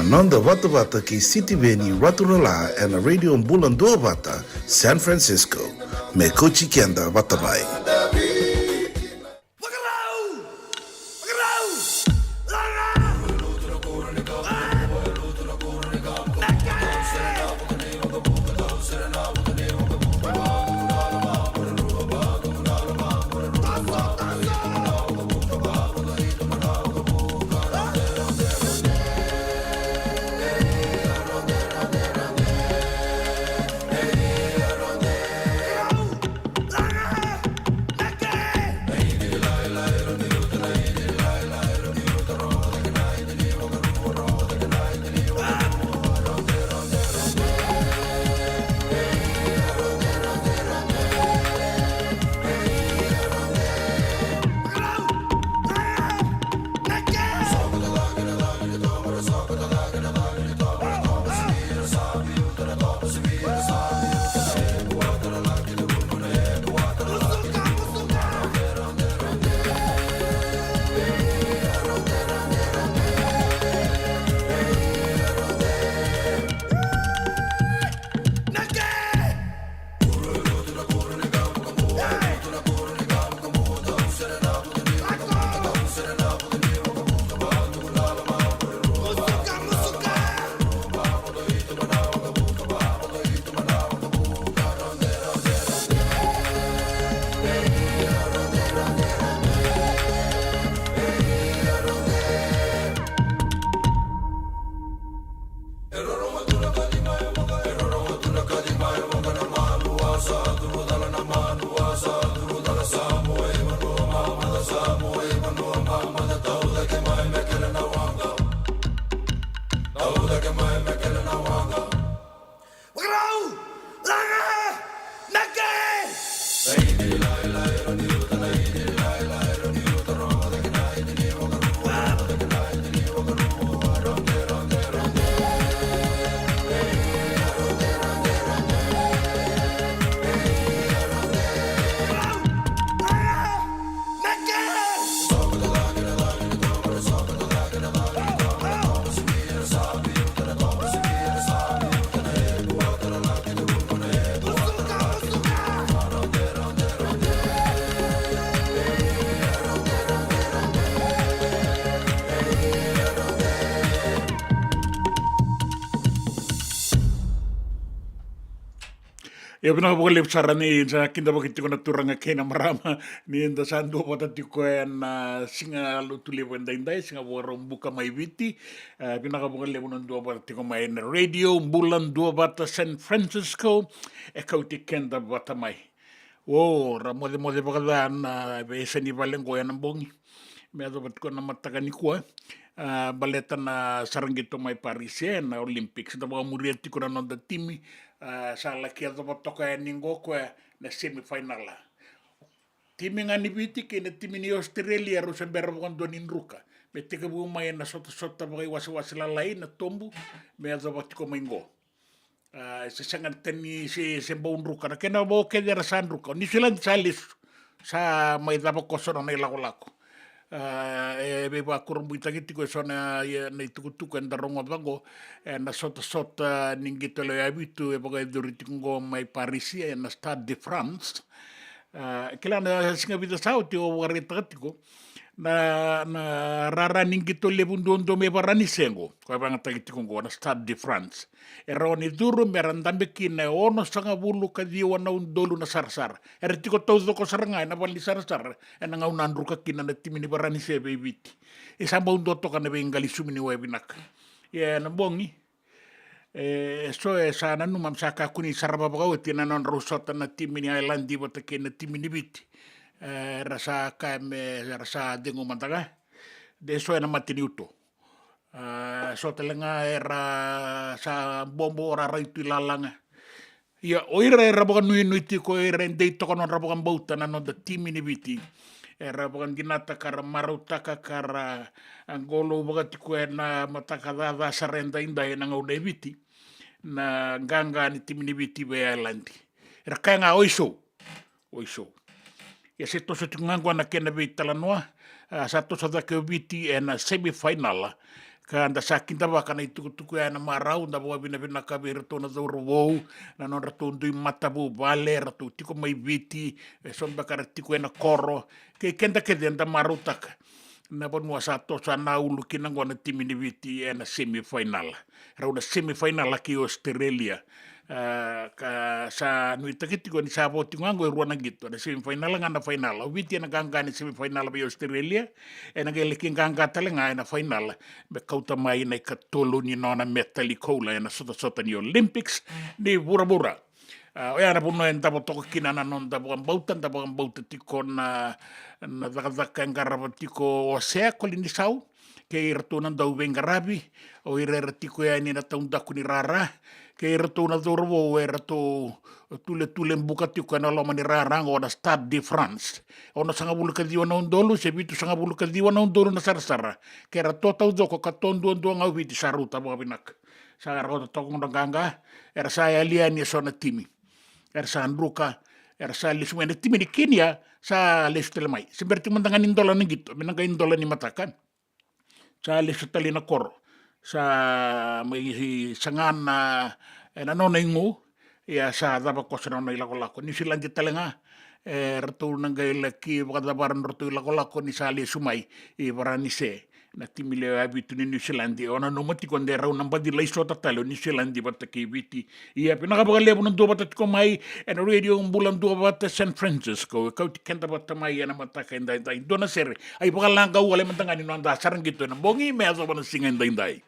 Nanda Vata Vata ki City Veni Raturala and a radio Bulan Vata, San Francisco. Me Kochi Kenda Vatamai. E pina ko lep sarani sa kinda bakit ko naturanga kena marama ni enda sandu pata tiko na singa lutuli wenda indai singa warung buka mai viti pina ko lep dua pata tiko mai na radio bulan dua bata San Francisco e kau tikenda bata mai o ra mode bakadan be seni valengo ya nambongi me ado bat ko na matakani ko baleta na sarangito mai Paris na Olympics da ba murieti ko na nonda timi sa laki ato toka e ningo koe na semifinal la. Timi ngani biti ke na timi ni Australia ro sa berra bukan donin ruka. Me teka bu mai na sota bagai wasi lalai na tombu me ato batiko maingo. Se sangat teni se baun ruka na kena bo ke dera san ruka. Ni silan salis sa mai daba kosoro na lako. E ba kurumbu itagiti ko sona na itukutuku enda rongo bango na sota ningito le abitu e bagai duritikungo mai Parisi e na Stade de France kila na singa vida sauti o waretatiko na rara ningito le bundondo me barani sengo ko banga tagitikungo na Stade de France e roni duru merandambe kina ono sanga bulu kadiwa na undolu na sarsar e retiko todo ko saranga na bali sarsar e na ngaunan ruka kina na timini barani sebe biti e samba undoto kana be ngali sumini webinak e na bongi so e sana nu mam saka kuni saraba bago tina non rusota na timini islandi bota kina timini biti rasa kame rasa dengo mantaga de so na matini uto so telenga era sa bombo ora raitu lalanga ia oira era bukan nui tiko era ndei toko non rabukan bauta na non da timini biti era bukan ginata kara marutaka kara angolo bukan tiko na mataka dada sarenda inda na ngaude biti na ganga ni timini biti be islandi era kanga oiso ya se toso tungangwa na kena be talanoa sa toso da ke biti na semifinal ka anda sakinda wa kana itukutuku ana marau nda wa bina ka berto na doro wo na non ratu ndui matabu vale ratu tiko mai viti somba kara tiko ena koro ke kenda ke denda marutaka na bon wa sato sana ulu kina ngona timini viti ena semifinal rauna semifinal ki Australia ka sa nui takitiko ni sa voti ngango ruana gitu na semifinal ngana final viti na ganga ni semifinal bi Australia ena gele ganga talenga ena final me kauta mai nei ka tolu ni nona metali kola ena sota ni Olympics ni bura o era puno en tabo toko kina na non tabo bauta tiko na daka ngara tiko o sea kolini sau ke irtuna dau vengarabi o irera tiko ya ni na taunda kuni rara ke irtuna dorvo era to tule buka tiko na loma ni rara ngo na Stade de France ona sanga bulu ka diwa na undolu se bitu sanga bulu ka diwa na undolu na sarsara ke era to tau joko ka tondu ngau viti saruta bo binak sa rota toko nganga era saya liani sona timi era sa andruka era sa lisumena timi ni Kenya sa lesutelemai seperti mentangan indola ni gitu menanga indola ni matakan sa lesutali na koro sa mai sangana na nona ingu ya sa daba kosana na ilako ni silandi talenga ratu nangai laki bakadabaran ratu ilako ni sa lesumai i barani se na timile abitu ni New Zealand ona no mati konde rau namba di laiso tatalo New Zealand bata ki biti ia pina ka bagale bunan do bata ko mai en radio bulan do bata San Francisco ka ti kenda bata mai ana mata ka indai dona ser ai bagalanga wale mantangani no anda sarang gitu na bongi me aso bana singa indai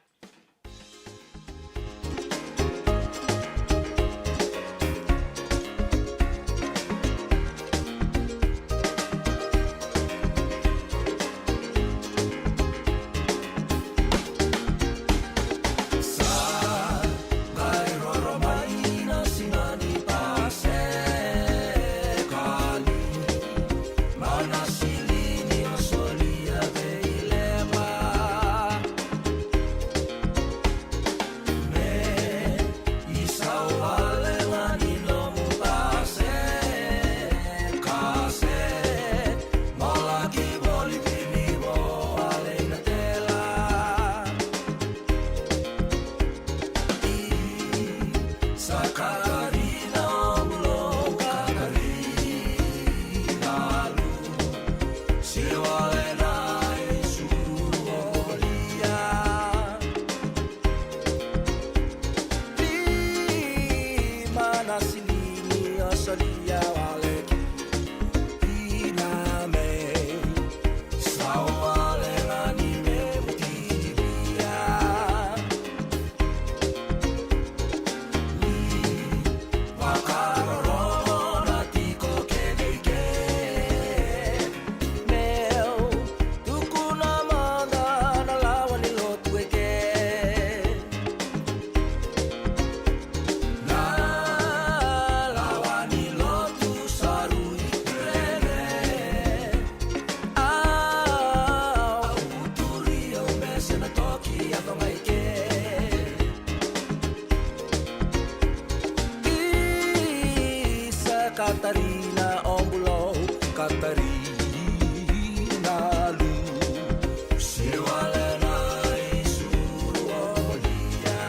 Katarina ombulo Katarina lu siwalena isuru olia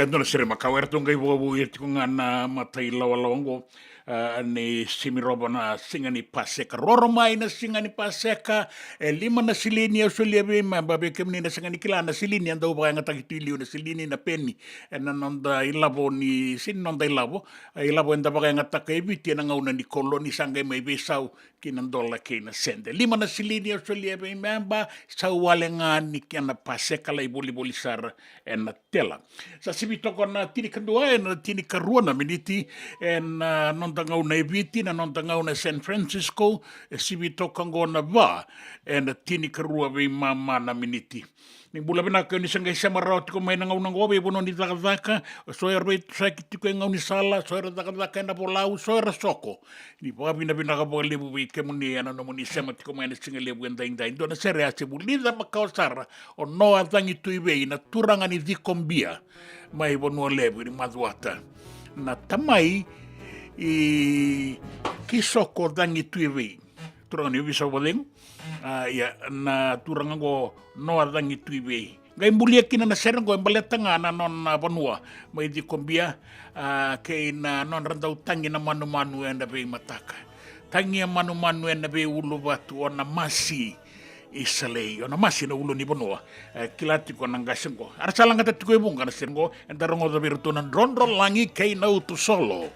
no sere makawera tonga iwo irti ko ngana matai lawalongo ni simiroba na singa ni paseka roro mai na singa ni paseka lima na silini au solia be babe kemni na singa ni kila na silini anda uba nga takitili na silini na peni na nonda ilabo ni sin nonda ilabo enda baga nga takaibi na ngauna ni koloni sanga mai besau kinandola kina sende lima na silini au solia be memba sa wale nga ni kiana paseka la iboli sar na tela sa sibitoko na tini kadua na tini karua na miniti nonda ngau na ibiti na nonda ngau na San Francisco sibitoko ngona ba na tini karua be mama na miniti ni bula bina ko ni sanga isa marao tiko mai ngau na ngobe bono ni zakazaka so erbe tsaki tiko ngau ni sala so era zakazaka na bolau so era soko ni pa bina ka bole bu ke muni ana no muni sema tiko mai na singa lebu enda ndo na sere ase buliza makaosara o no atangi tuibe na turanga ni dikombia mai bono lebu ni maduata na tamai kisoko dangi tuibe turanga ni bisa boleng ya na turanga go no adangi tuibe ngai mulia kina na sere go embaletanga na non bonua mai dikombia ke na non randau tangi na manu enda be mataka tangi manu enda be ulu batu ona masi isalei ona masi na ulo ni bonua kilati ko nanga sengo ara salanga tiko ibunga na sengo endarongo da virtuna rondro langi kei na utu solo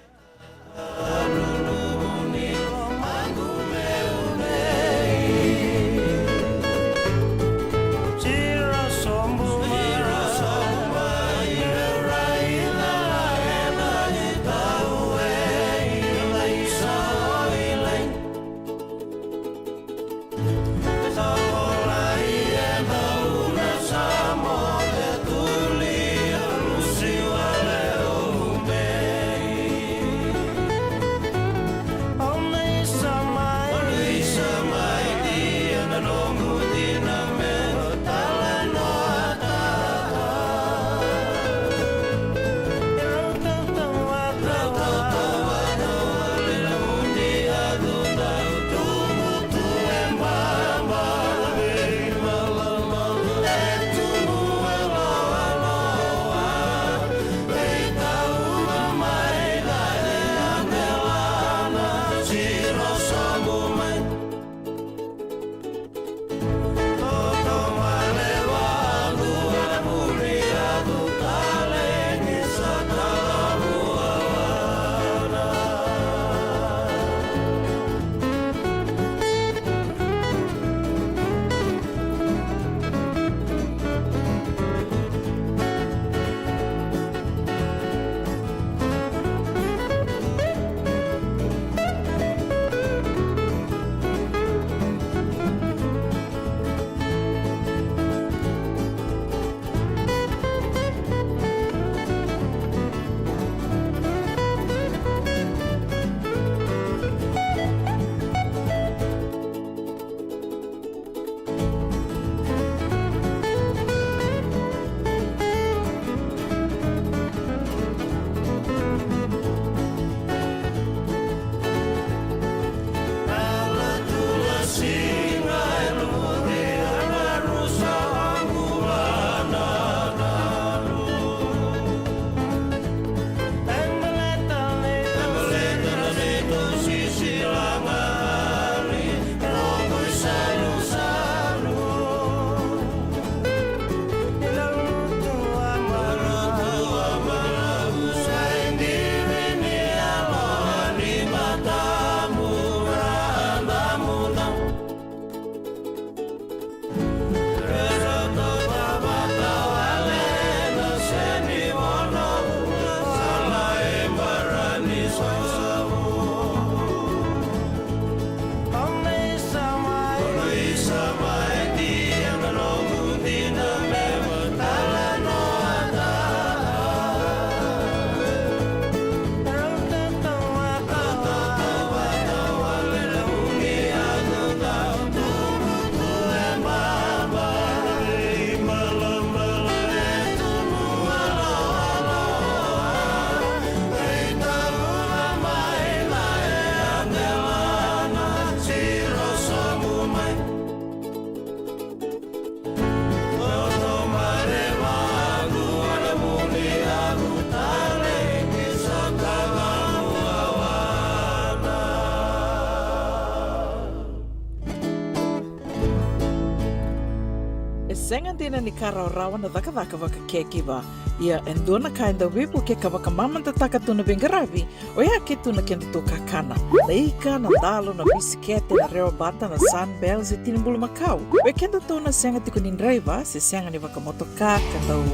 E senga dina ni kara rawa na daka waka kekiwa. Ia endona kainda wipu ke kawaka mamanta taka tuna bengarabi. O ia ke tuna kenda to kakana. Na ika, na dalo, na bisikete, na reo bata, na sunbells e tinimbulu makau. O kenda tona senga tiko nindraiva, se senga ni waka motoka, kandau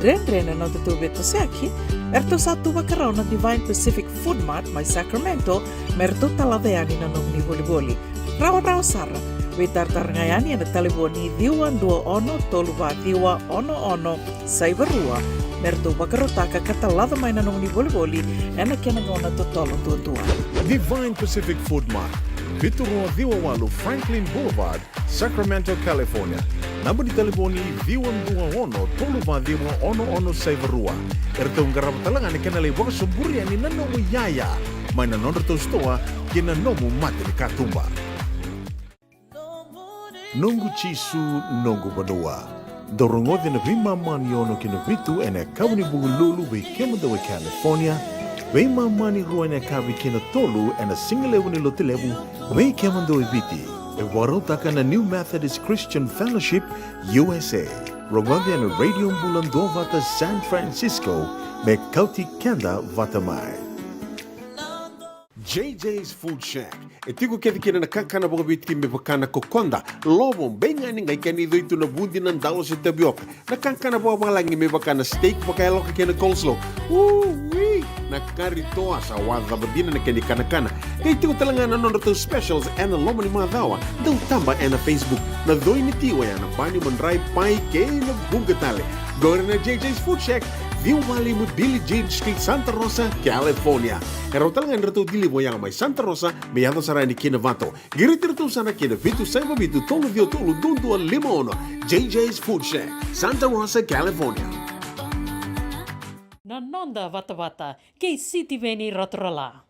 dren na tutu beto seki. Erto satu wakarau na Divine Pacific Food Mart, mai Sacramento, merto taladeani na nung ni boli-boli. Rawa sara. We tartarngayani na taliboni diwan 21 toluwa diwa ono saibarua. Merto bakarotaka katalada mai na nung ni boli-boli ena kenagona totolo tua. Divine Pacific Food Mart, Viturua Diwawalu Franklin Boulevard, Sacramento, California. Namba di taliboni diwan 21 toluwa diwa ono saibarua. Erto ngarap talangan kenalay waka suburi ani nanomu yaya. Mai na nonderto stoa kina nomu mati ni katumba. Nungu chisu nungu banua. Dorongode na vima maniono kina vitu ene kawni bugululu we kemada we California. Vima mani ruane kawi kina tolu ene singalewu ni lotilewu we kemada we viti. E warotaka na New Methodist Christian Fellowship USA. Rongode na Radio Mbulando vata San Francisco me kauti kenda vata mai. JJ's Food Shack. E tiku kedi kena na kakana boka biti me bakana kokonda. Lobo benga ni ngai kani do itu na bundi nan dalo se tabioka. Na kakana boka malangi me bakana steak baka loka kena coleslaw. Wee! Na kari toa sa wadha badina na keni kana. Kay tiku talanga na nonroto specials and na lomo ni mga dawa. Daw tamba na Facebook. Na doy ni tiwa ya na bani mandray pai kay na bugatale. Gore na JJ's Food Shack. Viu Valley mo Billy Jean Street, Santa Rosa, California. Pero talagang rito dili mo yang may Santa Rosa, may yato sarani kinavato. Girit-rito sana kinavitu sa mabitu tolo dio tolo dundu al limono. JJ's Food Shack, Santa Rosa, California. Nanonda vata kay City Veni Rotorala.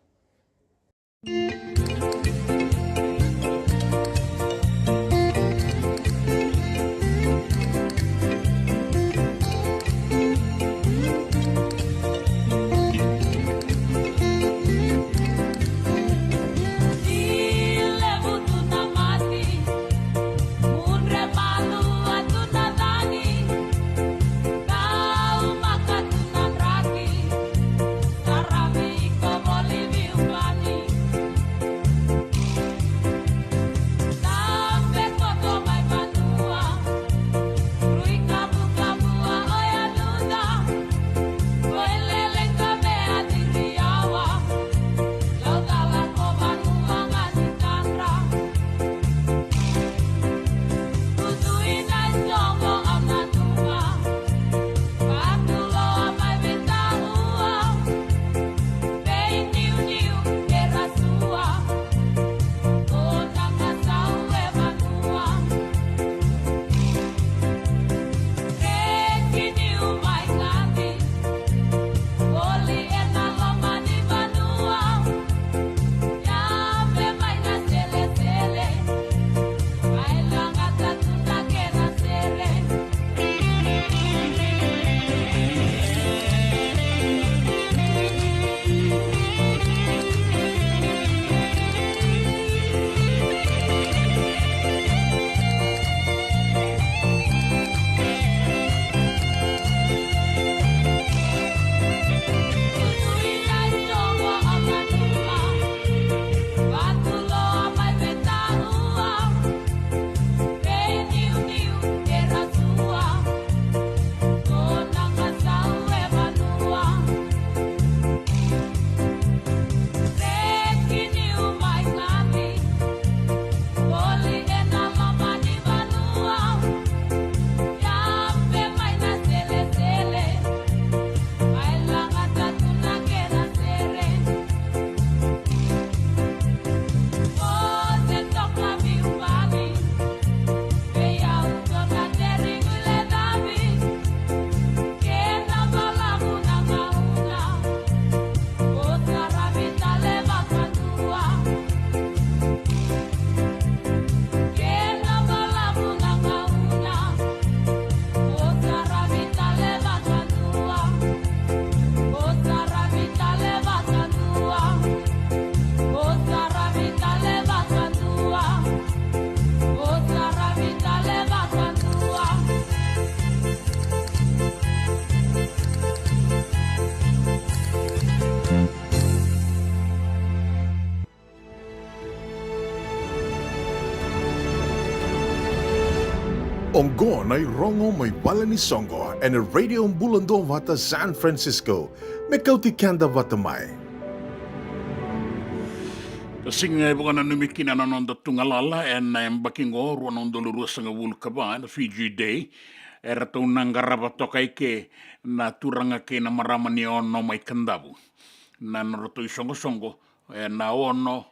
Ongo na rongo may wala ni Songo and a radio Bulando Vata San Francisco. Mekauti kanda vatamai. Kasing bukan numikin anon tungalala en bakingo ruanon doluru sanga wulkaba na Fiji Day. Erto nangaraba tokai ke na turanga ke na maramani ono may kandabu. Na noroto isongo na ono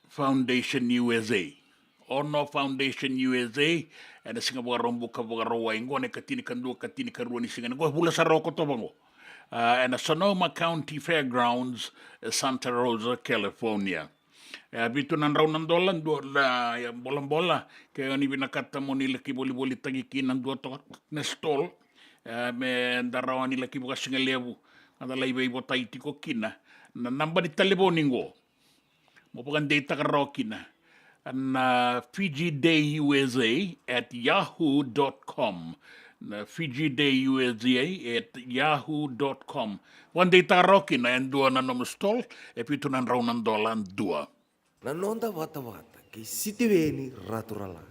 Foundation USA. Ono Foundation USA and singa buka buka ingo ne katini karua ni singa ngo bula saroko to bango. And Sonoma County Fairgrounds, Santa Rosa, California. Bitu nan raw ng dolan do la bola kaya ni binakata mo nila kiboli tagikin ng to na stall me darawa nila kibukas nga lebu adala iba taiti ko kina na namba ni teleponingo mo pagan data karokina na Fiji Day USA at yahoo.com na Fiji Day USA at yahoo.com one day tarokin na yan dua na nomustol epito nan raw ng dolan dua. Nanonda wata-wata kay sitiweni raturala.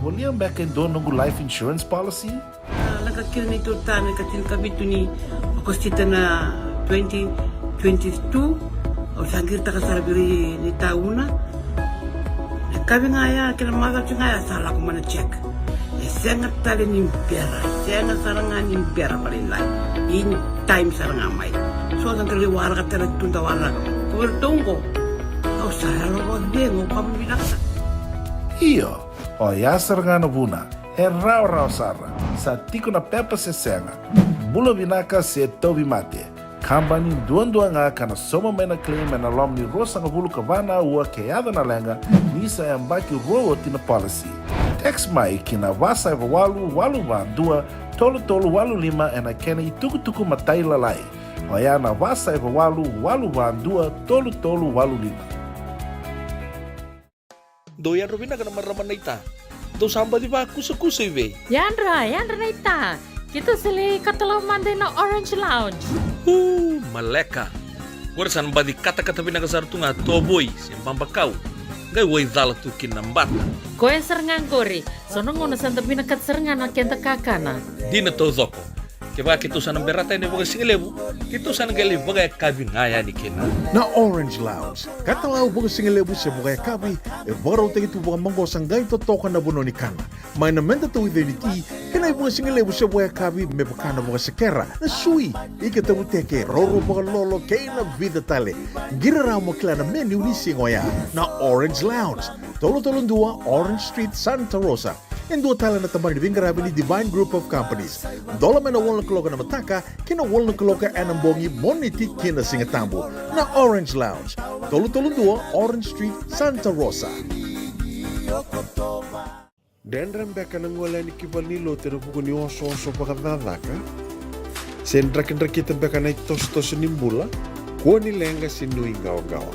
William back in do nungu life insurance policy? Nakakil ni tutan katil kami ni okostita na 2022 o sangir ta kasarbiri ni tauna. Kami ngaya kila mara ngaya salah ko mana check. Sengat tali ni pera, sengat sarangan ni pera palilai. In time sarangan mai. So ang kaliwara ka tala tunda wala. Kuwertongo. O saya lo dengo kami binaksa. Iyo, o yasar nga na buna, rau sara, sa tiko na pepa se senga, bula binaka se tobi mate, kambani duan nga kana soma mena claim na lom ni rosa nga bulu kavana ua keada na lenga, nisa yang baki roa tina policy. Text mai kina wasa eva walu wa dua, tolu walu lima ena kena ituku matai lalai, o ya na wasa eva walu wa dua, tolu walu lima. Doyan Robina ka naman raman na ita. Do samba di ba kusa-kusa iwe? Yandra na ita. Kita sili katalaw Monday na Orange Lounge. Maleka. Warasan ba di kata-kata pinakasar tu nga toboy, simpang bakaw. Gay way dala tu kinambata. Koe serengan kori. Sono ngono santa pinakat serengan na kenta kakana. Di na to zoko. Kaya kita sana berata ini bagai singlebu, kita sana gali bagai kabi ngaya ni kena. Na Orange Lounge, katalaw baga singalebu siya baga kabi, baraw tayo ito baga manggosang gay totokan na buno ni kana. May namenta to identity, kaya baga singalebu siya baga kabi, may baka na baga sekera, na sui, ikatabu teke, roro baga lolo, kaya na vida tale. Giraraw mo kila na menu ni singoya, na Orange Lounge, tolo-tolong 2, Orange Street, Santa Rosa. Yang dua tala na tamang ni Bingarabi ni Divine Group of Companies. Dola mena wala kaloka na mataka, kina wala kaloka anambongi moniti kina singatambo na Orange Lounge. Tolo-tolong 2, Orange Street, Santa Rosa. Dendram beka nang wala ni kibal nilo tero buku ni oso pakadadaka. Sendra-kendra kita beka na tos-tos nimbula, kuha ni lenga sinu ingaw-gawa.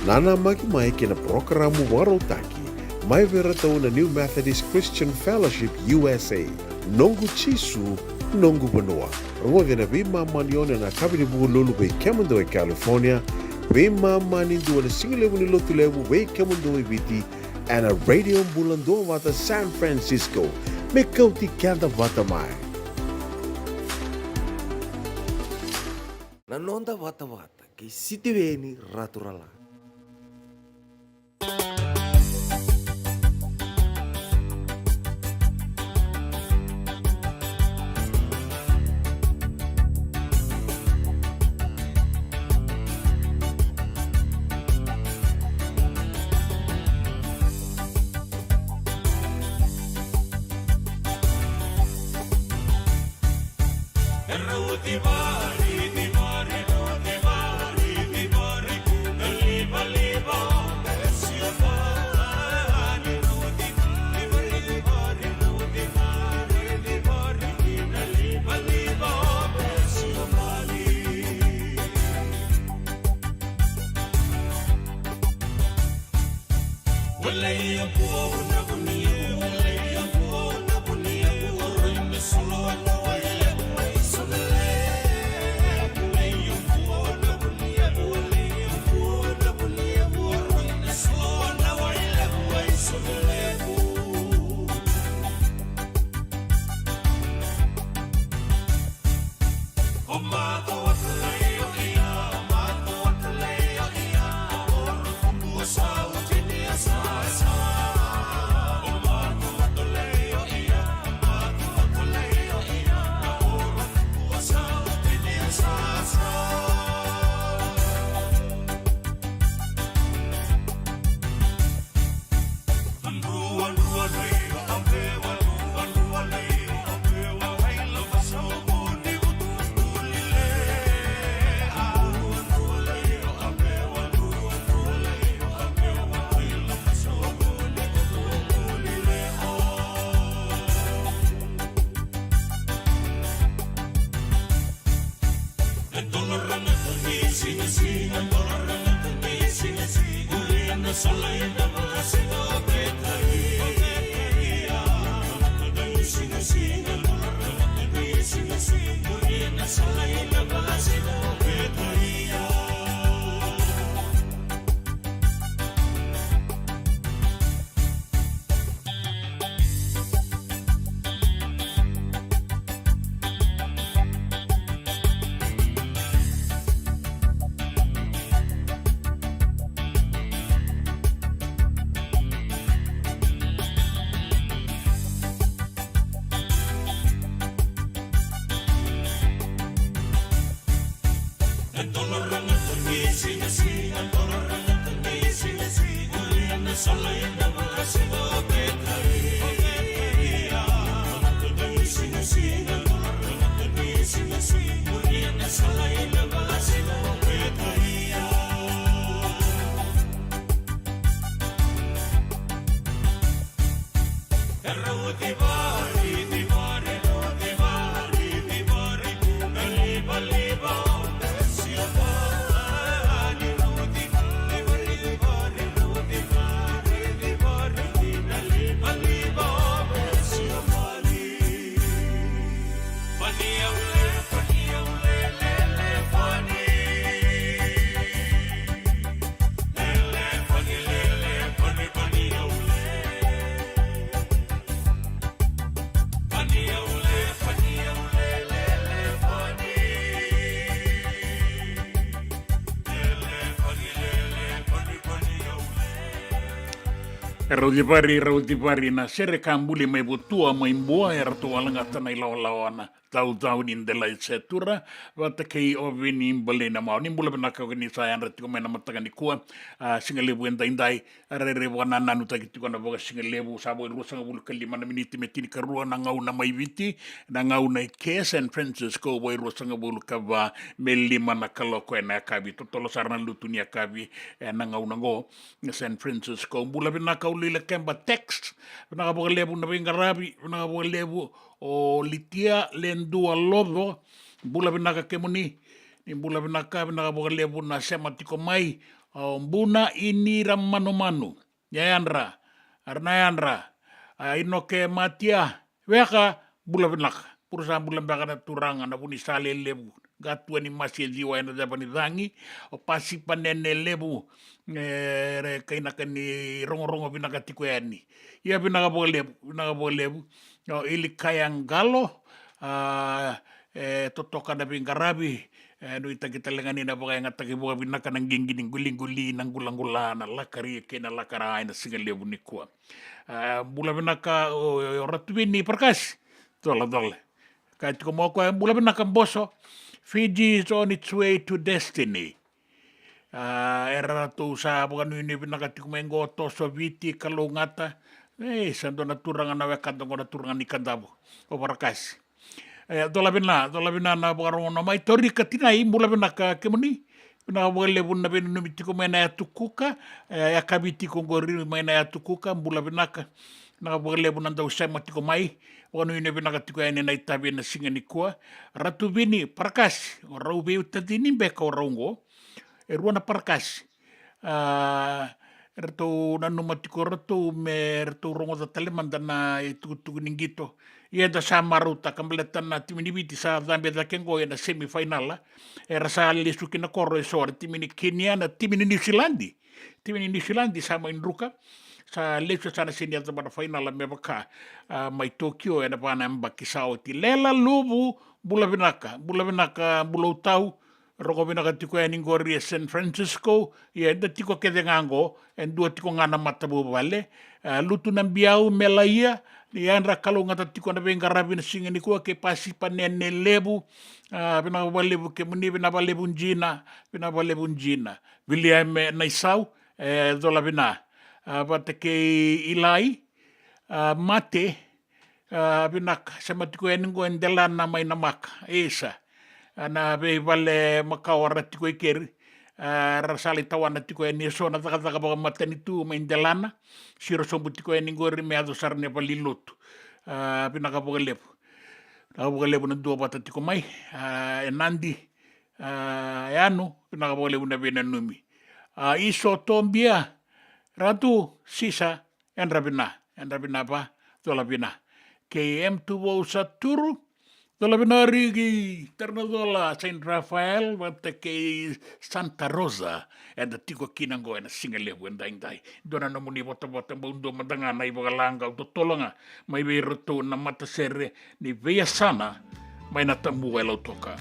Nana magi mai kina programo warotaki. Mai vera tau na New Methodist Christian Fellowship USA. Nongu chisu, nongu banoa. Rongo na bima manione na kabini buku lulu bei Kemando e California. Bima mani dua na singilewu ni lotu lewu bei Kemando e biti. And a radio bulando wata San Francisco. Me kauti kanda wata mai. Nanonda wata-wata kay sitiweni raturala. Raudipari na sere kambuli mai butua mai mbua e ratu walangata na ilaolawana tau ni ndela i setura wata kei ovi ni mbale na mao ni mbula benaka ni sa yan rati komena mataka ni kua singalebu enda indai arere wana nanu takitiko na boga singalebu sabo ilu sanga bulu kalima na miniti metini karua na ngau na maiviti na ngau na ke San Francisco bo ilu sanga bulu kava melima na kaloko na kabi totolo sarana lutunia kabi na ngau na go San Francisco mbula benaka ulila kemba text benaka boga lebu na bengarabi benaka boga lebu o litia lendua lodo bula benaka kemuni ni bula benaka boga lebu na sematiko mai o mbuna inira manu yayanra arnayanra ino ke matia weka bula benaka purusa bula benaka turanga na puni sale lebu gatua ni masih jiwa ena japani dangi o pasi panene lebu kaina kani rongo benaka tiko yani ia benaka boga lebu o ili kayangalo totoka na bingarabi no kita lengani na boga ngata ke boga binaka nang gingi guli nang gulangula na lakari ke na lakara ina singale bunikua bula binaka o ratubini perkas dola ka tiko mo ko bula binaka boso Fiji is on its way to destiny era to sa boga no ni binaka tiko mengo to soviti kalungata sando na turanga na wekando na turanga ni kandabo o perkas dola bina na bogarong na mai tori katina i mula bina ka kemuni bina wale buna bina numitiko mena ya tukuka ya kabiti kongori mena ya tukuka mula bina ka na wale buna ndau sama tiko mai wanu ine bina ka tiko ene na itabi na singa ni kua ratu bini parakas o rau beu tatini beka o raungo ruana parakas ratu nanu matiko ratu me ratu rongo da talemanda na tuku ningito ia da samaruta kambaleta na timini biti sa Zambia da kengo na semifinal era sa lesu kina korro sor timini Kenya na timini New Zealand sama indruka sa lesu sana senia da pada final me baka mai Tokyo na bana mbaki sauti lela lubu bula binaka bula utau rogo binaka tiko ya ningori San Francisco ia da tiko kede ngango en dua tiko ngana matabu vale lutu nambiau melaia Liandra kalau ngata tiko na bengarabi na singa ni kuwa ke pasi panene lebu bina lebu ke muni bina lebu njina William na isau dola bina bate ke ilai mate bina sama tiko eningo endela na mai na maka esa na be vale makawara tiko ikeri rasali tawana tiko eni so na taka baga matani tu mendelana siro sombu tiko eni ngori me ado sarne palilotu pinaka boga lebu na dua bata tiko mai enandi yanu pinaka boga lebu na bena numi iso tombia ratu sisa endra bina pa tola bina KM tu bosa turu dola binarigi ternadola Saint Rafael wate ke Santa Rosa da tiko kinango na singalebu endai dona no muni bota bundo madanga na ibogalanga do tolonga mai be roto na mata sere ni veia sana mai na tambu elo toka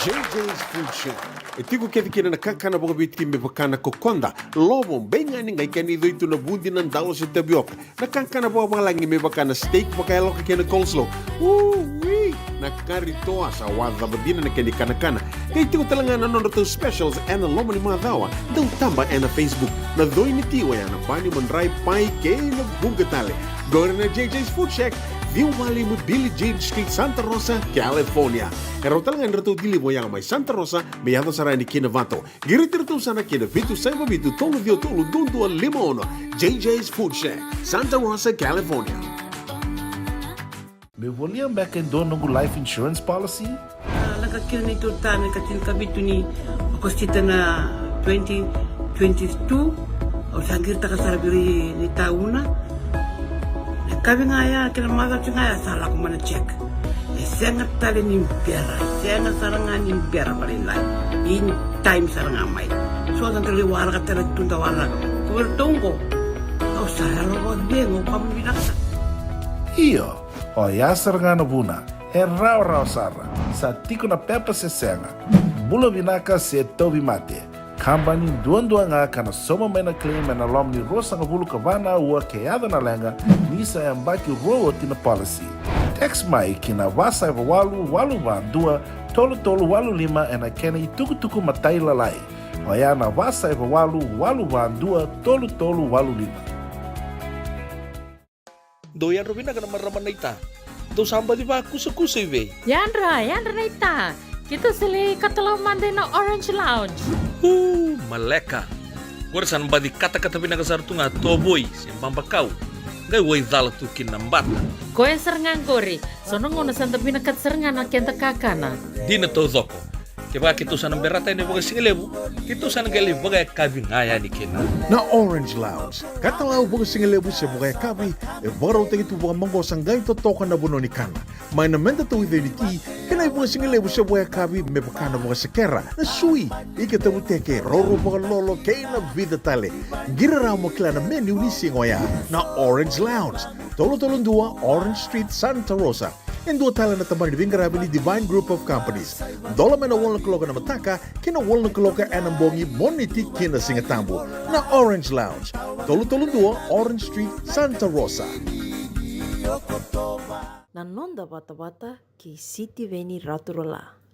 JJ's Food Shack. E tiku kevi kena na kakana boka biti me bakana kokonda. Lobo benga ni ngai kani do itu na bundi nan dalo se tabioka. Na kakana boka langi me bakana steak boka loka kena coleslaw. Wee! Na kari toa sa wadha badina na keni kana. Kay tiku talangana non to specials and lomo ni madawa. Dau tamba na Facebook. Na doi ni tiwa ya na bani mandrai pai ke na bungatale. Gore na JJ's Food Shack. Viu Valley mo Billy Jane Street, Santa Rosa, California. Karotal nga nito dili mo yang may Santa Rosa, may yato sarang ni Kinavato. Giritirito sana Kinavitu, Saiba Vitu, Tolo Dio Tolo, Dundu, Limono. JJ's Food Shack, Santa Rosa, California. Me volia back and doon ng life insurance policy? Nagkakil na ito tayo, kabitu ni Agostita na 2022. O sagir ta kasarabiri ni tauna. Kami nga ya, kinamata siya nga ya, sala ko man check. Sengat tali ni pera, sengat sarangan ni pera palilay. In time sarangan may. So, ang taliwara ka talaga tuntawala ka. Kuwertong ko. O saya lo ko din, o pamibinaksa. Iyo, o yasar nga na buna, raw sara, sa tiko na pepa se senga. Bulo binaka se tobi mate. Kambani duan nga kana soma may na claim na lom ni rosa nga bulu kavana ua keada na lenga nisa ya mbaki roa tina policy. Text mai kina wasa eva walu dua tolu walu lima ena kena tuku matai lalai. Waya na wasa eva walu dua tolu walu lima. Doyan Robina ka naman raman na ita. Do samba di ba kusa iwe? Yandra na ita. Kita sili katalaw mande na Orange Lounge. Maleka. Kuarsan ba di kata-kata pinagasar tu nga toboy siyang pampakaw. Ngay way dala tu kinambat. Koe serengan kori. Sono ngono santa pinakat serengan na kenta kakana. Di na to zoko. ke baka kitusan ng berata ni baga singalebu kitusan gali baga kabi ngaya ni kena Na Orange Lounge, katalaw baga singalebu siya baga kabi, baraw tayo ito baga manggo sanggay totokan na buno ni kana. May namenda to with ti, kanay baga singalebu siya baga kabi, may baka na baga sekera, na sui, ikatabuteke, roro baga lolo, kay na vida tale. Giraraw mo kila na menu ni singoya, na Orange Lounge, tolo-tolong dua, Orange Street, Santa Rosa. And dua tala na taban ni Vingarabi ni Divine Group of Companies. Dola man na wala kaloka na mataka, kina wala kaloka anambongi moniti kina singatambo na Orange Lounge. Tolo-tolong dua, Orange Street, Santa Rosa. Nanonda bata-bata ki City Veni Raturola.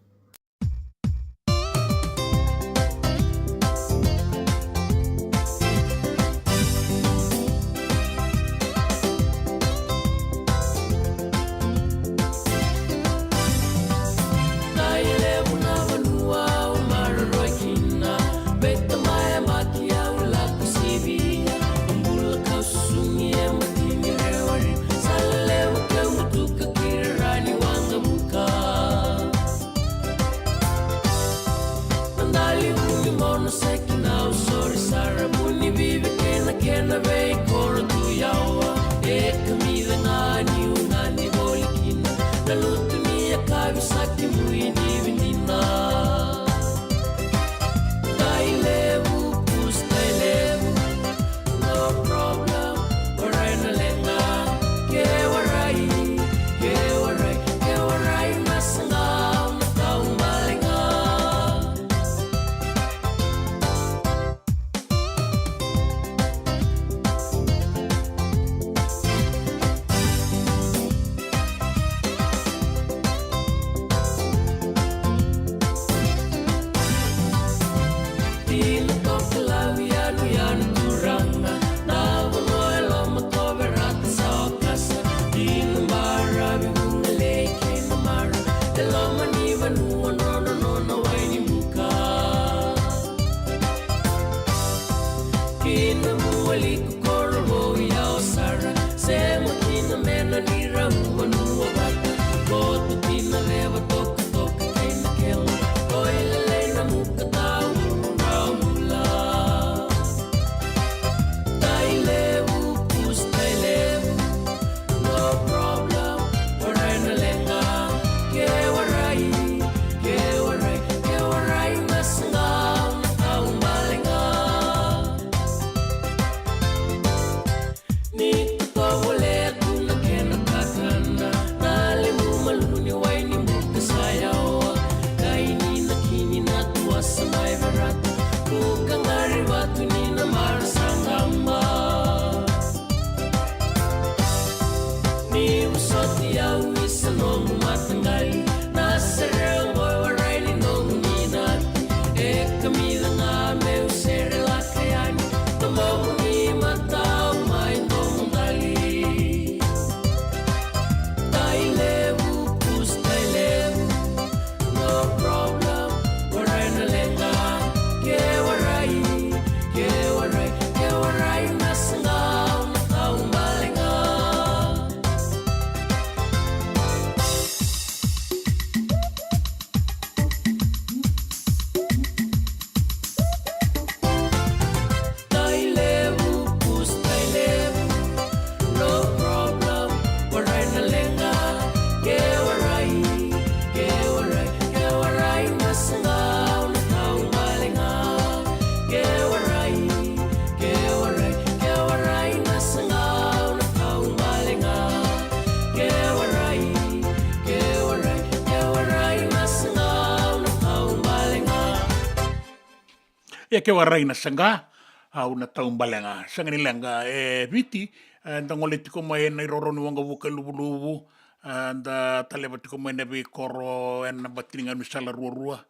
Ya ke warai na sanga au na taung balanga sanga nilanga viti ndangole tiko mai na roro ni wanga buka lubu anda taleba tiko mai na be koro en batringa misala ruwa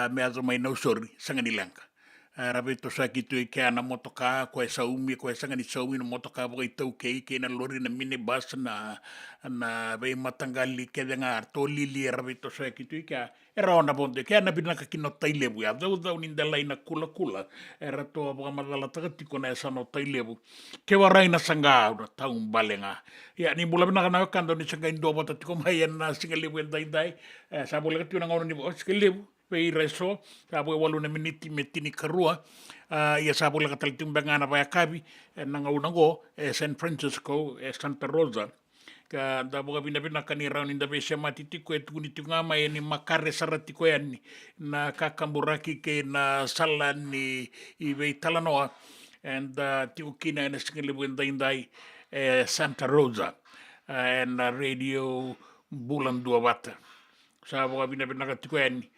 me azo mai na usori sanga nilanga rabe to sakitu ke ana motoka ko saumi ko sanga ni saumi no motoka bo itau ke na lori na mini bus na be matangali ke denga toli li rabe to sakitu ke era ona bonde ke ana bina ka kino tailebu ya do ni ndala ina kula era to bo madala takati ko na sano tailebu ke warai na sanga na taung balenga ya ni bula bina kana kando ni sanga indo bota ko mai na singalebu dai sa bula ka tuna ngono ni bo singalebu Pei reso, sa po walu na miniti metini karua, ia sa po lakatalitung bangana vaya kabi, nangaunango, San Francisco, Santa Rosa, ka da boga bina kani raun inda be sema titiku e tuni tungama e ni makare saratiko yani na kakamburaki ke na salan ni I be talanoa and tiukina ena singale buenda indai Santa Rosa and radio bulan dua bata sa boga bina katiko yani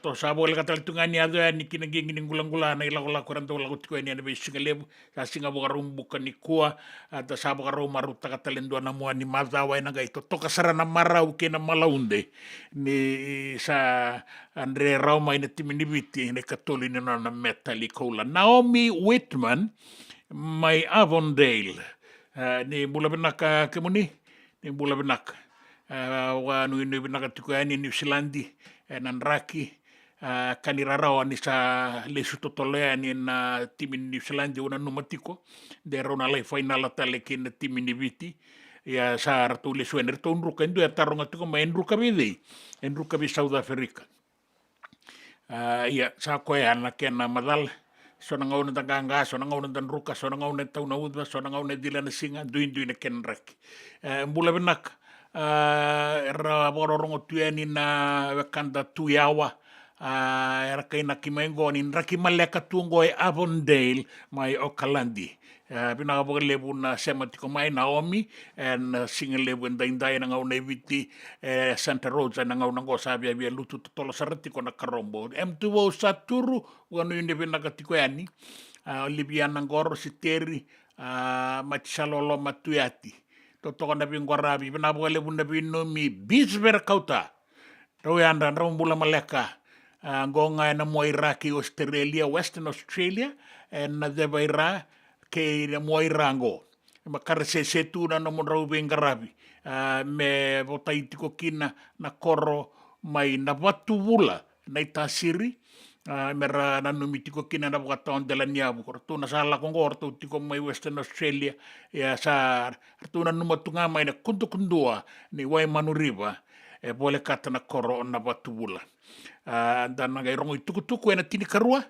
to sa boga katalitungani ado yani kinaging gulang-gula na ila kurang lagu tiko yani be singale sa singa boga rumbukan ni kuah ada sa boga romaru takatalendua na mua ni mazawa ina gai to toka sarana marau ke na malaunde ni sa Andre Rauma ina timinibiti ina katoli ni na metali kola Naomi Whitman mai Avondale ni bula benaka kemuni ni bula benaka wa nu benaka tiko yani New Zealandi nanraki kanirarao ni sa lesu totolea ni na timin New Zealand una numatiko de rona le final tale kin timin viti ya sa ratu lesu enerto unruka indu ya taronga tiko ma enruka bidei enruka bi South Africa ya sa ko ya na kena madal sona ngauna tanganga sona ngauna tanruka sona ngauna tauna udba sona ngauna dilana singa duindu na kenrak mbula benak ra bororongo tueni na wakanda tuyawa era kaina kimengo ni raki maleka tungo e Avondale mai Okalandi bina boga lebu na sematiko mai Naomi and single lebu ndai na ngauna viti Santa Rosa na ngauna go sabia bia lutu tolo saratiko na karombo M2O saturu wanu inde bina katiko yani Olivia Nangoro siteri machalolo matuyati totoko na bingwarabi bina boga lebu na bino mi bisber kauta royanda rombula maleka gonga na moiraki Australia, Western Australia, and na debaira ke na moirango. Makar se tu na no monrau bengarabi. Me botaitiko kina na koro mai na watu bula na itasiri. Mera na numitiko kina na bukataon de la niabu. Korto na sala kongo orto tiko mai Western Australia. Ya sa arto na numatunga mai na kundukundua ni Waimanuriba. Boleh kata na koro na watu bula. Dan nagai rongo itukutuku ena tini karua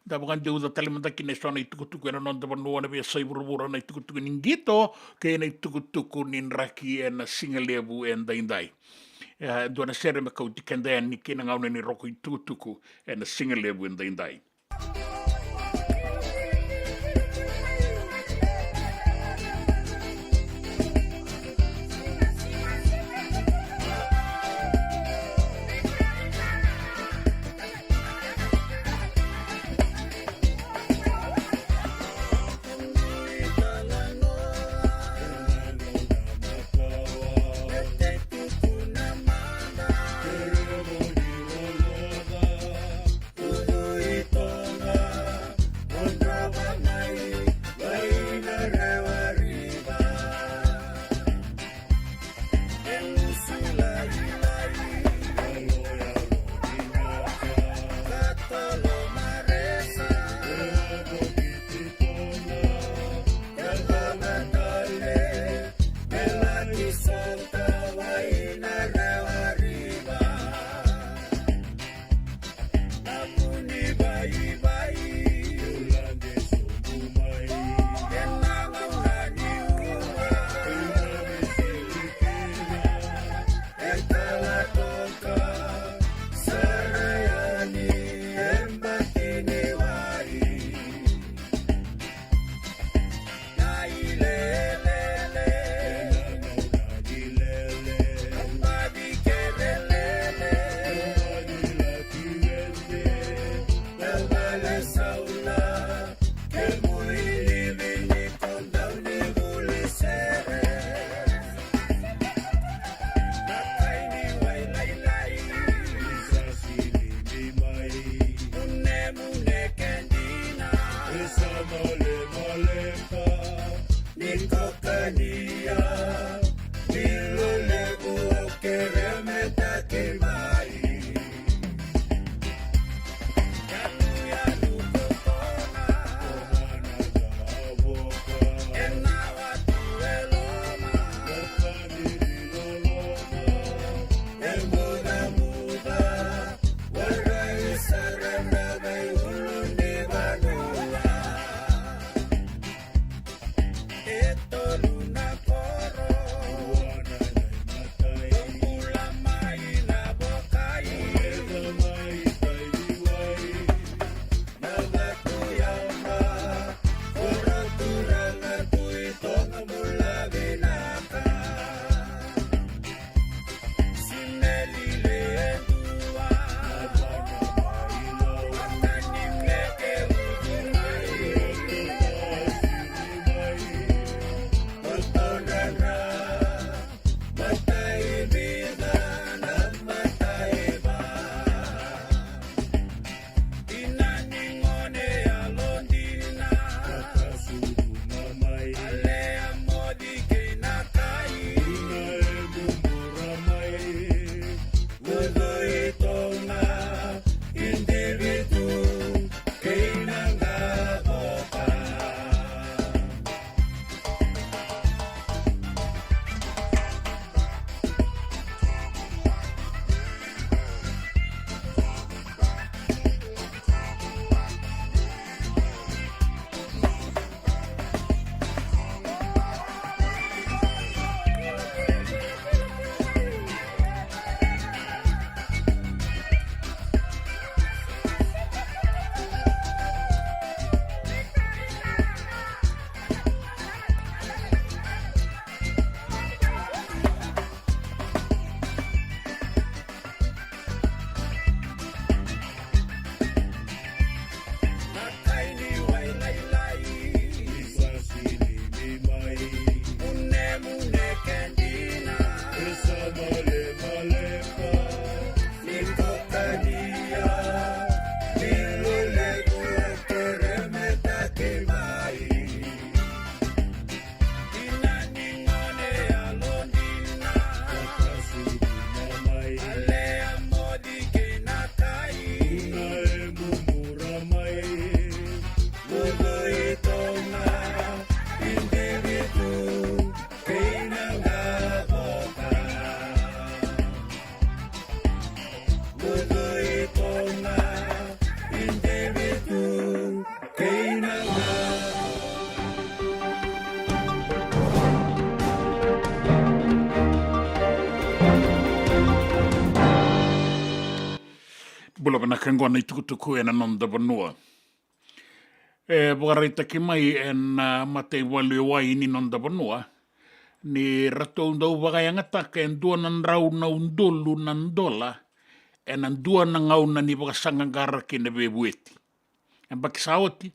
da bukan jauh da talimanda kine sona itukutuku ena non da banua na biasa iburu-buru na itukutuku ningito ke ena itukutuku nin raki ena singalebu enda indai dona sere me kau tikenda ena kina ngauna ni roko itukutuku ena singalebu enda indai Bula bana kangona i tukutuku e na nonda banua. Wakareita ki mai na matei wale wai ni nonda banua. Ni rato ndau wakai angata ke ndua nan rau na undolu na ndola e na ndua na ngau na ni wakasangangara ki na webueti. E baki saoti,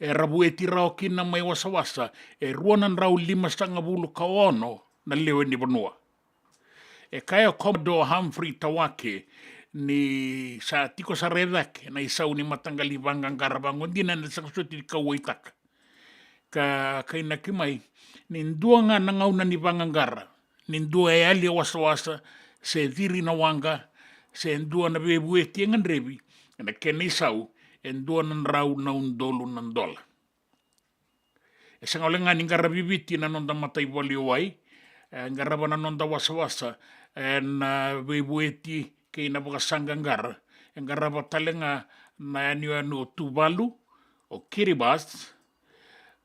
e rabueti rao ki na mai wasawasa e ruanan rau 5 kaono na lewe ni banua. E kaya Commodore Humphrey Tawake ni sa tiko sa redake na isau ni matangali bangang karabangon di na nasakasuti di kawaitaka. Kay nakimay, nindua nga nangauna ni banganggara, nindua e ali wasa-wasa, se diri na wanga, se ndua na bebueti ngan rebi, na kena isau, ndua nan rau na undolu nan dola. E sanga nga ni ngara bibiti na nonda matai wali wai, ngara na nonda wasa-wasa, na bebueti kay na bakasangangara, ngara talenga na anu Tuvalu, o Kiribati,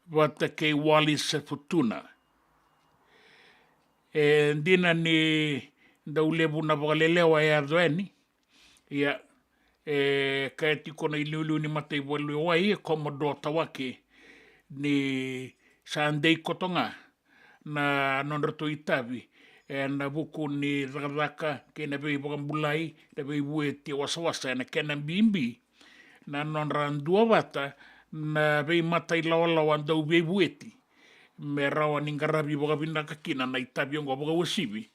wata kei Wallis Futuna. E dina ni daulebu na wakalelewa e ardoeni, ia kaya tiko na iliulu ni matai wali wai e Commodore Tawake ni sa andei kotonga na nonrato itavi e na buku ni rakadaka ke na bei wakambulai na bei bueti wasa-wasa na kena bimbi na nonrandua wata na bei matai lawa-lawa ndau bei bueti me rawa ni ngarabi wakabinaka kina na itabi ongo wakawasibi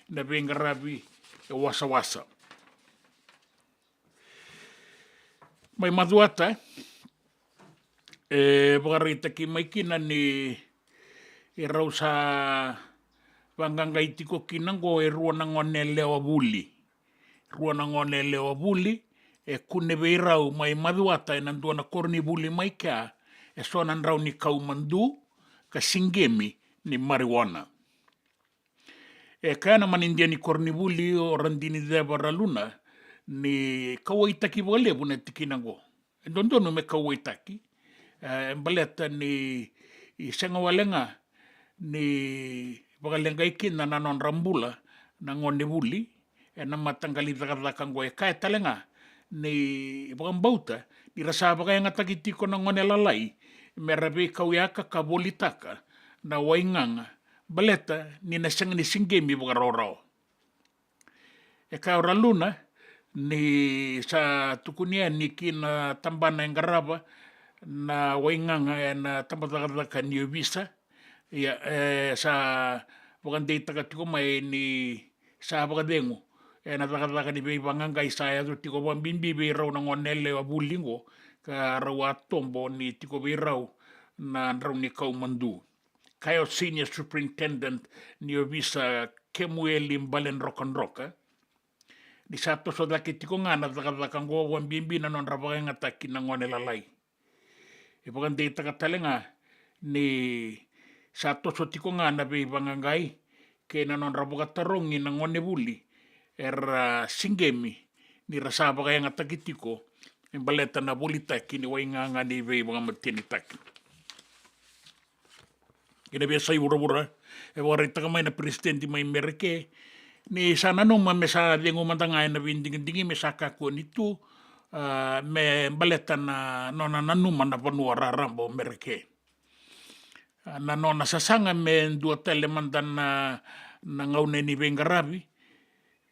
na bei ngarabi wasa-wasa. Mai maduata wakareita ki mai kina ni rau sa wangangai tiko kinango e rua nangone lewa buli. Rua nangone lewa buli e kune beirau mai maduata e nandua na korni buli mai kia e soanan rau ni kaumandu ka singemi ni marijuana. E kaya naman india ni korni buli o randini deba raluna ni kawaitaki walebu na tikinango. E dondono me kawaitaki. Baleta ni isenga walenga ni wakalenga ikina na non rambula na ngone buli e na matanggali dakakango e kaya talenga ni wakambauta ni rasa wakaya ngatakitiko na ngone lalai me rabe kauyaka ka bolitaka na wainganga baleta ni nasang ni singemi wakarorao. E kaya oraluna ni sa tukunia ni kina tambana yang garaba na wainganga e na tambatakataka ni obisa ia sa wakandei takatiko mai ni sa wakadengo e na takataka ni bei wangangai sa ya tiko wambimbi bei rau na ngonele wa bulingo ka rau atombo ni tiko bei rau na rau ni kaumandu. Kaya senior superintendent ni obisa Kemueli Mbalen Rokanroka di sato so daki tiko nga na takataka ngo wambimbi na non rabaka ngataki na ngonela lai. E wakandei takatalenga ni sato so tiko nga na bei wangangai ke na non rabaka tarongi na ngone buli era singemi ni rasa baka yang atakitiko en baleta na bolitaki ni wainganga ni bei wangamatini taki. Kina biasa iura-ura e wakarita ka mai na presidente mai mereke ni sana nung mamesa dengo matangay na binding-dingi me sakakuan itu me baleta na nona nanuman na panua rarambo mereke. Na nona sasanga me dua telemantan na ngaune ni bengarabi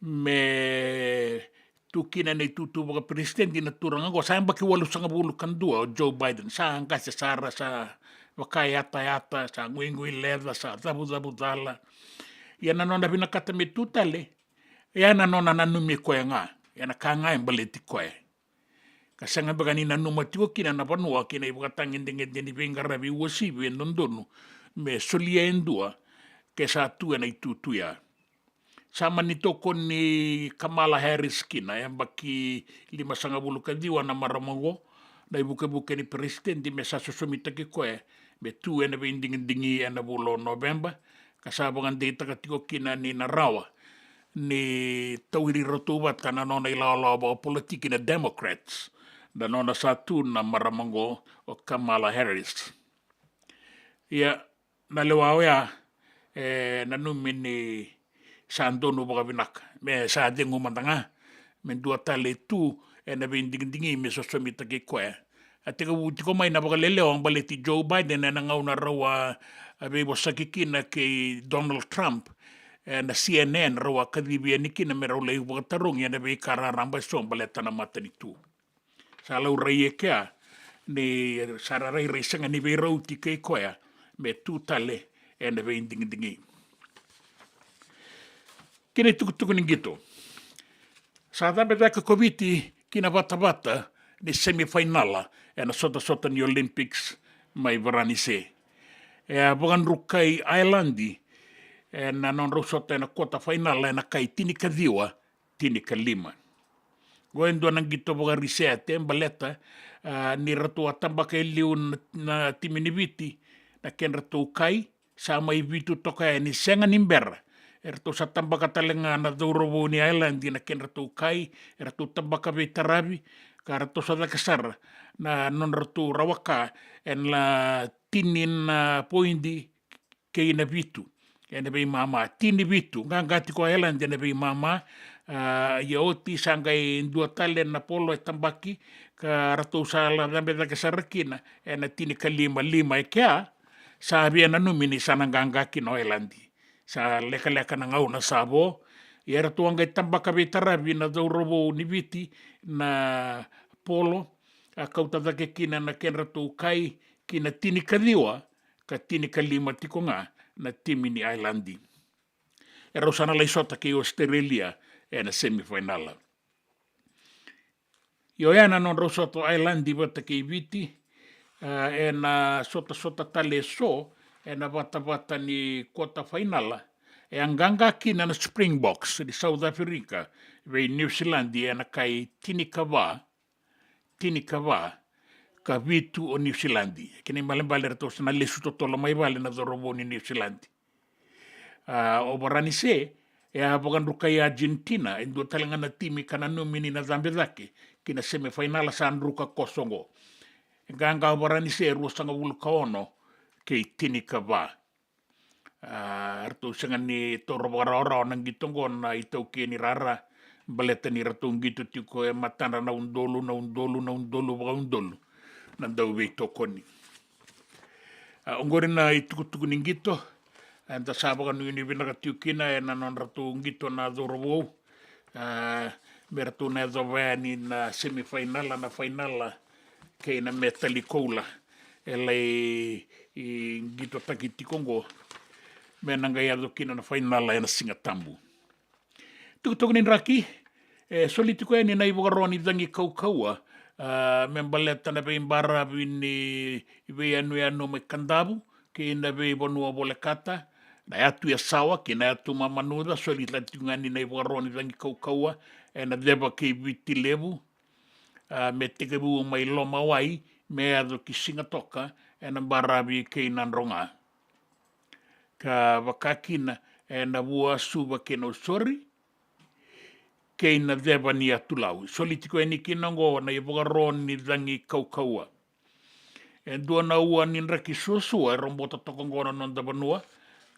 me tukina ni tutu baka presidente na turang ako sayang baki 8 kandua o Joe Biden sayang kasi sara sa wakayata-yata sa ngui leda sa tabu-tabu-tala yan nona pinakata me tutale yan nona nanumi koe nga yan nakanga yung baliti koe kasi nga baka ni nanumatiwa kina na panua kina ibakatangin dingin ni bengarabi wasibi yan nondono me solia endua kesa tu na itutuya. Sama nito ko ni Kamala Harris kina yang baki 5 kadiwa na maramango na ibuke-buke ni presidente me sa susumita ki koe me tu na binding-dingi na bulo November kasabangan data katiko kina ni narawa ni tawiri rotubat kana nona ilalaw ba politiki na Democrats na nona satu na maramango o Kamala Harris. Ia nalewaw ya nanumin ni sa andono baka binaka me sa dengo matanga men dua tale tu na be ding me so mita ke koe a te ka wuti ko mai na baka lele ang baleti Joe Biden na ngauna rawa a be sakikina ke Donald Trump na CNN rawa kadibia nikina me rawa lei wakatarong na be kararamba so baleta na matani tu sa lau rai e kia ni sararai reisanga ni be rauti ke koe me tu tale na be ding kene tukutuku ni gito sa tabe ka koviti kina bata ni semifinala na sota ni Olympics mai Varanise. Bukan rukai Islandi na non rusota na kota final na kai tini ka diwa tini ka lima. Goendo nang gito bukan risete baleta ni ratu atamba kay liun na timinibiti na ken ratu kai sa mai vitu toka ni senga nimber. Erto sa tamba katalenga na durobo ni Islandi na ken ratu kai erto tamba ka betarabi karato sa kasar na non ratu rawaka en la tinin poindi ke ina vitu ene be mama tini vitu ngangati ko Ireland ene be mama ya oti sangai dua tale na polo e tambaki ka ratu sa la dambe da kasarkina ene tini kalima lima e kya sa na numini sana ngangaki no Ireland sa leka na ngauna sabo era tuanga tambaka betarabi na daurobo ni viti na polo a kautada ke kina na kenra tu kai kina tini kaliwa ka tini kalima tikonga na timini Islandi. Era usana lai sota ke Australia na semifinala. Yo yana non rosoto Islandi bata ke viti na sota tale so na bata ni kota finala anganga kina na Springboks di South Africa ve New Zealand na kai tini kava ka vitu o New Zealand. Kini malembale to na lesu to tolo mai vale na dorobo ni New Zealand. O Varanise bukan rukai Argentina endo talanga na timi kana numini na zambe zake kina semifinala san ruka kosongo. Nganga o Varanise ruosanga vulkaono ke tini kava. Arto sanga ni toro ora nang gitongo na itau ke ni rara baleta ni ratung gitu tiko matana na undolu na dau ve tokoni ongore na itukutuku ni gito anda sabo kan ni bina tiukina na non ratung gitu na dorobo bertu na dovani na semifinal na final ke na metalikola ele gitu takitikongo menanga ya kina na final na singatambu tukutuku ni raki solitiko ni na ibogaroni dangi kaukaua membaleta na be imbara bini ibe anu me kandabu ke na be bonua bolekata na atu ya sawa ke na atu mamanuda solita tungani na ibogaroni dangi kaukaua na deba ke viti levu me tegebu mai loma wai me ado ki singatoka na barabi ke nanronga ka wakakina na bua suba ke no sorry ke na deba ni atulau. Solitiko ni kinango na ibogaron ni dangi kaukaua. Dua na ua ni raki suasua rombota tokongona non dabanua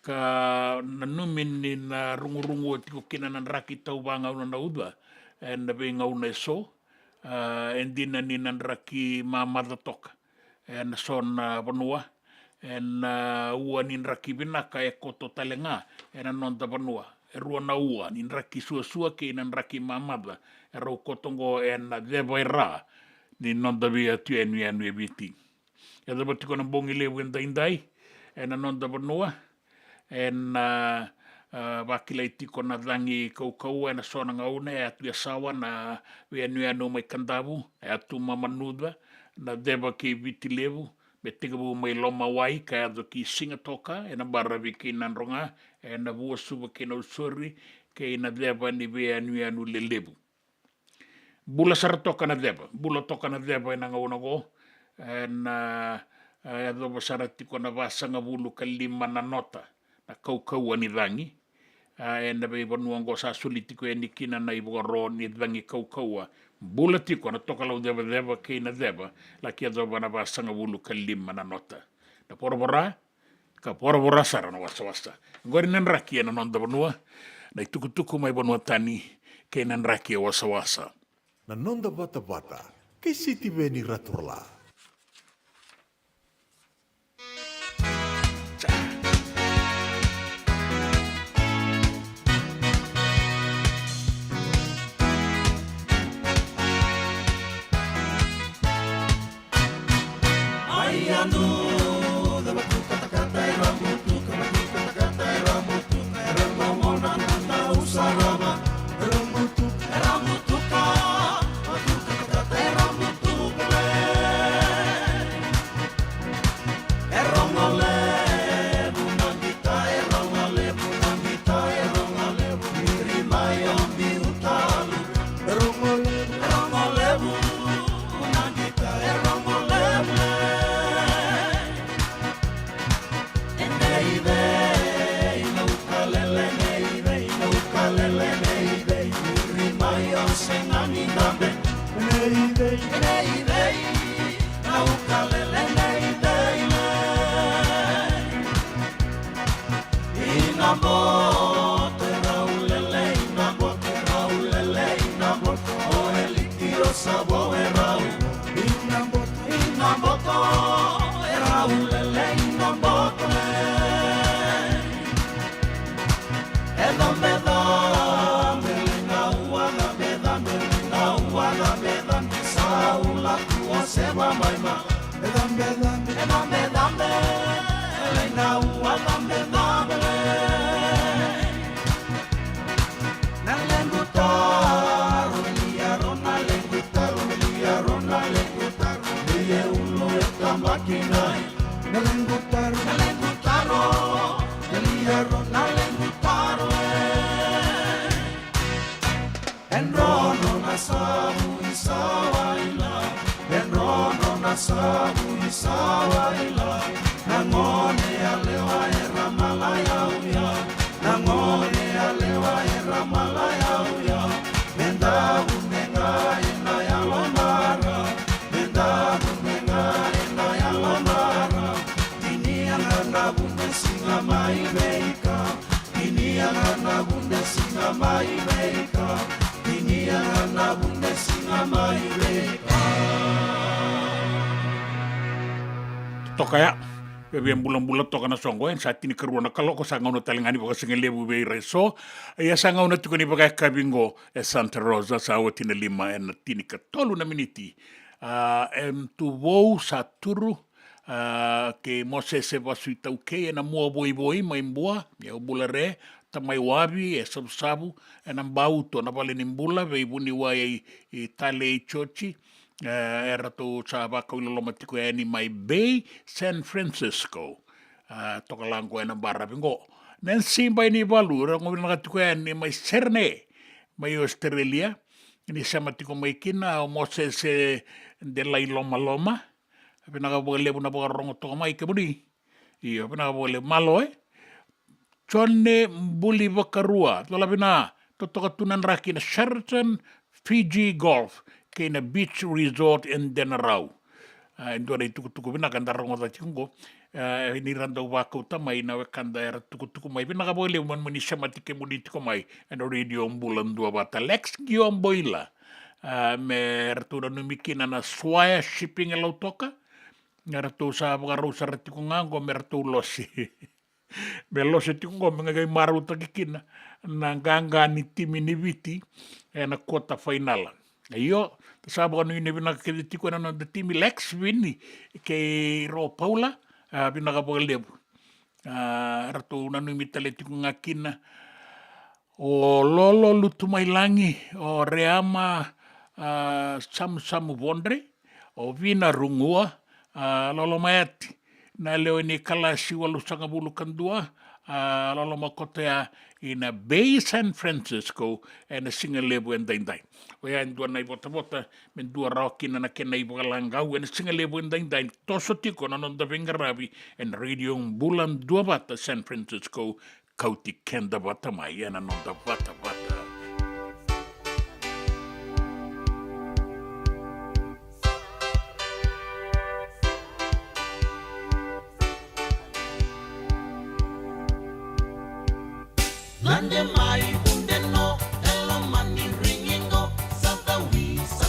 ka nanumin ni na rungu tiko kina na raki tau banga una na uda na benga una so dina ni na raki mamada toka na son banua na ua ni raki binaka koto talenga na non dabanua rua na ua ni raki suasua ke na raki mamada ro kotongo na deba ra ni non davia tu enu e biti ya deba tiko na bongi le wenda indai na non dabanua na wakilai tiko na dangi kaukau na sona ngaune atu ya sawa na enu mai kandabu atu mamanuda na deba ke biti levu me tegabu mai loma wai ka ado ki singatoka na barabi ke nanronga na bua suba ke no sori ke na deba ni be anu lelebu bula saratoka na deba bula toka na deba na ngauna go na ado basaratiko na vasanga bulu kalima na nota na kaukau ni dangi na be banuango sa solitiko ni kina na ibogaro ni dangi kaukau bula tiko na toka lau deba ke na deba la kia doba na vasanga bulu kalima na nota na porobora ka porobora sara na wasa ngori nan raki na non dabanua na itukutuku mai banua tani ke nan raki wasa na nonda bata-bata, kay City Veni Raturla. Tokaya, bebe bulan-bulan toka na songo en saat ini keruana kalau ko sanga no talingani baka singelebu be reso ya sanga no tukuni baka kabingo Santa Rosa sa watina 5 en tini ka tolu na miniti em tu vou sa turu ke mose se vasuita uke na mua boi mai mbua ya bulare tamai wabi sabu en ambauto na vale nimbula ve buni wai i tale i chochi era tu sa baka ulolo matiko ni mai Bay San Francisco toka lango na barra bingo nen simba ni valura ngomong matiko ni mai Serne mai Australia ini sama tiko mai kina o mose se de la loma pina bole buna bo rongo to mai ke budi iyo pina bole malo chonne mbuli bakarua tola pina to tunan raki na Sheraton Fiji Golf kena beach resort in Denarau. Endo ada tuku bina kanda rongo ta chingo. Ini randa wako tamai na kanda era tuku mai bina ka bole man mani samati ke mudi tiko mai. Endo radio bulan 2 bata Lex giom boila. Me ratu na mikina na swaya shipping elo toka. Ngaratu sa bagaru sa ratiku ngango me ratu losi. Me losi tiko mengagai maru takikina. Nanganga ni timi ni viti na kota final. Iyo, sababu ni bina keditiko na the team Lex wini ke ro Paula bina ka lebu. Ratu na mitale tiko ngakina o lolo lutu mai langi o reama sam vondre o vina rungua lolo maeti na leo ni kala siwa lusanga bulu kandua lolo makotea ina Bay San Francisco e na singa lebu en daindai. O ya ndua nai bota men dua rokina na kena ibu kalangau e na singa lebu en daindai. Toso tiko na nonda vengarabi en radio bulan 2 bata San Francisco kauti kenda bata mai e na nonda bata. Nande mai bunde no, ela mani ringingo, Santa Wisa.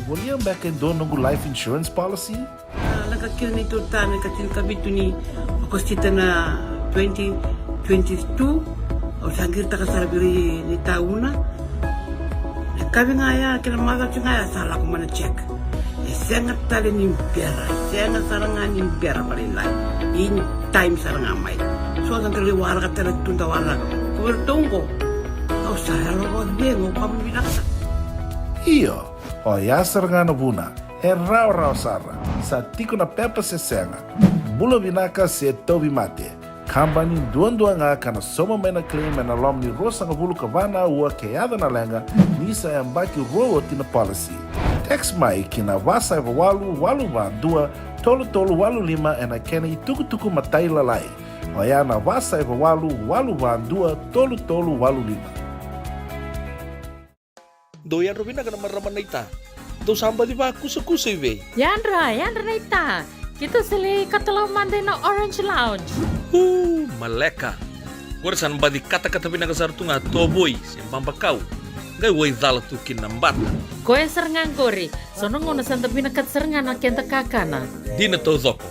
William back in doon nunggu life insurance policy? Nakakil ni Tuta, nakatil kabitu ni Agostita na 2022. O sangir ta kasarabiri ni tauna. Kami nga ya, kinamada nga ya, salah ko mana check. Sangat tali ni pera, sangat sarangan ni pera palilay. In time sarangan may. So ang kaliwara ka talaga tundawara. Kuwertong ko. O saya lo ko din, o kami binaksa. Iyo, o yasar nga na buna, raw sara, sa tiko na pepa se senga, bula binaka se tobi mate, kambani duan nga kana soma may na claim na lom ni rosa nga bulu kavana ua kayada na lenga, nisa ang baki rowo tina policy. Text mai kina wasa walu ba dua, tolu walu lima ena kena ituku matai lalai, o ya na wasa walu ba dua, tolu walu lima. Doyan Rubina ka naman raman na ita. Do samba di ba kusa iwe? Yandra na ita. Kita sili katalaw Monday na Orange Lounge. Maleka. Warasan ba di kata-kata pinakasartunga toboy siyang pambakaw. Gay way dala tu kinambat. Koe serangan kori. Sonong ngono santa pinakat serangan na kenta kakana. Di na to zoko.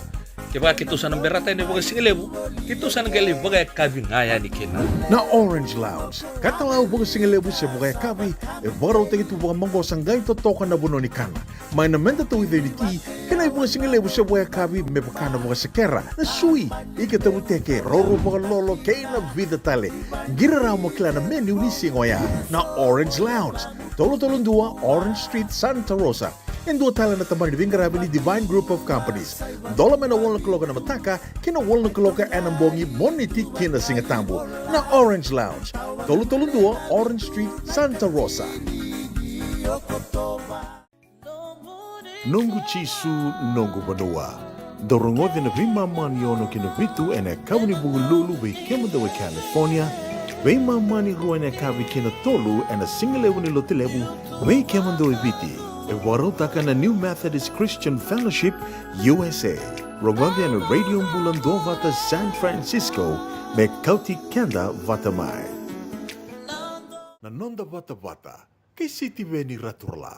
Kaya kita sana berata ini bagai singelebu. Kita sana gali bagai kabi ngaya ni kena. Na Orange Lounge, katalaw bagai singelebu siya bagai kabi, baraw tayo ito bagai manggosang gay totokan na buno ni kana. May namenda to with ti, kanay bagai singelebu siya bagai kabi, may bakana bagai sekera, na sui, ikatabuteke, roro bagai lolo, kaya na vida tale. Giraraw mo kila na menu ni singoya. Na Orange Lounge, tolo-tolong dua, Orange Street, Santa Rosa. En dua tala na taman ni Vingarabi ni Divine Group of Companies. Dola man na wala kaloka na mataka, kina wala kaloka anambongi moniti kina singatambo na Orange Lounge. Tolo-tolong dua, Orange Street, Santa Rosa. Nungu chisu, nungu banua. Dorongode na vimaman yono kina vitu ene kawani bugululu be kemandawe California. Vimamani ruane kavi kina tolu ene singalewu ni lotilewu be kemandawe viti. Ewarotaka na New Methodist Christian Fellowship, USA. Rogode na Radio Bulando Vata San Francisco, me Kauti Kenda Vatamai. Nanonda Vata, kay City Veni Raturla.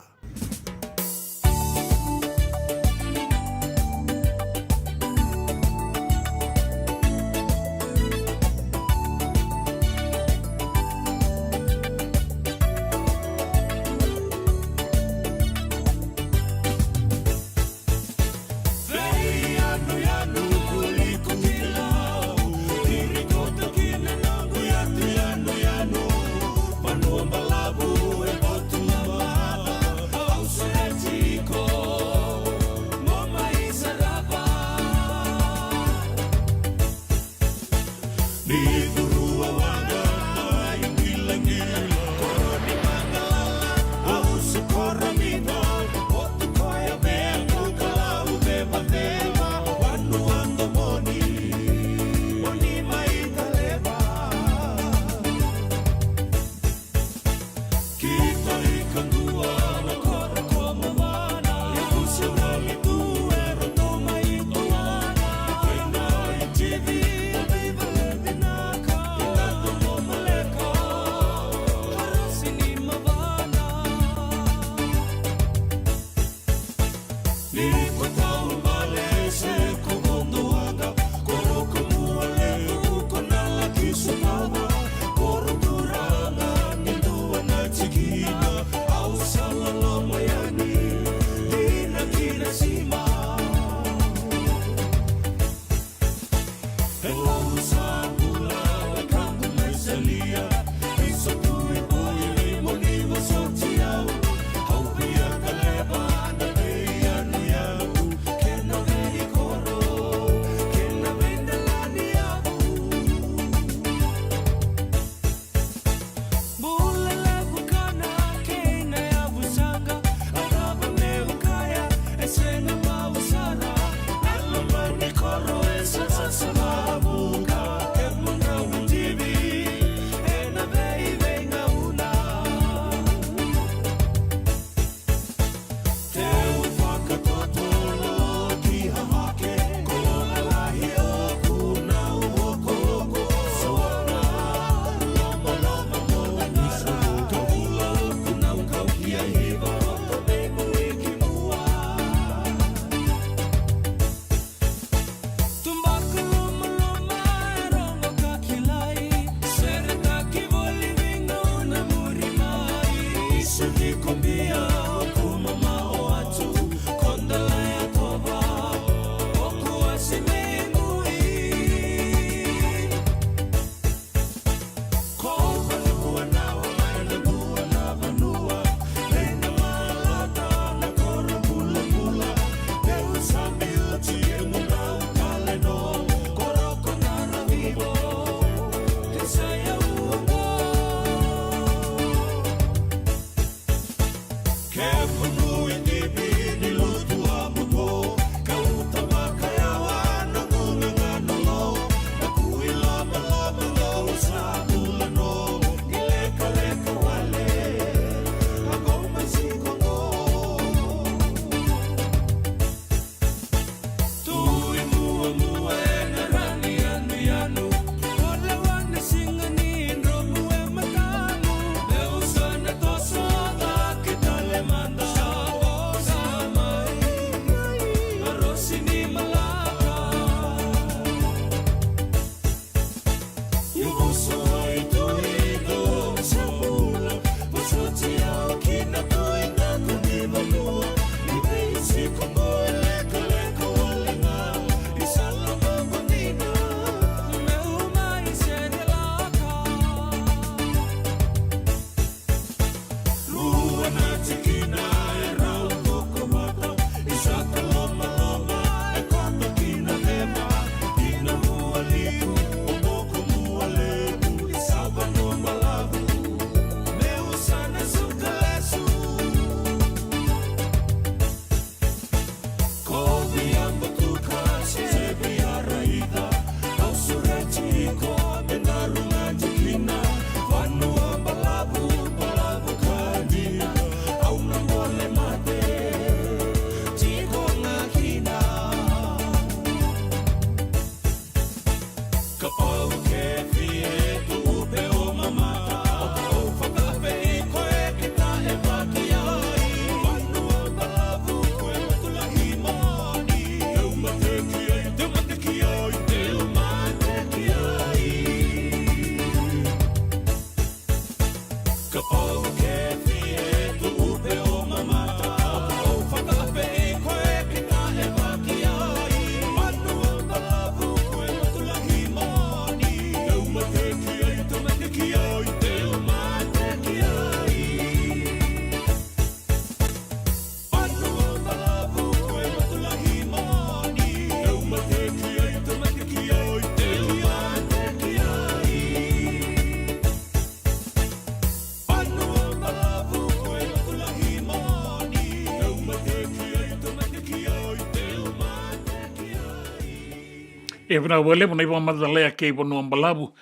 E vana wale mona iwa madalea ke iwa nua mbalabu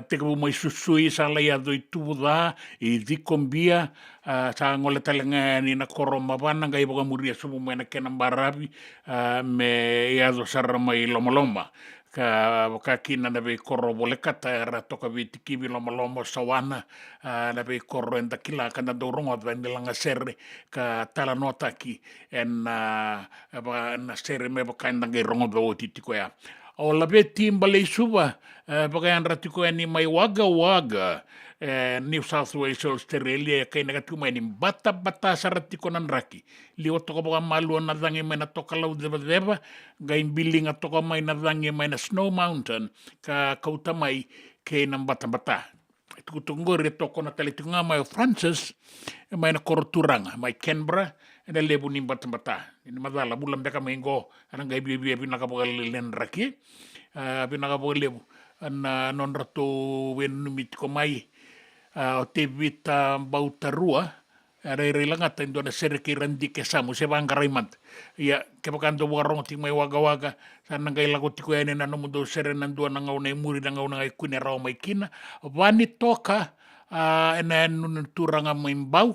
te kapu mai susui sa lai ado I tuwudha I dhikombia sa ngole talenga ni na koro mawana ga iwa muria sumu mena kena mbarabi me ado sarra mai loma ka kina na vei koro wole kata ra toka viti kiwi loma sawana na vei koro enda kila kana dorongo adwa nilanga serre ka tala nota ki en na serre me bakaina ngai rongo do titiko ya o la be timba le suba bagayan ratiko ni mai waga New South Wales Australia kay nagatuma ni bata saratiko nan raki li otoko baga malu na dangi mai na toka lau deba gai bilinga toka mai na dangi mai na Snow Mountain ka kauta mai kay nan bata tukutungore toko na talitunga mai Francis mai na koroturanga mai Canberra ena lebu ni bata ini madala bulam beka mengo anang gai bibi naka baga len raki naka baga lebu ana non rato wen numit ko mai o te vita bautarua re langata indo na sere ki randi ke samu se bangarimant ya ke bakando warong ti mai waga sana ngai lago ti ko ene na no mundo sere nandu na ngau nei muri na ngau ngai kune raw mai kina vani toka ena nun turanga mai bau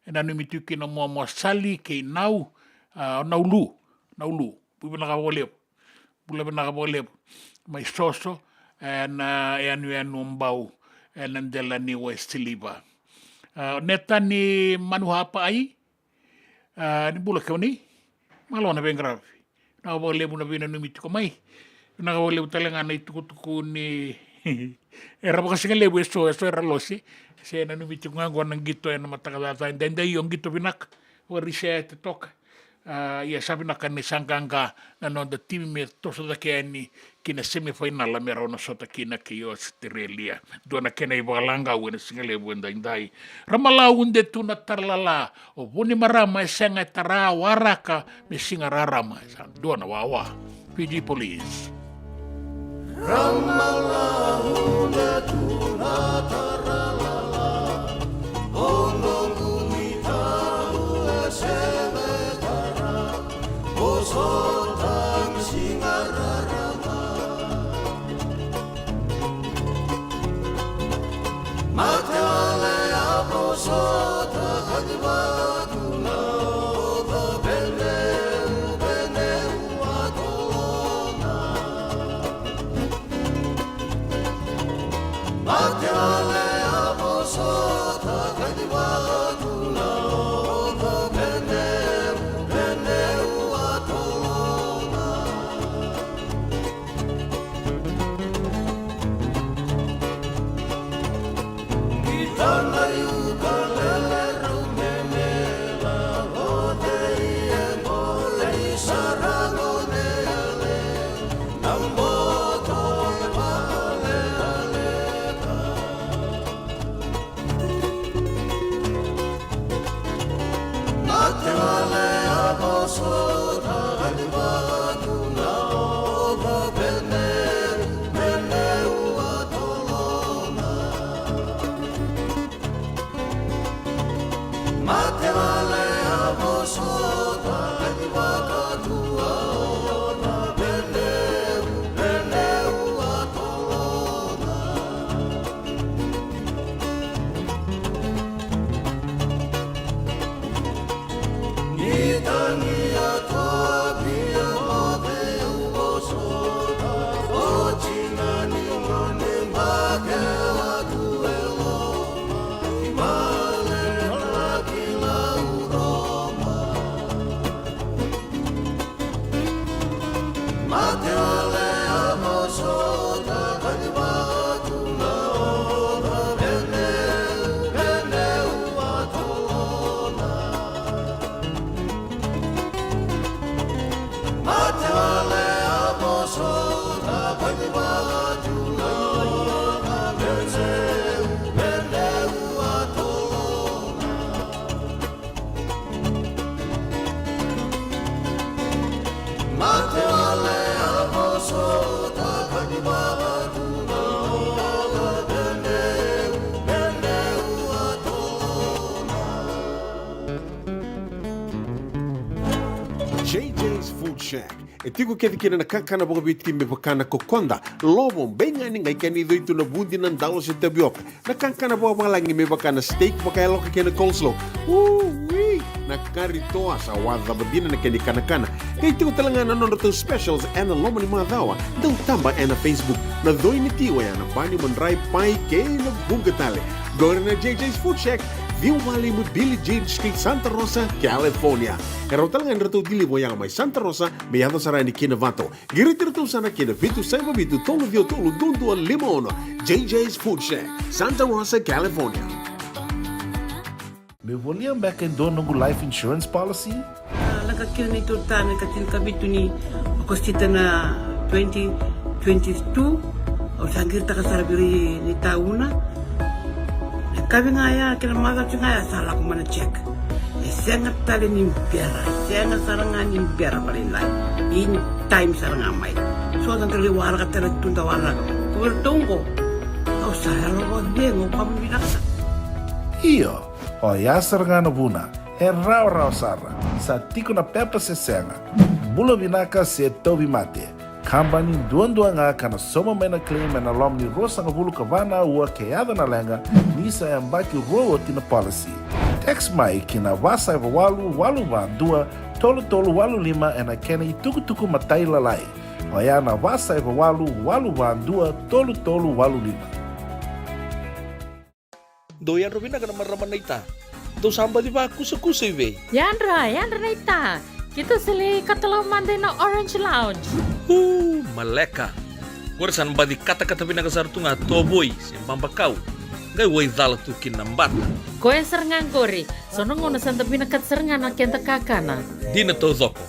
ena numitu kina mo sali ke nau naulu bubina ka bolep mai soso na enu mbau enandela ni Westiliba neta ni manuhapa ai ni bula keuni malona bengravi na bolep na bina numiti ko mai na bolep talenga na tuku ni Era mo kasi nga lewo eso era losi. Siya na numiti ko nga ng gito na matakadata. And then yung gito binak. Wari siya toka. Ia sabi na kanisanganga na no the team me to so da keni kina semifinal la mera no sota kina kiyo Australia do na kena ibalanga wena singale wenda indai ramala unde tu na tarlala o buni marama senga tara waraka me singa rarama do na wawa PG Police ramala unde tu na tarlala ono unita uaseme Sotang singararama Matale apo sota hadivatuna Oda beneu atolona Matale apo sota hadivatuna Oda beneu JJ's Food Shack. E tiku kedi kina na kakana boka biti me pakana kokonda. Lobo benga ni ngai kani doitu na bundi na dalo se tabioka. Na kakana boka malangi me pakana steak pakai loka kena coleslaw. Wee! Na kari toa sa wadha badina na keni kana-kana. Kay tiku talangana nono to specials and na loma ni madawa. Dau tamba and na Facebook. Na doi ni tiwa ya na bani mandrai pai kay na bungatale. Go na JJ's Food Shack. Viu Valley mo Billy Jean Street, Santa Rosa, California. Karo talagang rato dili mo yang may Santa Rosa, may yato sarani kinavato. Giritirto sana kinavitu sa mabitu tolo vio tolo dundu al limono. JJ's Food Shack, Santa Rosa, California. Me voliam back and don't know life insurance policy? Laka kira ni turtana katil kabitu ni akostita na 2022 o sangir takasarabiri ni tauna. Kabi nga ya, kila maga nga ya, sala ko mana check. Sengat tali ni impera, sengat sarangan ni impera palilay. In time sarangan may. So, ang kaliwara ka talagang tundawara. Kuwertong ko. O, sala ko din, o pamibinaksa. Iyo, o yasar nga na buna, e rau sara, sa tiko na pepa se senga. Bula binaka se tobi mate. Kambani duan-dua nga kana soma mena claim na lom ni rosa nga bulu kavana ua keada na lenga nisa yang baki roa tina policy. Text mai kina wasa eva walu va dua tolu walu lima ena kena ituku matai lalai. Oya na wasa eva walu va dua tolu walu lima. Doyan Robina ka naman raman na ita. Do samba di ba kusa-kusa iwe? Yanra na ita. Kita sili katalaw manday na Orange Lounge. Maleka. Gorsan badi kata-kata pinakasar tunga toboy sembambakau. Ngai wai dala tukin nambata. Koe serengan kori, sono ngona santa binakat serengan akenta kakana. Dina to zoko.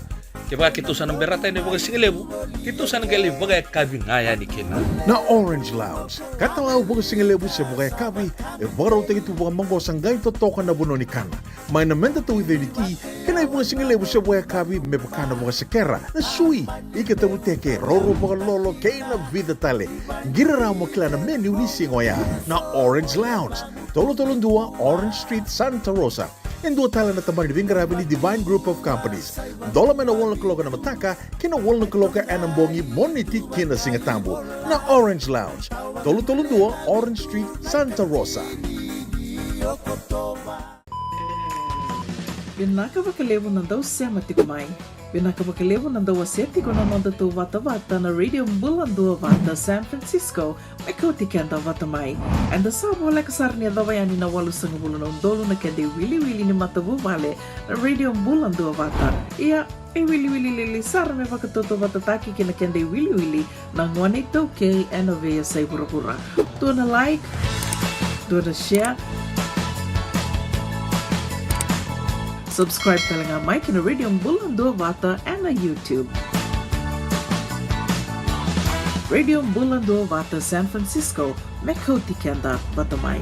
Keba kitu sana berata ini bagai singelebu. Kitu sana gali bagai kabi ngaya ni kena. Na Orange Lounge, kata lau baga singelebu se baga kabi, e barau te tu baga mango sangai to toka na bono ni kana. Mai na menta to identity, kena baga singelebu se baga kabi me bakana baga sekera. Na sui, ike te teke roro baga lolo keina vida tale. Gira ramo kila na menu ni singoya. Na Orange Lounge, tolo-tolong dua Orange Street, Santa Rosa. En dua tala na tamang ni Divine Group of Companies. Dola mena wala kaloka na mataka, kina wala kaloka anambongi moniti kina singatambo. Na Orange Lounge. Tolo-tolo dua, Orange Street, Santa Rosa. Binaka bakalevo nandau sema tikumai. Binaka bakalevo nandau aseti ko nanonda tu vata-vata na Radio Mbulando Vata San Francisco. Mekoti kenda vata mai. And the sabo la kasarnia dawayani na walu sangabulo na undolo na kende wili ni matabu vale na Radio Mbulando Vata. Ia e wili lili sar me vakatoto vata taki kina kende wili na ngwane toke and ovea say pura-pura. Tuana like, tuana share, subscribe talaga Mike na Radio Mbulando Vata and na YouTube. Radio Mbulando Vata San Francisco, Mekoti Kenda Vatamai.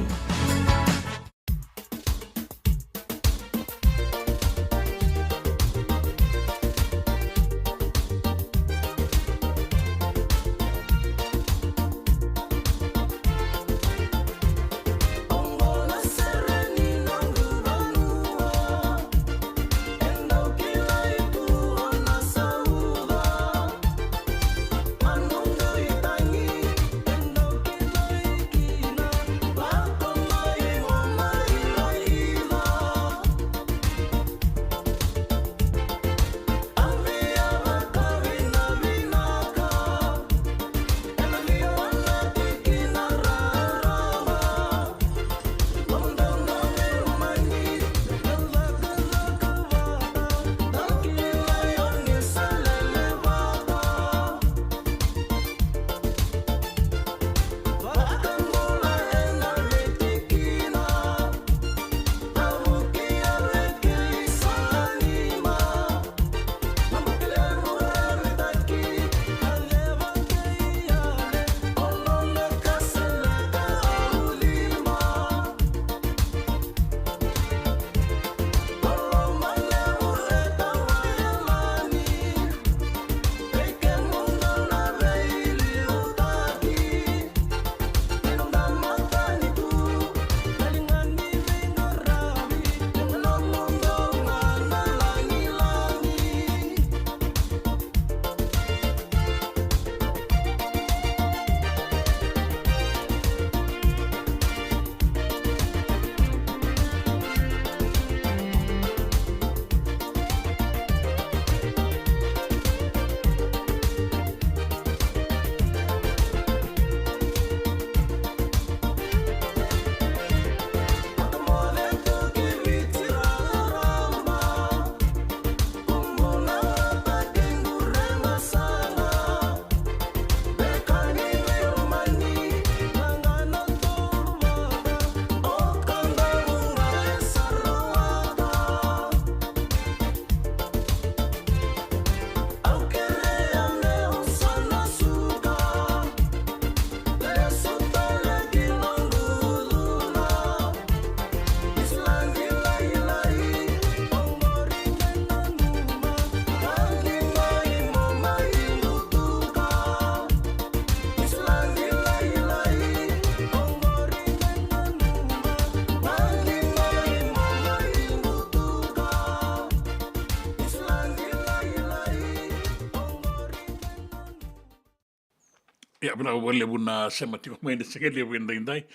Ya bina wale buna sema tiko main sekali wenda indai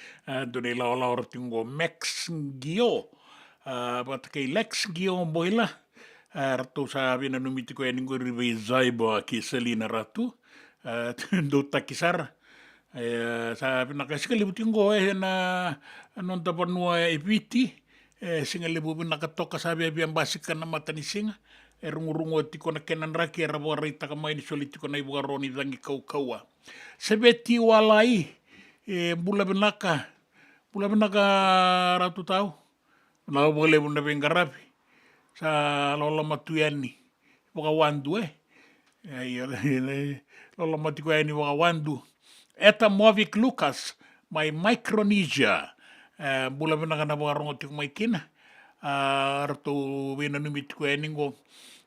done la tingo Max Gio but kay Lex Gio boila ratu sa bina numiti ko yaningo rive zaibo ki Selina ratu do takisar sa bina kasikali butingo na non tapanua epiti singali bu bina katoka sabi abi ambasikan na mata ni singa rungu tiko na kenan raki rawa reita ka mai ni soli tiko na iwa roni dangi kaukaua. Se beti walai bula benaka ratu tau. Na wale bunda bengarapi. Sa lola matuiani. Waka wandu lola matuiani waka wandu. Eta Movik Lucas, mai Micronesia. Bula benaka na waka rongo tiko mai kina. Rato wena numi tiko eningo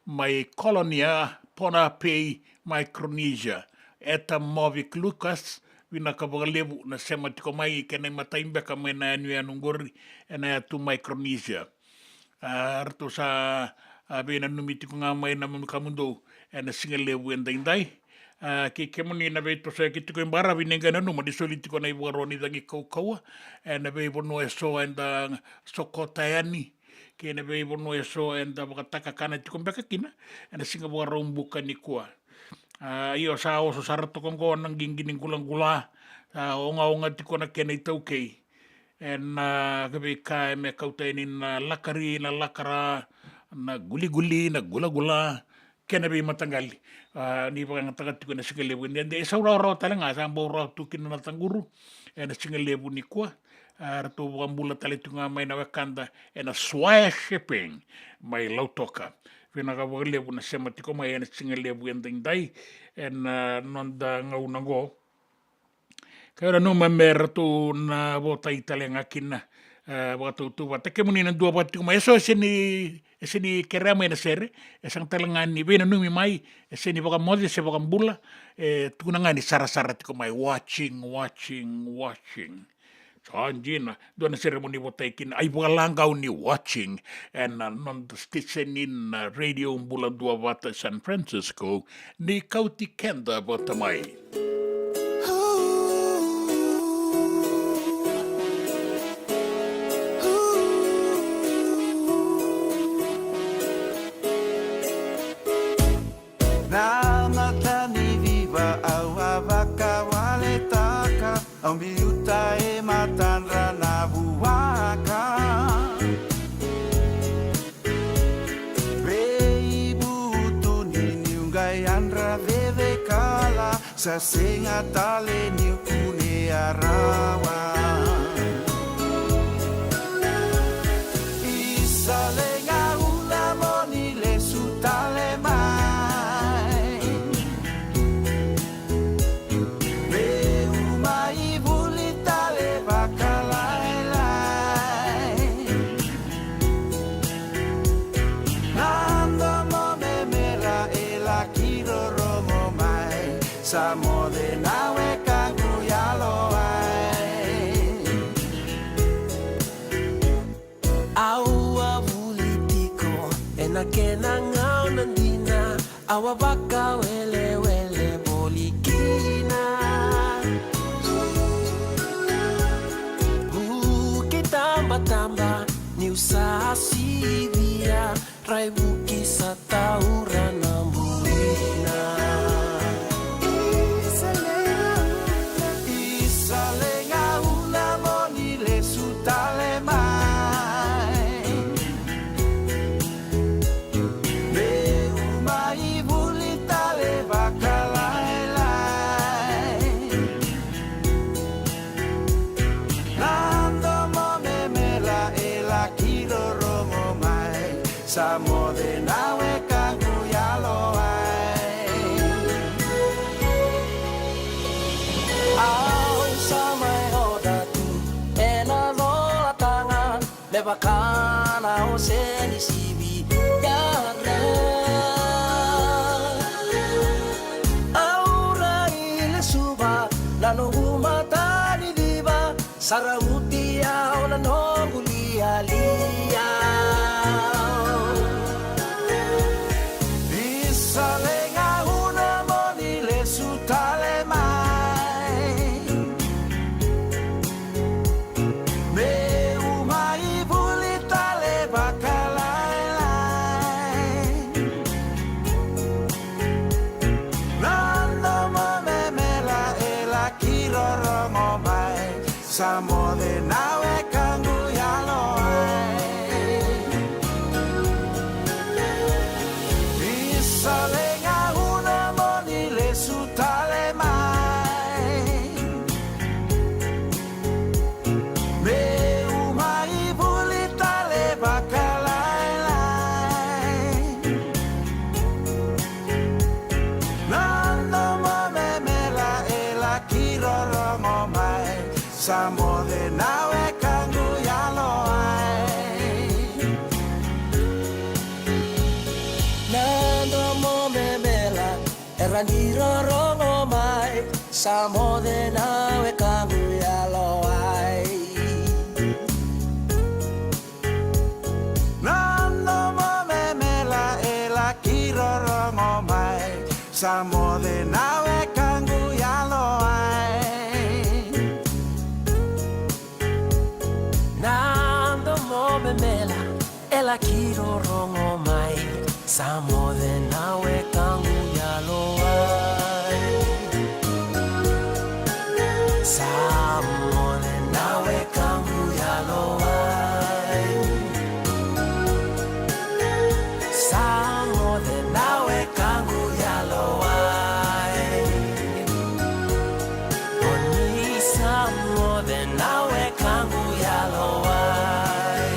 mai Colonia Ponape Micronesia. Eta Movik Lucas. Wina ka lebu na sema tiko mai kena mataimbeka mai na anu anungori ena tu Micronesia. Rato sa wena numi tiko ngā mai na mamikamundo ena singa lebu endaindai. Ke moni na vei tosa ki tiko imbara vinenga na numa di soli tiko na iwa roni dangi kaukaua. Na vei vono e so enda sokotayani. Ke na vei vono e so enda wakataka kana tiko mbeka kina. Na singa waka raumbuka ni kua. Iyo sa oso sarato kongo nang gingining kulang-kula. Onga tiko na kena itau kei. Na kabe kai me kautaini na lakari, na lakara, na guli-guli, na gula-gula. Kena be matangali. Ni pakangatakat tiko na singalebu. Nende e saurau-rau talanga. Sambo rau tukin na tanguru. Na singalebu ni kua. Rato wambula tali tunga mai na wakanda. Na swire shipping. Mai lautoka. Wena ka wakalebu na sema tiko mai na singalebu endai. Nonda ngau nango. Kaya numa me rato na wota italenga kina. Wata utuwa. Take muni na dua wati kuma. Eso eseni kerama na sere. Esang talangani. Wena numi mai. Eseni waka modi se waka mbula. Tukunangani sara-sara tiko mai. Watching. So anjina. Doon na ceremony wata ikina. Ay waka langau ni watching. Non the station in radio mbula dua wata San Francisco. Ni kauti kenda wata mai. Ang biuta e matanra na buwaka Reibu nini ungai andra veve kala Sa senga tale ni kune arawa Isalenga una moni le sutale mai Sa mode nawe kangu yalo ai Aua vulitiko ena kena ngau nandina Awa baka wele bolikina Kitamba ni usasi via Raibuki sa taura nambuina Sa mode nawe kangu yalo ai Au sa mai oda tu Ena lola tanga Me bakana o seni sibi Yana Aura ile suba Lano umata ni diba Saramutia o nanongu lia Salenga una moni le sutale mai Me umai bulitale bakalai Nando mo me la e la kiroro mo mai Sa mode Randirorongo mai sa modena we kamu ya loai Nando mo memela ela kirorongo mai sa modena we kamu ya loai Nando mo memela ela kirorongo mai sa modena we kamu ya loai Samo nawe kamu ya loai Samo nawe kamu ya loai Oni samo nawe kamu ya loai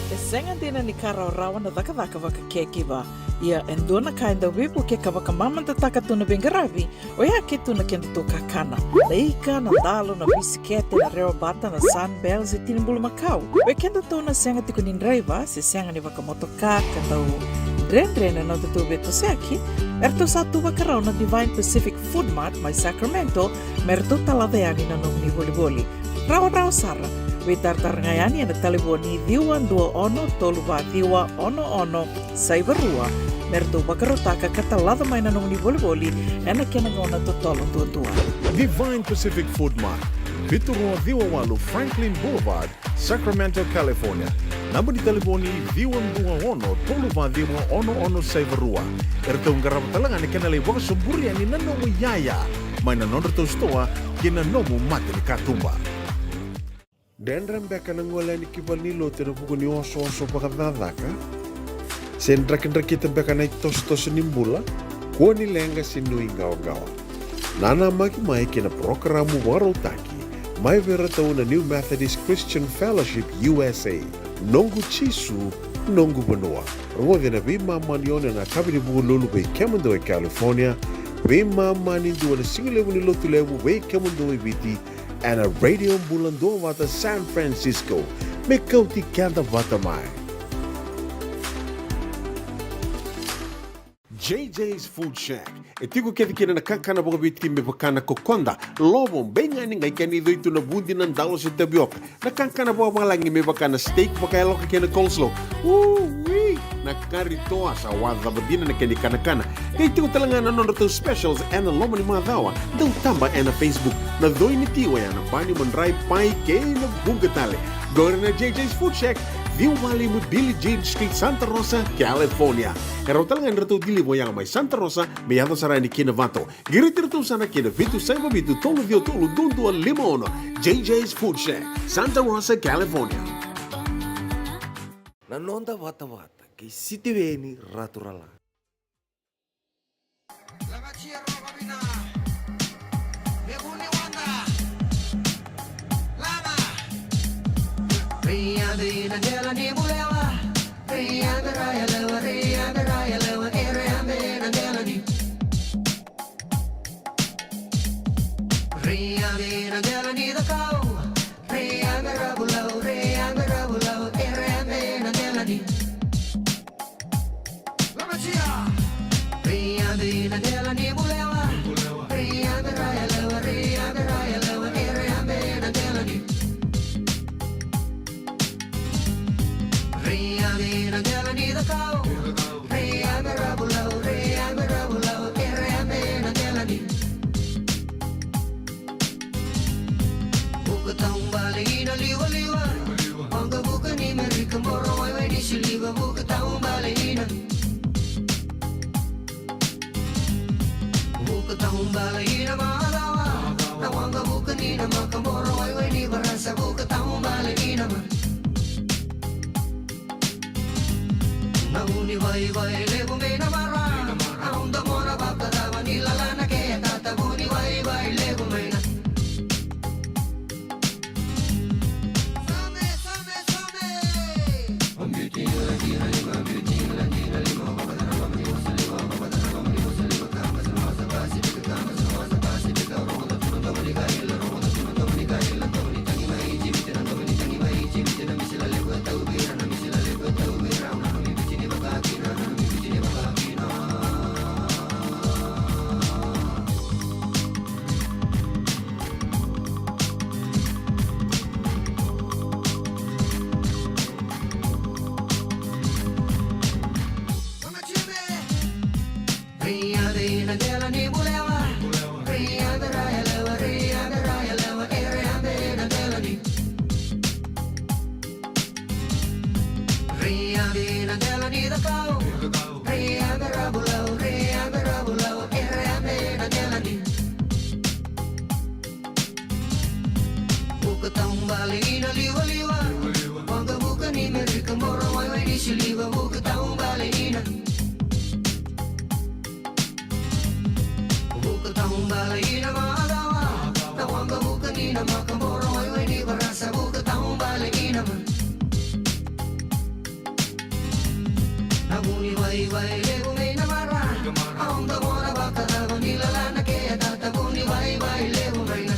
E senga dina ni karaurawa na dhaka waka kekiwa. Ia endona kainda wipu ke kawaka mamanta takatuna bengaravi o ia ke tuna kenda tō kakana. Leika na dalo na bisikete na reo bata na sunbells e tinimbulu makau. O kenda tō na senga tiku ni nreiva se senga ni waka motoka kandau dren na tō beto seaki. Erto satu wakarau na Divine Pacific Food Mart mai Sacramento merto talaveani na nung ni voli. Rawa sara. We tartarangayani na taliboni diwa dua ono toluwa diwa ono saibarua merto bakarotaka katalada mai na nung ni voli ena kenangona totolo tua. Divine Pacific Food Mart, Viturua Viwawalu Franklin Boulevard, Sacramento, California. Nama di telefoni Viwan Dua Ono Toluwa Diwa Ono Saivarua. Erto ngarabatalanga ni kenale waka sumburi ani nanomu yaya. Mai na nonreto stoa kina nomu mate ni katumba. Dendram beka nangola ni kibalilo tena buku ni oso pakadadaka. Sendra kita beka na tos nimbula. Kuo ni lenga sinu ingawa. Nana maki mai kina programu warotaki. Mai vera tau na New Methodist Christian Fellowship USA. Nongu chisu, nongu banoa. Rongo na vima manione na kabini buku lulu bei Kemando e California. Vima mani dua na singilewu ni lotu lewu bei Kemando e viti. And a radio bulando vata San Francisco. Me kauti kanta vata mai. JJ's Food Shack. E tiku kete kina na kakana boka biti me pakana kokonda. Lobo benga ni ngai kani doitu na bundi nan dalo sa tabioka. Na kakana boka malangi me pakana steak pakaya loka kena coleslaw. Woo-wee! Na karitoa sa wadha badina na kani kana. Kaya tiku talanga na nono specials and the lomo ni mga dawa. Daw tamba na Facebook. Na doi ni tiwa ya na pani manray pai kaya na bungatale. Go na JJ's Food Shack. View Valley mo Billie Jean Street, Santa Rosa, California. Pero talagang rito dili mo yang may Santa Rosa, may yato saray ni Kinavato. Giritirito sana Kinavitu, Saiba Vitu, Tolo Dio Tolo, Dundu, Limono. JJ's Food Shack, Santa Rosa, California. Nanonda wata kay City Veni Raturala. Rianda della Nibulewa, Rianda Raya Lewa, Rianda della Ni. Rianda della Nida Cow, Rianda Rabulo, Rianda della Ni. La magia, Rianda della Nibulewa, Rianda Raya Lewa, Rianda della Ni. Rianda della Nida Cow, Rianda Rabulo, Rianda della Ni. Buka taumbalina liwa, Anga buka ni Merika Moro, I ni siliva buka taumbalina. Buka taumbalina malawa, na wanga buka ni na Makamoro, I ni barasa buka taumbalina. Nauni vai lego me na mara, aunda mora baka da vanilla lana ke tata buni vai lego me na. Ria vina della nida kau Ria merabulau Ria mena della nida Buka taung balina liwa Wanga buka ni merika mora wai di siliwa Buka taung balina Buka taung balina maadawa Na wanga buka ni na makamora wai di barasa Buka taung balina Nabuni vai lebu me namara Aonda mora baka dava nilalana ke atata Buni vai lebu me na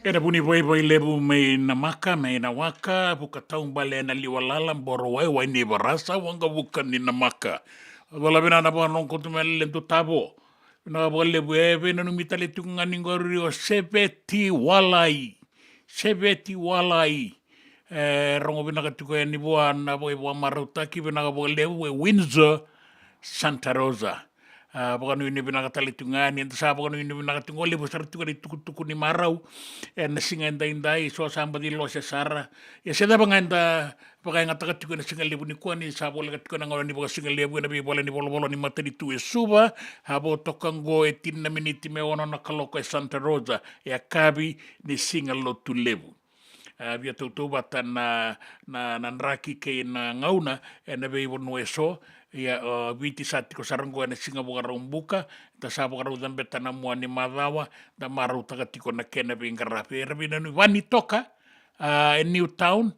Era puni vai lebu me na maka, me na waka, puka taung bale na liwalala, mboro wai ni barasa, wanga buka ni na maka. Wala bina na pa nong kutu me lento tabo. Bina pa lebu na numitale tunga ningori o sebeti walai. Rongo bina ka tuko ya nibuan na po iwa marautaki, bina ka pa lebu Windsor, Santa Rosa. Pakanu ini pinakatali tungan yang sa pakanu ini pinakatungo lebu sar tuku di tuku ni marau na singa indai so samba di lo sara ya seda panganda pakai ngata tuku na singa lebu ni kuani sa bola tuku na ngawani pakai singa lebu na bi bola ni bolo ni mata di tu suba habo tokango etin na miniti me ono na kaloko Santa Rosa ya kabi ni singa lo tu lebu via tau bata na nraki ke na ngauna na be no eso ia viti sati ko sarango na singa buka rumbuka ta sa buka rudan betana mo ni madawa da maru taka tiko na kena bingara pero bina ni wani toka in Newtown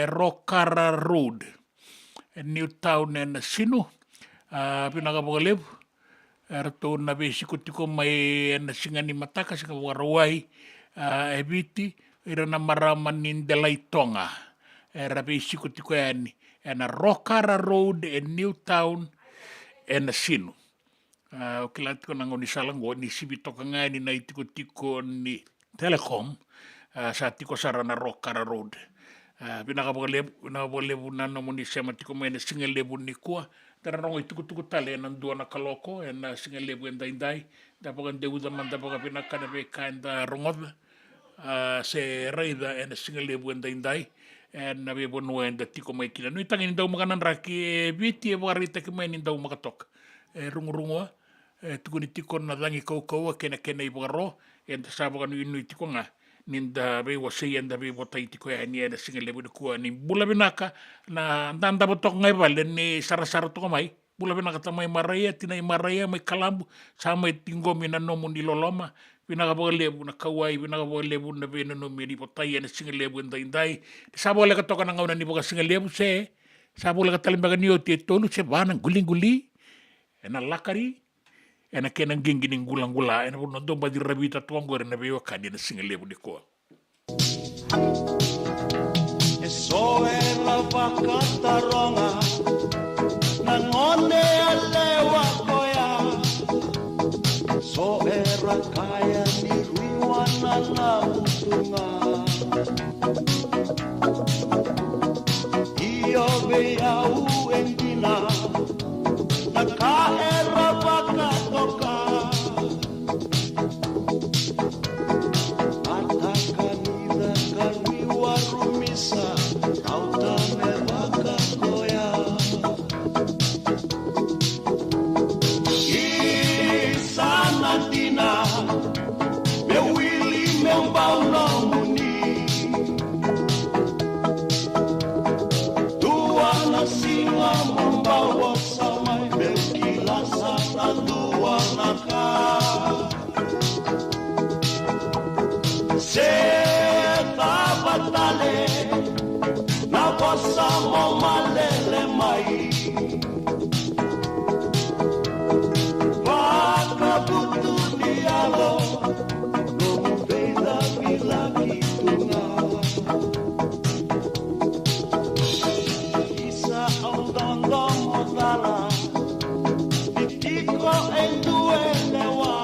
Rokara Road Newtown na sinu pinaka buka lebu rato na besi ko tiko mai na singa ni mataka singa buka rawai viti ira na maraman nindelai tonga rabe isi ko tiko yani na Rokara Road in Newtown na sinu. O kilat ko nango ni salango ni sibitoka nga ni na itiko ni telecom sa tiko sara na Rokara Road. Pinakapagalebu na mo ni sema tiko may na singalebu ni kuwa. Tara nongo itiko tale na dua na kaloko na singalebu en dainday. Dapagan deuda man dapaga pinakanabe kainda rongod se reida en singalebu en dainday. Na be bono enda tiko mai kila nui tangi ndau makanan raki viti warita ke mai ndau makatok rungu tuku ni tiko na dangi kau kena i bogaro enda sabo kan nui tiko nga ninda be wasi enda be botai tiko ya ni enda singa lebu kuwa ni bula binaka na ndanda botok ngai bale ni sara toko mai bula binaka tamai maraya tinai maraya mai kalambu sama tingo mina nomu ni loloma pinaka boga lebu na kawai pinaka boga lebu na bena no meri potai na singa lebu ndai sa bola ka toka na ngauna ni boga singa lebu se Sa bola ka talimbaga niyo te tonu se bana guling-guli. Ena lakari. Ena kena gengining gulang-gula. Ena pun nonton badi rabita tuanggo ena bewa kadi na singalebu di koa. So la vaca taronga Nangone alewa koya So kaya ni ruiwana na utunga Iyo beya uendina Naka vaca toka Atakanida kariwa rumisa Samo malele mai Vaka butu dialo Nomu beida bila kitunga Isa ondondo modala Ditiko endue lewa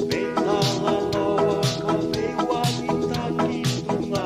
Beida laloa kafewa kita kitunga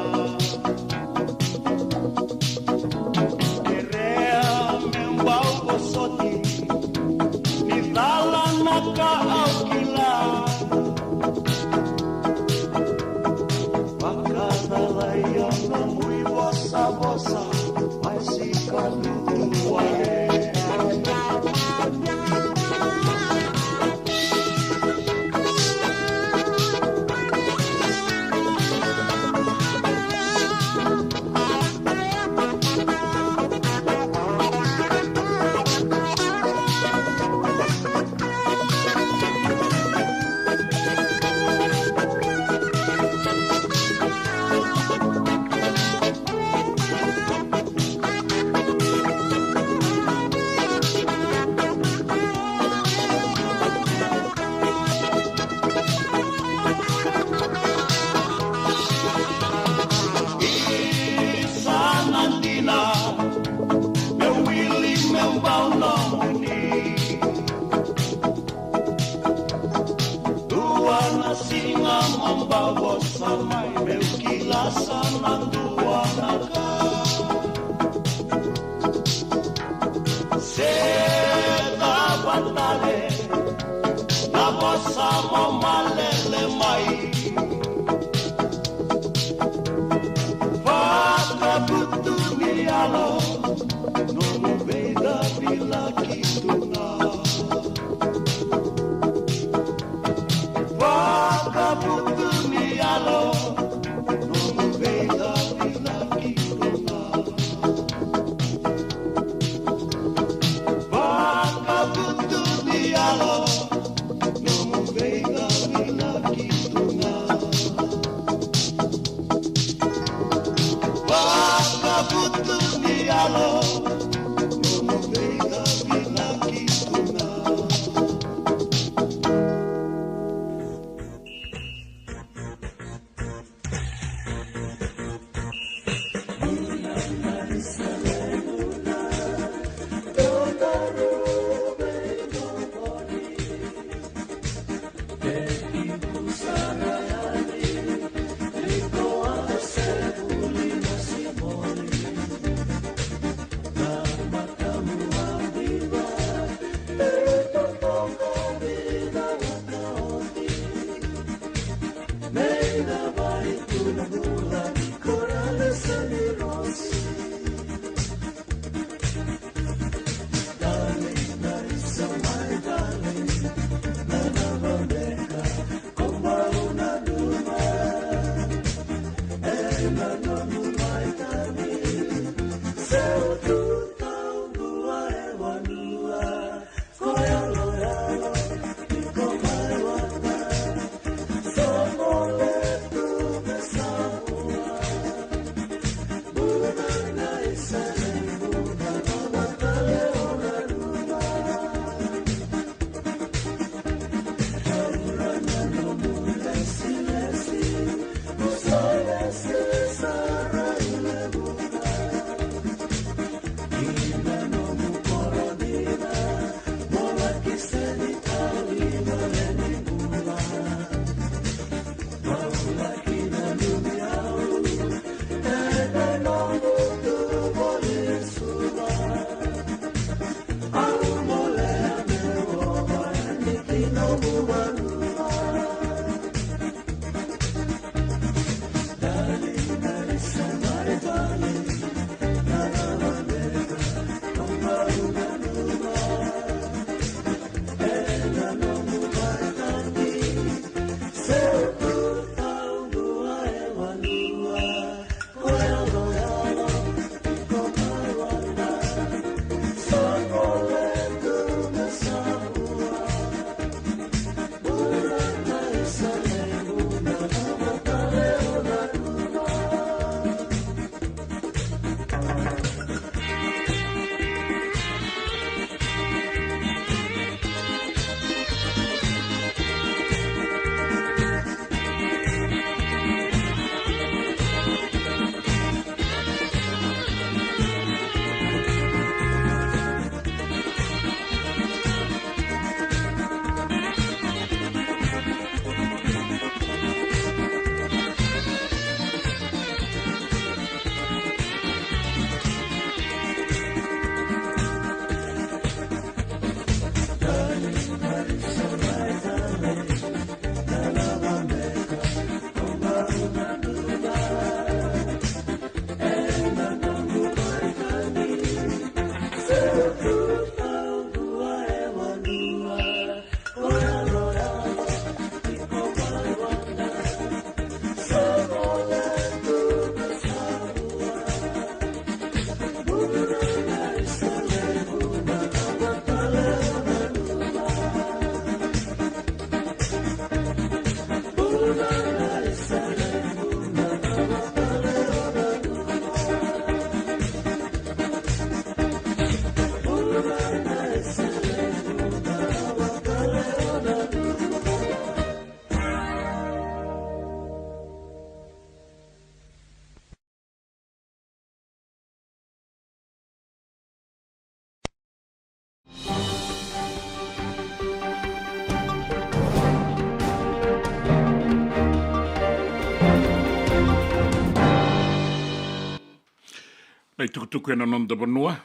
Ai tukutuku na non da banua.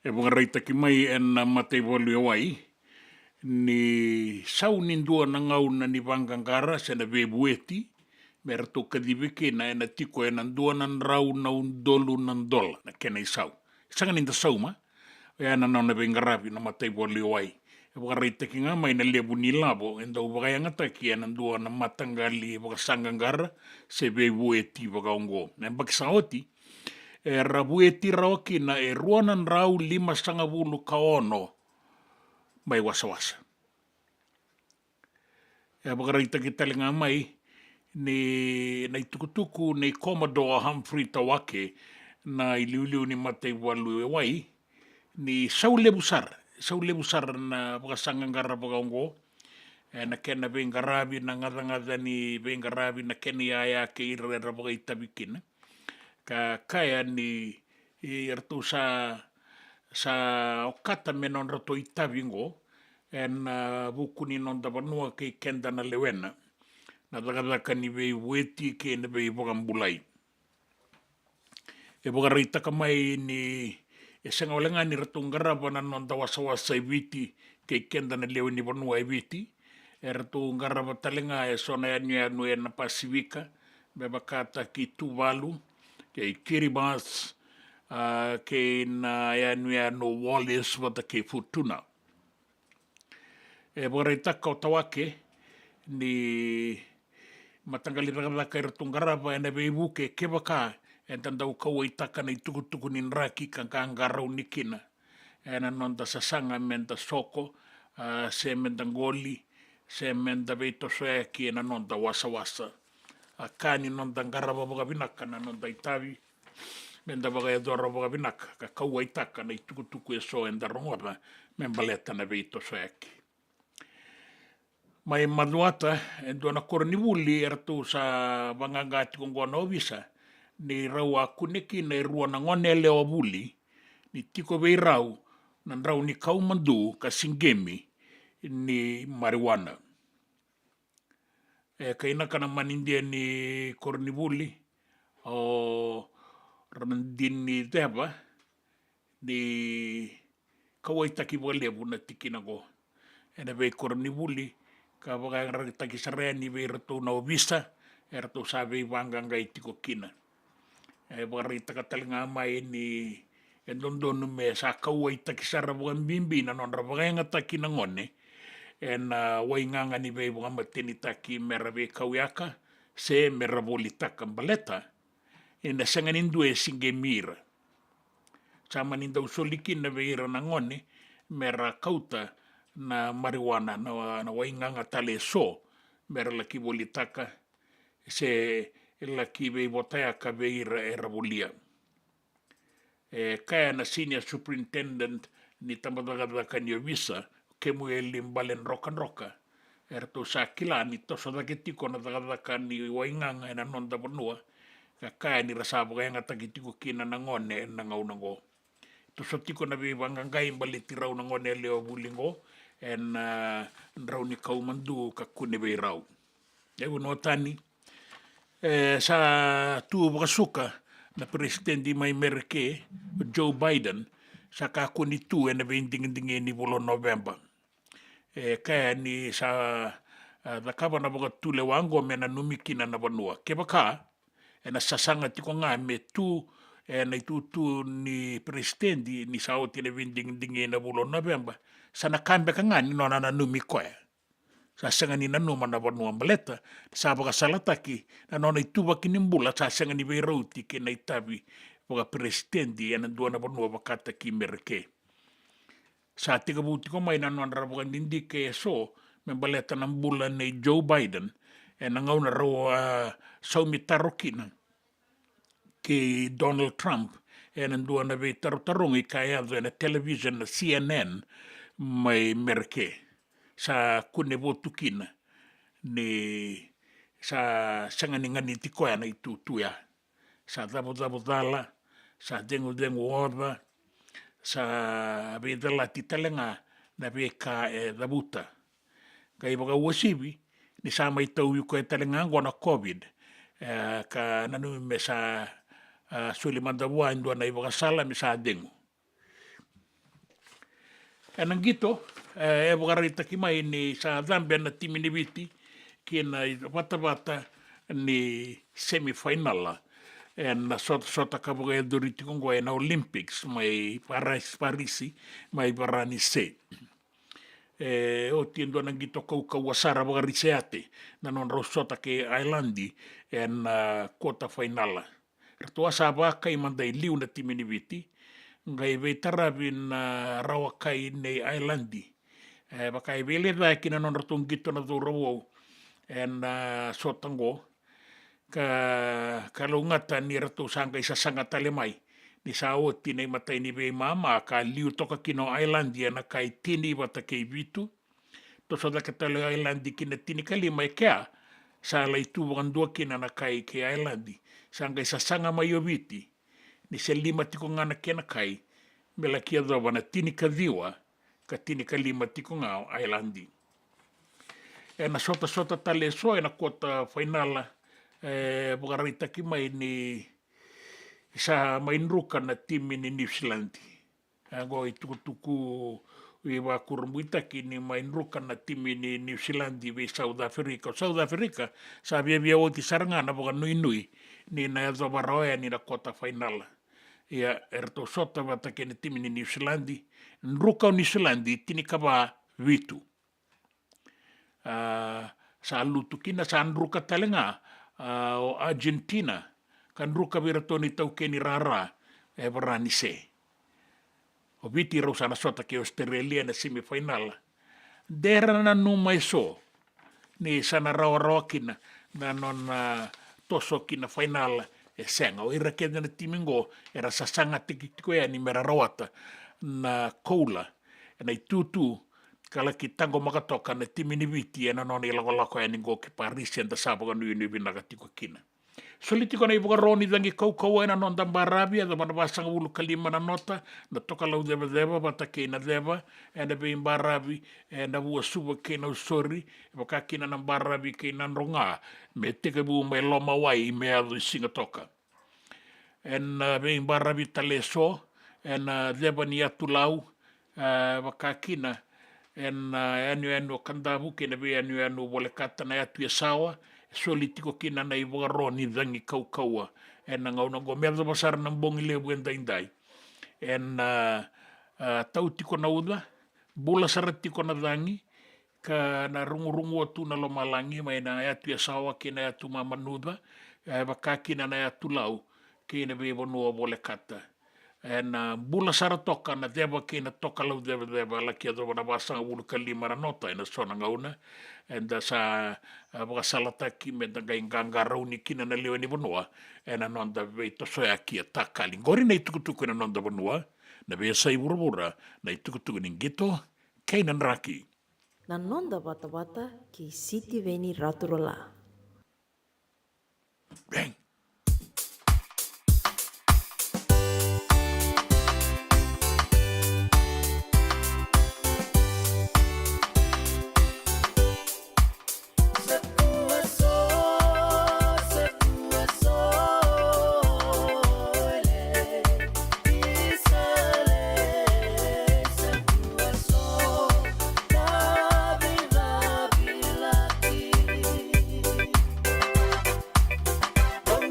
E wakareita ki mai na matei wali wai. Ni sau nindua na ngau na ni wangangara se na webueti. Mera tō kadivike na ena tiko ena ndua na rau na undolu na ndola. Na kena i sau. Sanga ninda sau ma. E ana na na wengaravi na matei wali wai. E wakareita ki ngā mai na lebu ni labo. E ndau wakaiangata ki ena ndua na matangali wakasangangara se webueti wakaongo. Na mbaki saoti. E rabueti raoki na e ruanan rau 5 kaono mai wasawasa. E wakareita ki talinga mai nei tukutuku nei Commodore Humphrey Tawake na iliuliu ni matei walu e wai ni saulebusar na wakasangangara wakaongo e na kena vengaravi na ngadangada ni vengaravi na kena ia ke ira wakaitawikina. Ka kaya ni ertu sa okata me non rato itavingo en buku ni non davanua ke kenda na lewena na dagadaka ni vei weti ke na vei wakambulai. E wakareitaka mai ni e senga walenga ni rato ngarava na non dawasawasa viti ke kenda na leweni vanua viti e rato ngarava talenga e sona anu e na Pasifika me wakata ki Tuvalu ke Kiribati, ke na anu Wallace wata ke Futuna. E wakareitaka o Tawake ni matangali rakadaka i ratungarava e na veivu ke kewaka e tandau kaua i taka na i tukutuku ni nraki kankangarau ni kina. E na nonda sasanga menda soko, se menda ngoli, se menda veitosoe ki e na nonda wasa. A kani nonda ngarava wakavinaka na nonda itavi, menda wakaedora wakavinaka, ka kaua itaka na i tukutuku e so enda rongora, membaleta na veitosoe ki. Mai manuata, e duana koronivuli ertu sa wangangati kongoana o visa, ni rau a kuneki na rua na ngone leo vuli, ni tiko vei rau, na rau ni kaumandu ka singemi ni marijuana. E kainaka na manindia ni koronivuli, o randin ni deba, ni kawaitaki walevu na tikina go. E na vei koronivuli, ka wakaitaki sareni vei rato na o visa, e rato sa vei wangangai tiko kina. E wakareitaka talinga mai ni e dondonu me sa kawaitaki sara wakambimbi na non wakaingataki na ngone, e na wainganga ni vei wakamateni taki mera vei kauiaka, se mera volitaka mbaleta, e na sanganindu e singemira. Sama ninda usoliki na veira na ngone, mera kauta na marijuana na wainganga tale so, mera laki volitaka, se laki vei votayaka veira e ravulia. E kaya na senior superintendent ni tamadakadaka ni visa, kemu e limbalen roka, erto sa kila ni tosa dake tiko na dakadaka ni wainganga e na nonda vanua, kaya ni rasabo kaya nga takitiko kina na ngone e na ngaunango. Tosa tiko na vei wangangai mbaliti rau na ngone leo bulingo, e na rau ni kaumandu ka kune vei rau. E unotani, sa tu wakasuka na presidenti mai Merike, Joe Biden, sa kakuni tu e na vei ndingindingi ni volo November. E kaya ni sa dakava na wakatule wango me na numikina na vanua. Kebaka, e na sasanga tiko nga me tu e na itutu ni presidenti ni sao tine vinding na bulo November sa nakambe ka nga ni nona na numikoe sa sanga ni nanuma na vanua mbaleta sa baka salataki na nona ituba kinimbula sa sanga ni veirauti ke na itabi baka presidenti e na dua na vanua wakata ki Merike sa tika buti ko mai na nona baka nindike so membaleta na mbula ni Joe Biden e na ngauna rawa saumitarokina ke Donald Trump e na ndua na vei tarotarongi ka eado na television na CNN mai Merike sa kune votukina ni sa sangani ngani tikoya na itutuya sa dala sa dengo oda sa vei dala titalenga na vei ka e dabuta ka iwaga uasivi ni sa mai tau yuko e talenga ngona COVID ka nanu me sa suli mandavua indua na ivakasala mi sa dengu. Nang gito, e wakarita ki mai ni sa Zambia na timi ni viti kina wata ni semifinala na sota ka buka e duriti kongwa na Olympics mai Parisi mai Parani se. O tiendo nang gito kau wasara wakarise ate na non sota ke Islandi na quarter finala. Rtua sa baka i mandai liu na timi ni viti ngai vei taravin rawakai nei Islandi. Baka i vele dai kina non ratung gito na dhurau sotango ka lungata ni ratu sanga isa sanga tale mai ni sa oti nei matai ni vei mama ka liu toka kino Islandi na kai tini wata kei vitu. To so da ka tale Islandi kina tini kali mai kea sa lai tu wandua kina na kai ke Islandi. Sanga isa sanga mai o viti. Ni se lima tiko ngana kena kai, mela kia dhawa na tini ka dhiwa, ka tini ka lima tiko ngao Islandi. Na sota tale so na kota finala, bukarita ki mai ni sa mainruka na timi ni New Zealand. Go i tuku i wa kurumbuita ki ni mainruka na timi ni New Zealand vi South Africa. South Africa sa via o ti sarangana buka nui ni na dhawa roe ni na kota finala. Ia erto sota wata kene timi ni New Zealand, nruka o New Zealand tini kaba vitu. Sa lutu kina sa nruka talenga o Argentina, kan nruka vira toni tau keni rara varani se. O viti rau sana sota ke Australia na semifinal. Dera na numai so, ni sana rawa kina na non toso kina final senga o ira kenda na timingo era sasanga tiko ya ni mera rawata na koula na itutu kala ki tango makatoka na timi ni viti na non ila lako ya ningo ki Paris enda sabo ka nui bina ka tiko kina solitiko na ibuka roni dangi kau na non dambarabi ada mana basanga ulu kalima na nota na toka lau deva bata ke na deva enda be imbarabi enda bua suba ke na usori baka kina na barabi ke na ronga me teke bu me loma wai me adu singa toka en be imbarabi tale so en deva ni atulau baka kina en anu kandabu ke na be anu bole kata na atu sawa solitiko kina na ibuka roni dangi kau en ngau go me adu basar na bongi lebu endai en tau tiko na uda bula sarat tiko na dangi ka na rungu atu na lomalangi mai na atu sawa ke na atu mamanuda baka kina na atu lau ke na be bonua bole kata en bula sarat toka na deba ke na toka lau deba la ke do na basanga bulu kalima na nota ena sona ngauna en da sa baka salata ki me da ganga rauni kina na lewe ni bonua ena non da be to soya ki takali ngori na tukutuku na non da bonua na be sai burubura na tukutuku ni gito kainan raki Na nonda wata ki siti veni raturala. Bang. Oh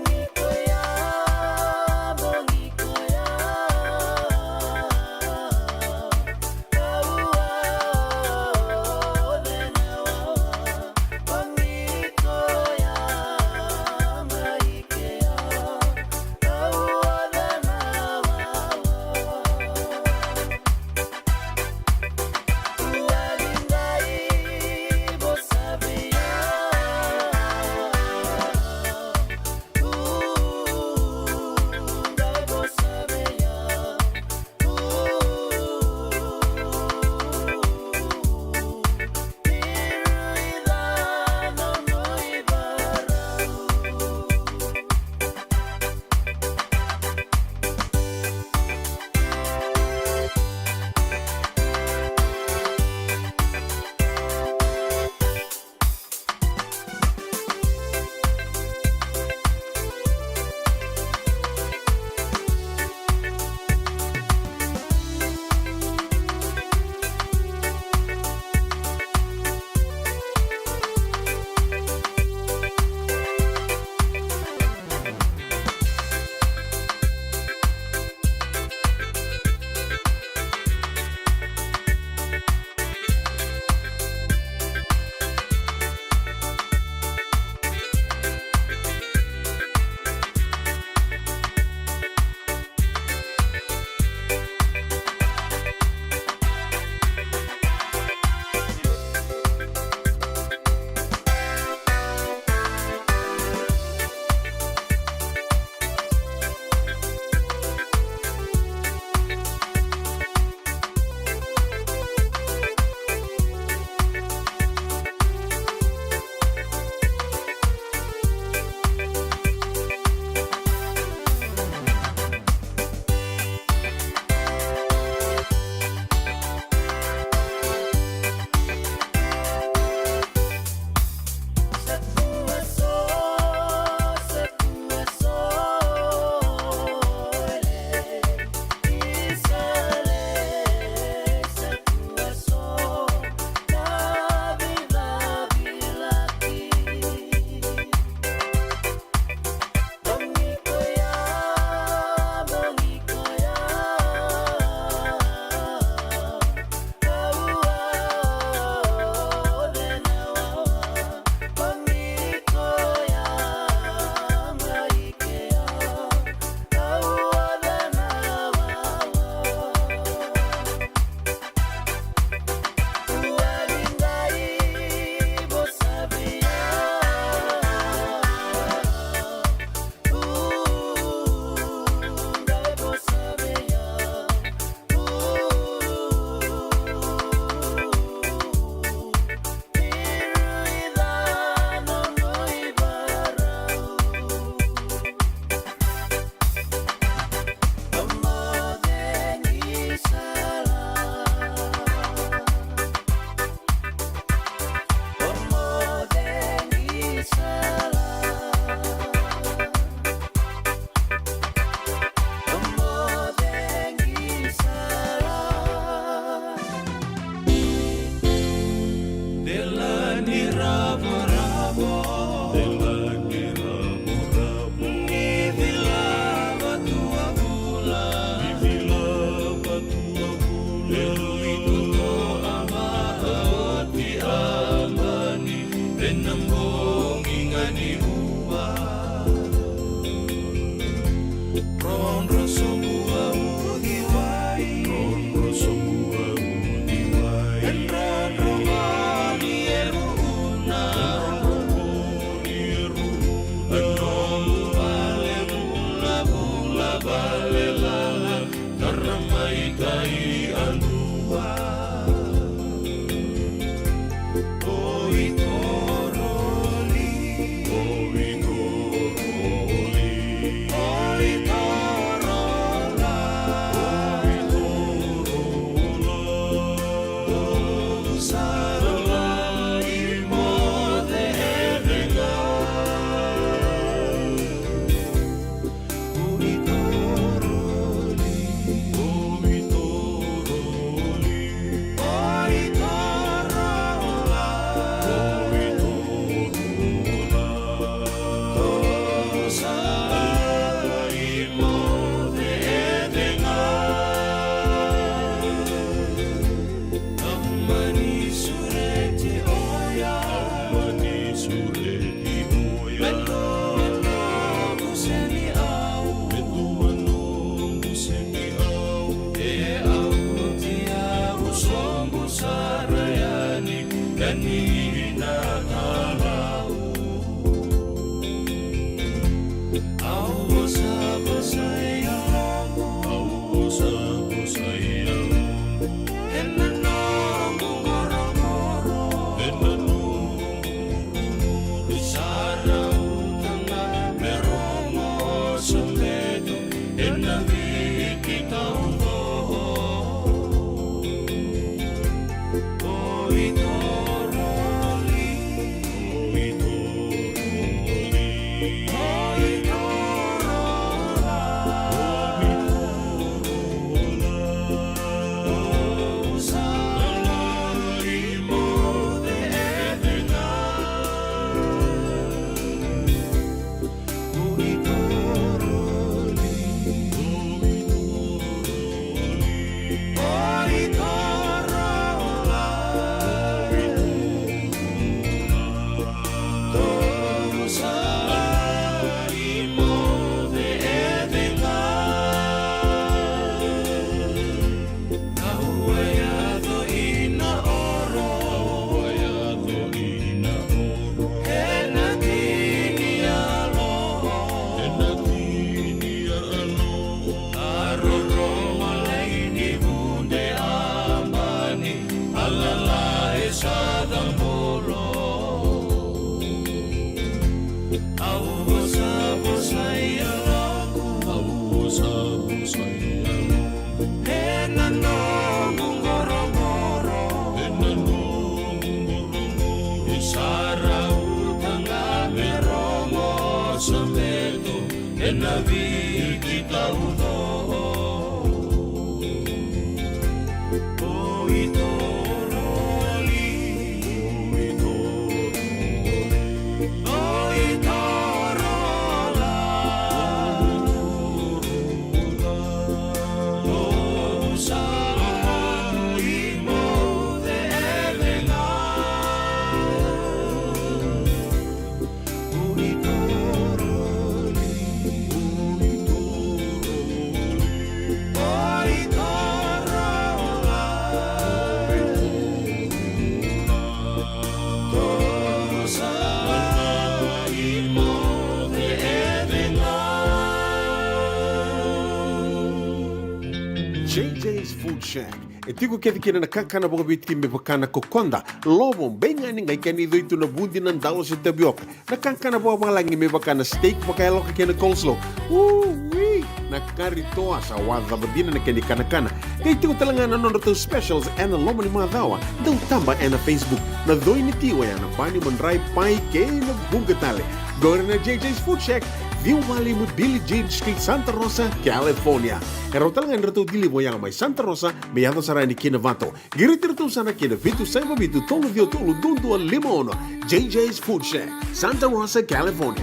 JJ's Food Shack. E tiku kevi kena na kakana boka biti me pakana kokonda. Lobo benga ni ngai kani do itu na bundi na ndalo se tabioka. Na kakana boka malangi me pakana steak pakai loka kena coleslaw. Wee! Na kari toa sa wadha badina na keni kana. Kay tiku talangana no to specials and lomo ni madawa. Dau tamba na Facebook. Na doi ni tiwa ya na bani manrai pai ke na bunga tale. Gore na JJ's Food Shack. Viu Valley mo Billy Jean Street, Santa Rosa, California. Erotal nga nito dilibo yang may Santa Rosa, may ato sarani kinavato. Giritirto sana kinavitu sa mabitu tolo dio tolo dundu al limono. JJ's Food Shack, Santa Rosa, California.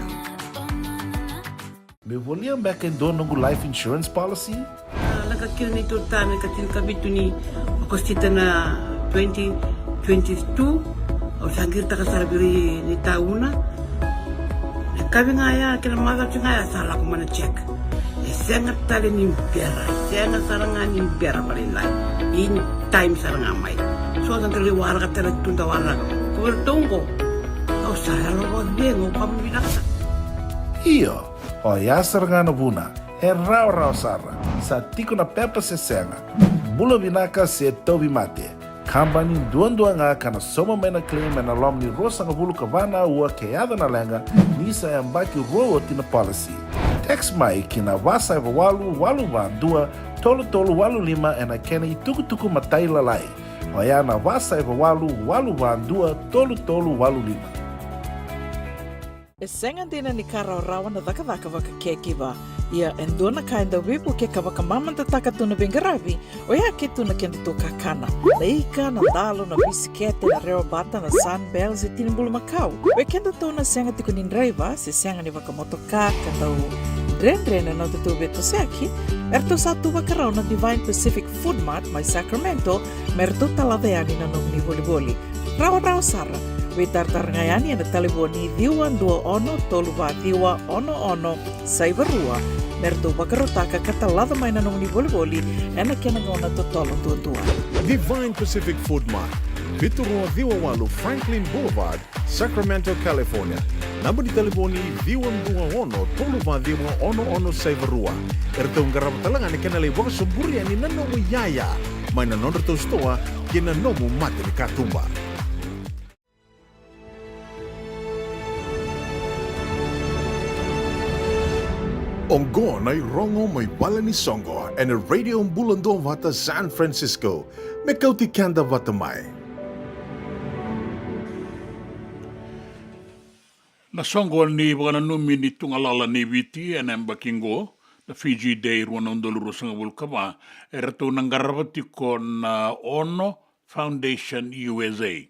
Me volia back in doon ng life insurance policy? Nakakira nito tayo kabitu ni akostita na 2022 o sagir takasarabiri ni tauna. Kabi ngaya kila maga ngaya salah ko mana check. Sengat tali ni pera, sengat sarangan ni pera palilai. In time sarang amai. So ang tali warga tali tunda warga. Ko tunggo. Au sahalo ko bengo kamu binasa. Iyo, o ya sarangano buna. he rau sara, sa tiku na pepa se senga. Bula vinaka se tobi mate. Kambani duan-duanga kana soma mena claim na lomni rosa nga bulu kavana ua keada na lenga nisa e mbaki roa tina policy. Text mai kina wasa eva walu dua tolu walu lima e na kena i tuku matai lalai. Oia na wasa eva walu dua tolu walu lima. E senga dina ni kara rawa na daka waka kekiwa. Ia endona kainda wipu ke kawaka mamanta taka tuna bengaravi, o ia ke tuna kenda tō kakana. Leika, na dalo, na bisikete, na reo bata, na sunbells e tini bulu makau. We kenda tōna senga tiku ni nreiva, se senga ni waka motoka, kandau dren no te tō beto seaki, erto sa tō wakarau na Divine Pacific Food Mart, mai Sacramento, merto talaveani na nong ni voliboli. Rao sara. We tartarangayani na taliboni diwa dua ono tolu wa diwa ono saivarua merto bakarotaka katalada mai na nong ni voliboli ena kena ngona totolo tua. Divine Pacific Food Mart, Vitorua Viwawalu Franklin Boulevard, Sacramento, California. Namba di telefoni Viwan Dua Ono Tolu Va Diwa Ono Saivarua. Erto ngarabatalanga ni kena le waka somburi ani nanomu yaya. Mai na nondra tau stoa kena nomu mate ni katumba. Ongo na rongo may bala ni Songo and a radio bulando vata San Francisco. Mekauti kanda vata mai. Na Songo ni wana numi ni tungalala ni viti and Kingo, the Fiji Day ruana undoluru sanga vulkava, erato nangaravati kon Ono Foundation USA.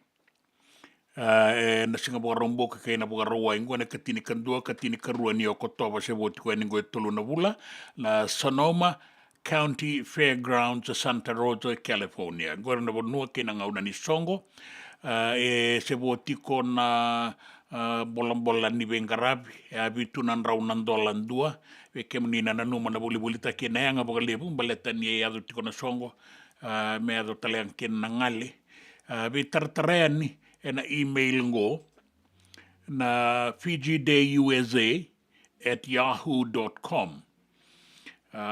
Na Singapore rombo ka na buga roa ingo na katini kandua katini karua ni okotoba se voti ko ningo tolu na vula na Sonoma County Fairgrounds Santa Rosa California ngora na bonua ke na ngauna ni Songo se voti ko na bolambola ni bengarabi abitu nan raunan dolan dua we kemnina na numa na buli ta ke na yanga buga lebu baleta ni adu tiko na Songo me adu taleang ken na ngale be tartareani ena email ngo na fijidayusa@yahoo.com.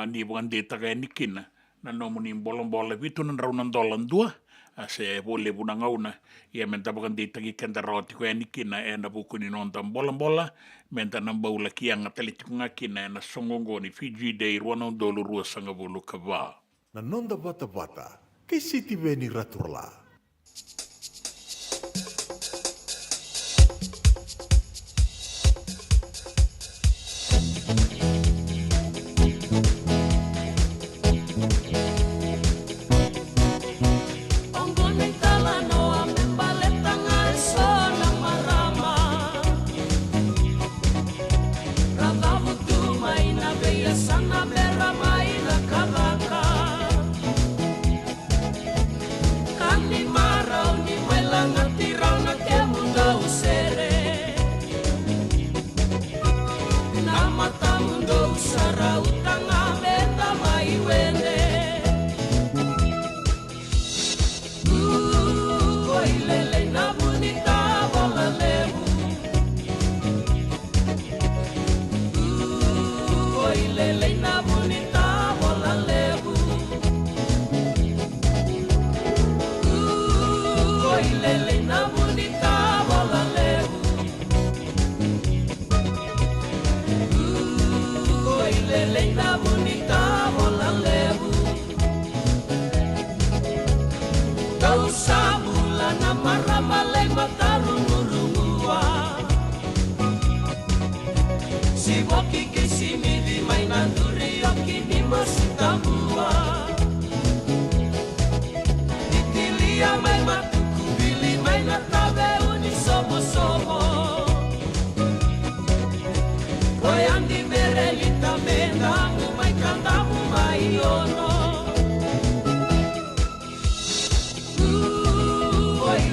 Ni bukan data kaya ni kina na nomu ni bolong-bola vitu nan raunan dolan dua se boleh bunang ngauna ia menta bukan data ki kenda roti kaya ni kina ena buku ni nonton bolong-bola menta namba ula kiang atali tikunga kina ena songongo ni Fijiday ruanong dolu rua sanga bulu kava. Na nonda bata-bata kay City Veni Raturla.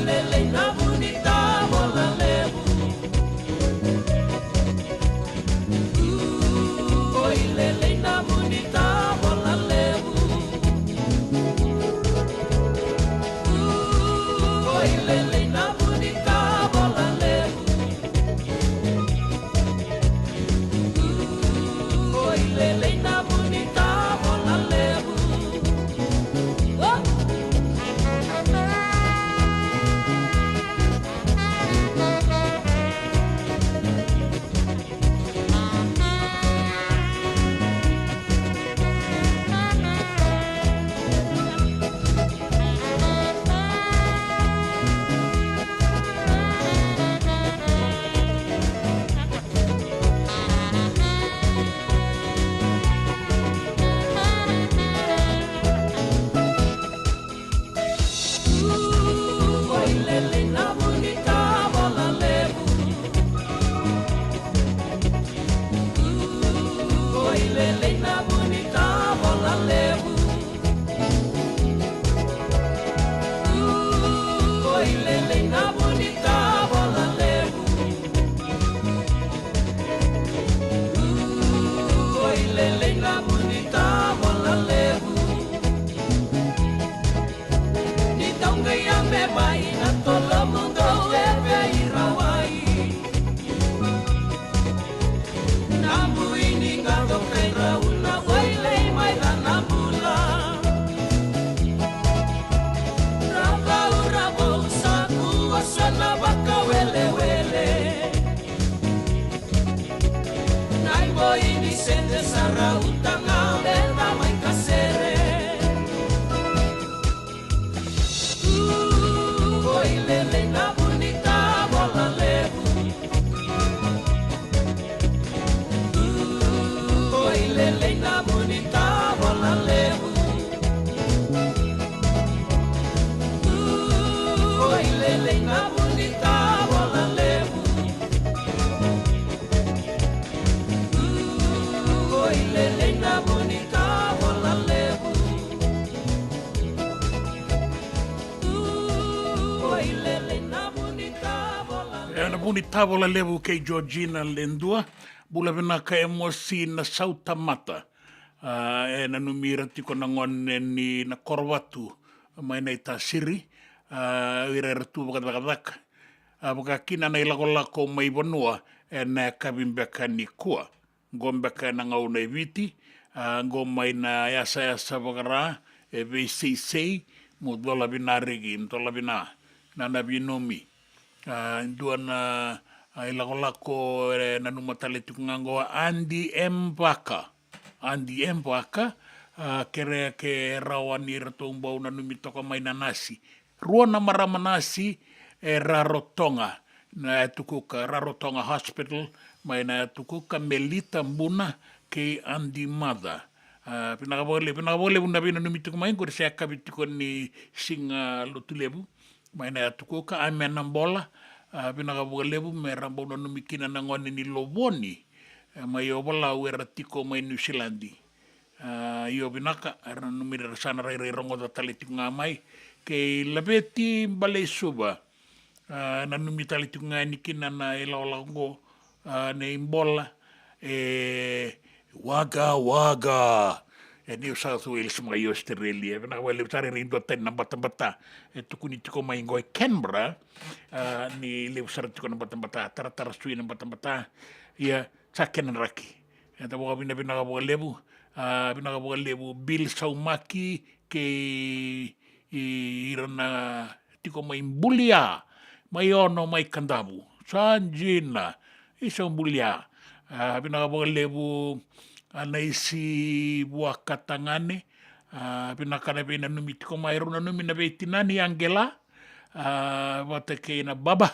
Lele na puni tavola levu kei Georgina Lendua, bula vina ka emosi na sautamata. E na numira tiko na ngone ni na korwatu, mai nei ta siri, ira ratu wakadakadaka. Waka kina na ilako mai vanua, e na kavimbeka ni kua. Ngombeka na ngau nei viti, ngomai na yasa wakara, e vei sei, mo dola vina rigi, dola vina, na vinomi. Dua na ilako na numatale tukungangoa Andy M. Waka. Andy M. Waka, kere ke rawani ratombau na numitoko mai na nasi. Rua na marama nasi e Rarotonga, na tukuka Rarotonga Hospital, mai na tukuka Melita Mbuna ke Andy Mother. Pinakabole una vina numitoko mai, kore se akabitiko ni singa lotulebu. Mai na tukuka Amen Nambola, pinakabole me rambau na numikina na ngone ni Lovoni, mai o wala uera tiko mai New Zealandi. Io binaka, era numira sana rai rongo da tali tikunga mai, ke labeti balei suba, na numitali tikunga nikina na ilaolango, ne imbola, waga, e New South Wales mga i Australia. Pinakawali utari rin doon tayo ng bata-bata. Ito kung ito ko may ngoy Canberra, ni Lewsar ito ko ng bata-bata, tara-tarasuin ng bata-bata, iya, sakin ng raki. Ito po kami na pinakawalebu, Bill Saumaki, kay iran na ito ko may mbulya, may ono, may kandabu, Sanjina, isang mbulya. Pinakawalebu, anaisi buah katangane, pinakana pina numit ko mayroon na numin na betinani Angela, wata kay na baba.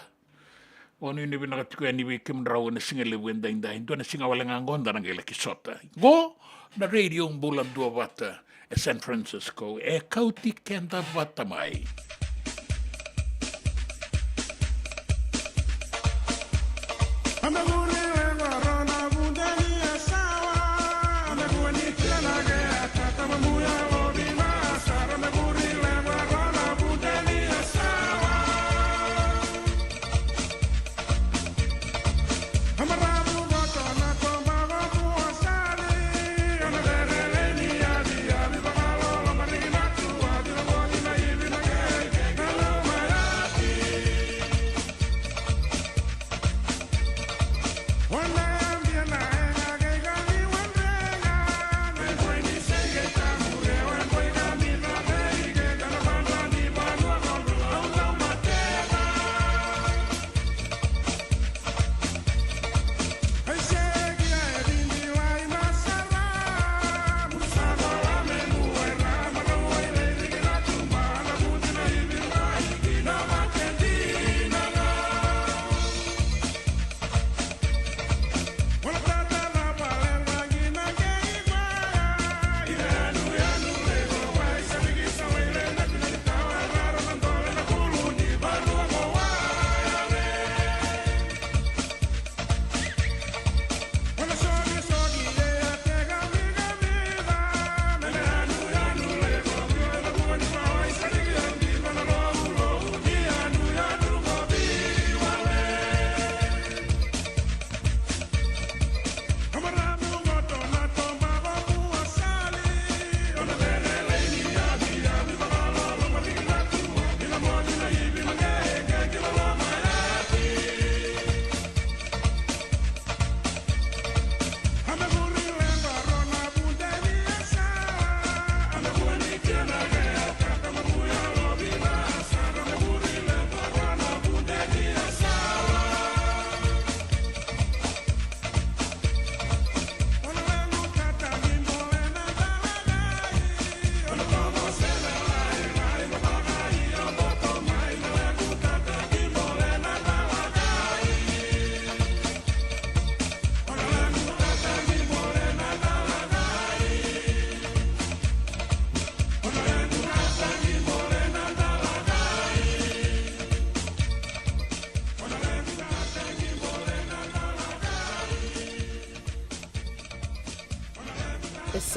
Ono yun pinakatiko yan ni Kim Raw na singalebu ang dahin-dahin. Doon na singawalang anggonda ng ila kisota. Go na radio ang bulan dua wata San Francisco. Kauti kenda wata mai.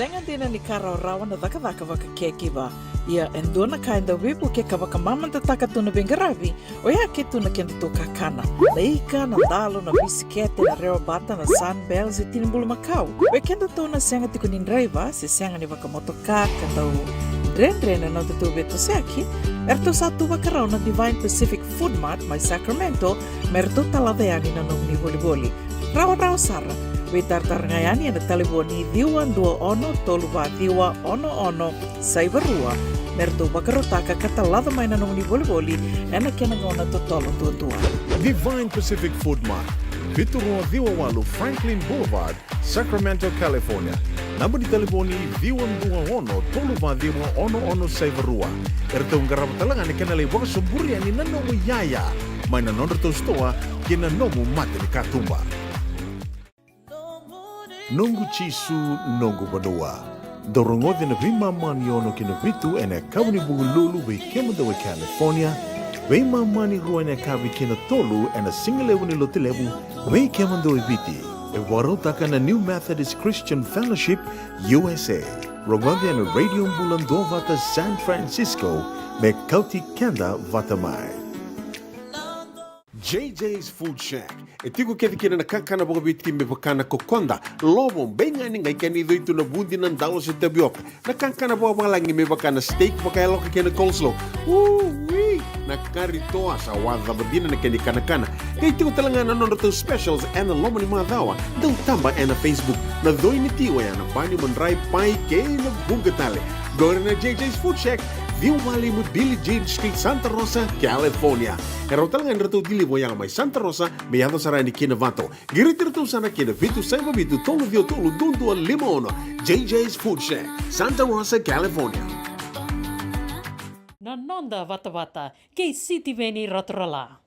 Senga dina ni karaurawa na daka waka kekiwa. Ia endona kainda wipu ke kawaka mamanta taka tuna bengaravi, o ia ke tuna kenda to kakana. Leika, na dalo, na bisikete, na reo bata, na sunbells e tinimbulu makau. We kenda tona senga tiko nindraiva, se senga ni waka motoka, katau Drena no te beto seki, erto satu wakarau na Divine Pacific Food Mart mai Sacramento, merto talaveani na nomni boli. Rawa sara, we tartarangayani na taliboni diwa dua ono toluwa diwa ono saivarua, merto wakarotaka katalada mai na nomni boli, ena kena ngona totolo tua. Divine Pacific Food Mart, Vitorua Diwawalu Franklin Boulevard, Sacramento, California. Nama di telefoni Viwan 21 Toluva Diwa ono Saivarua. Erto ngarap talangan ni kanalay waka sumburi ani nanomu yaya. May nanonor to stoa kina nomu mate ni katumba. Nongu chisu nongu badua. Dorongode na vima maniono kina vitu ene kawani bugululu we kemadawe California. We mamani ruane kavi kina tolu ene singalewu ni lotilewu we kemadawe viti. E warotaka na New Methodist Christian Fellowship, USA. Rogwande na Radio Mbulando Vata San Francisco, me kauti kenda vatamai. JJ's Food Shack. E tiku kete kina na kakana boka biti me pakana kokonda. Lobo benga ni ngai kani do itu na bundi nan dalo sa tabioka. Na kakana boka langi me pakana steak pakaya loka kena coleslaw. Woo-wee! Na karitoa sa wadha badina na kani kana. Kaya tiku talanga na nono to specials and the lomo ni mga dawa. Daw tamba na Facebook. Na doi ni tiwa ya na pani mandray pai kaya na bungatale. Go na JJ's Food Shack. View Valley mo Billie Jean Street, Santa Rosa, California. Pero talagang rito dili mo yang may Santa Rosa, may yato sarani kinavato. Giritirito sana kinavitu sa mabitu tolo dio tolo dundo al limono. JJ's Food Shack, Santa Rosa, California. Nanonda vata kei siti veni rotorala.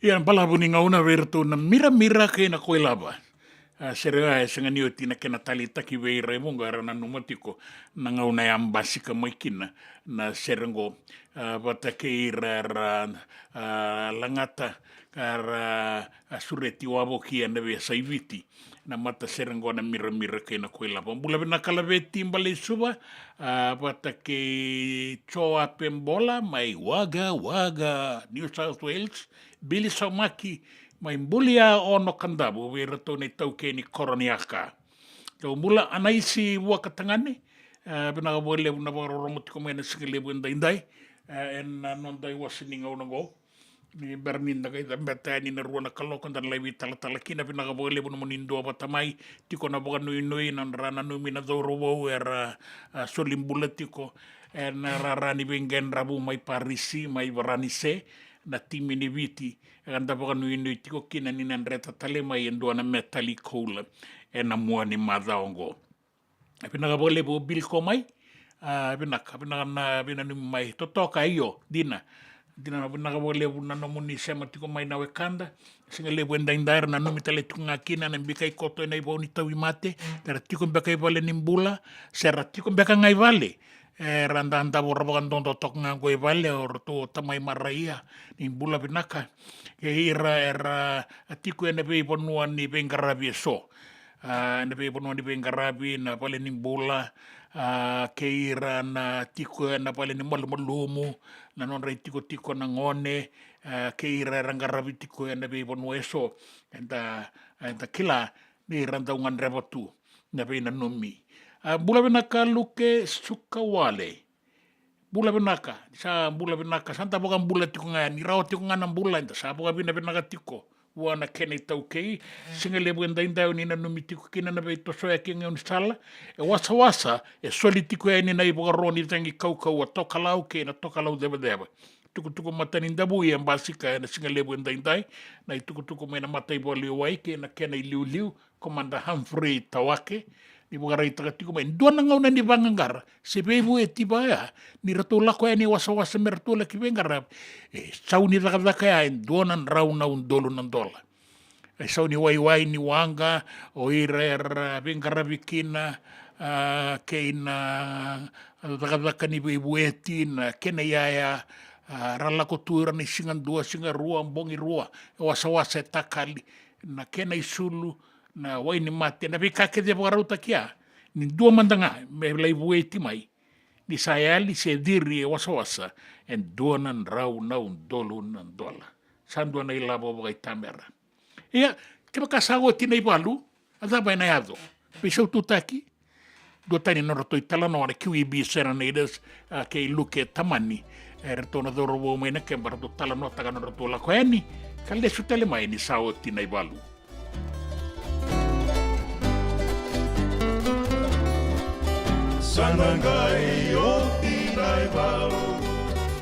Ia, palabu ni ngauna vertu na mira ke na koe lava. Serea e senga ni o tina ke na tali taki veira e munga ara na numatiko na ngauna e ambasika maikina na serengo wata ke ira langata ara sureti wabo ki ane vea saiviti na mata serengo na mira ke na koe lava. Mbula vena kalaveti mbale suba wata ke choa pembola mai waga New South Wales Billy Saumaki mai mbulia o no kandabu we rato nei tau ke ni koroniaka. Tau mula anaisi wakatangane bina wale una waroromotiko mai na sikelebu indai en non dai wasininga unango ni bernin daga ita betani na ruana kaloko dan lewi tala kina bina wale una monindo abatamai tiko na boga nui nan rana nui mina doro wo era solimbula tiko en rarani bengen rabu mai parisi mai varanise na timi ni viti anda baka nui tiko kina ni nan reta tale mai endo na metali koula na mua ni madaongo pina ga bole bo bil ko mai pina ni mai totoka iyo dina na ga bole na no muni sema tiko mai na wekanda singa le wenda indair na no mitale tunga kina na bikai koto na ibo ni tawi mate tera tiko bekai vale nimbula sera tiko beka ngai vale randa borrogan dondo tok ngango e vale or to tamai maraia ni bula binaka era atiku ene be bonua ni bengarabi so ene be bonua ni bengarabi na vale ni bula ke ira na tiku na vale ni malumumu na non rei tiko na ngone ke ira rangarabi tiku ene be bonua so enda kila ni randa ungan rebatu na be na nomi bula benaka luke sukawale bula benaka santa boga bula tiko nga ni rao tiko nga na bula inda sa boga benaka tiko wana kene tau kei singa lebu inda ni na numi tiko kina na be toso ya kinga unisala wasa soli tiko ya ni na iboga roni tangi kau a toka lau ke na toka lau deba tuku mata ni ndabu ya mbasika na singa lebu inda na tuku mena mata ibo liwai ke na kena iliu komanda Humphrey Tawake ni bukarai takatiko mai dua na ngauna ni bangangara se bebu e tiba ya ni ratola ko ni wasa mertola ki bengara sau ni takataka ya dua na rauna dolo nan dola sau ni wai ni wanga o ira bengara bikina keina takataka ni bebu eti na kena ya rala ko tuira ni singa rua mbongi rua wasa takali na kena isulu na wai ni mate na bika ke de borauta kia ni dua mandanga me lai bueti mai ni sayali se diri wasa en dua nan rau na dolo nan dola sandu na ila bobo kai tamera ia ke baka sago tina ibalu ada bai na yado pisau tutaki do tani no roto itala no na QEB serenaders ke luke tamani retona do robo mena ke bardo tala no taga no roto la koeni kalde sutele mai ni sago tina ibalu Sanangai o tinai balu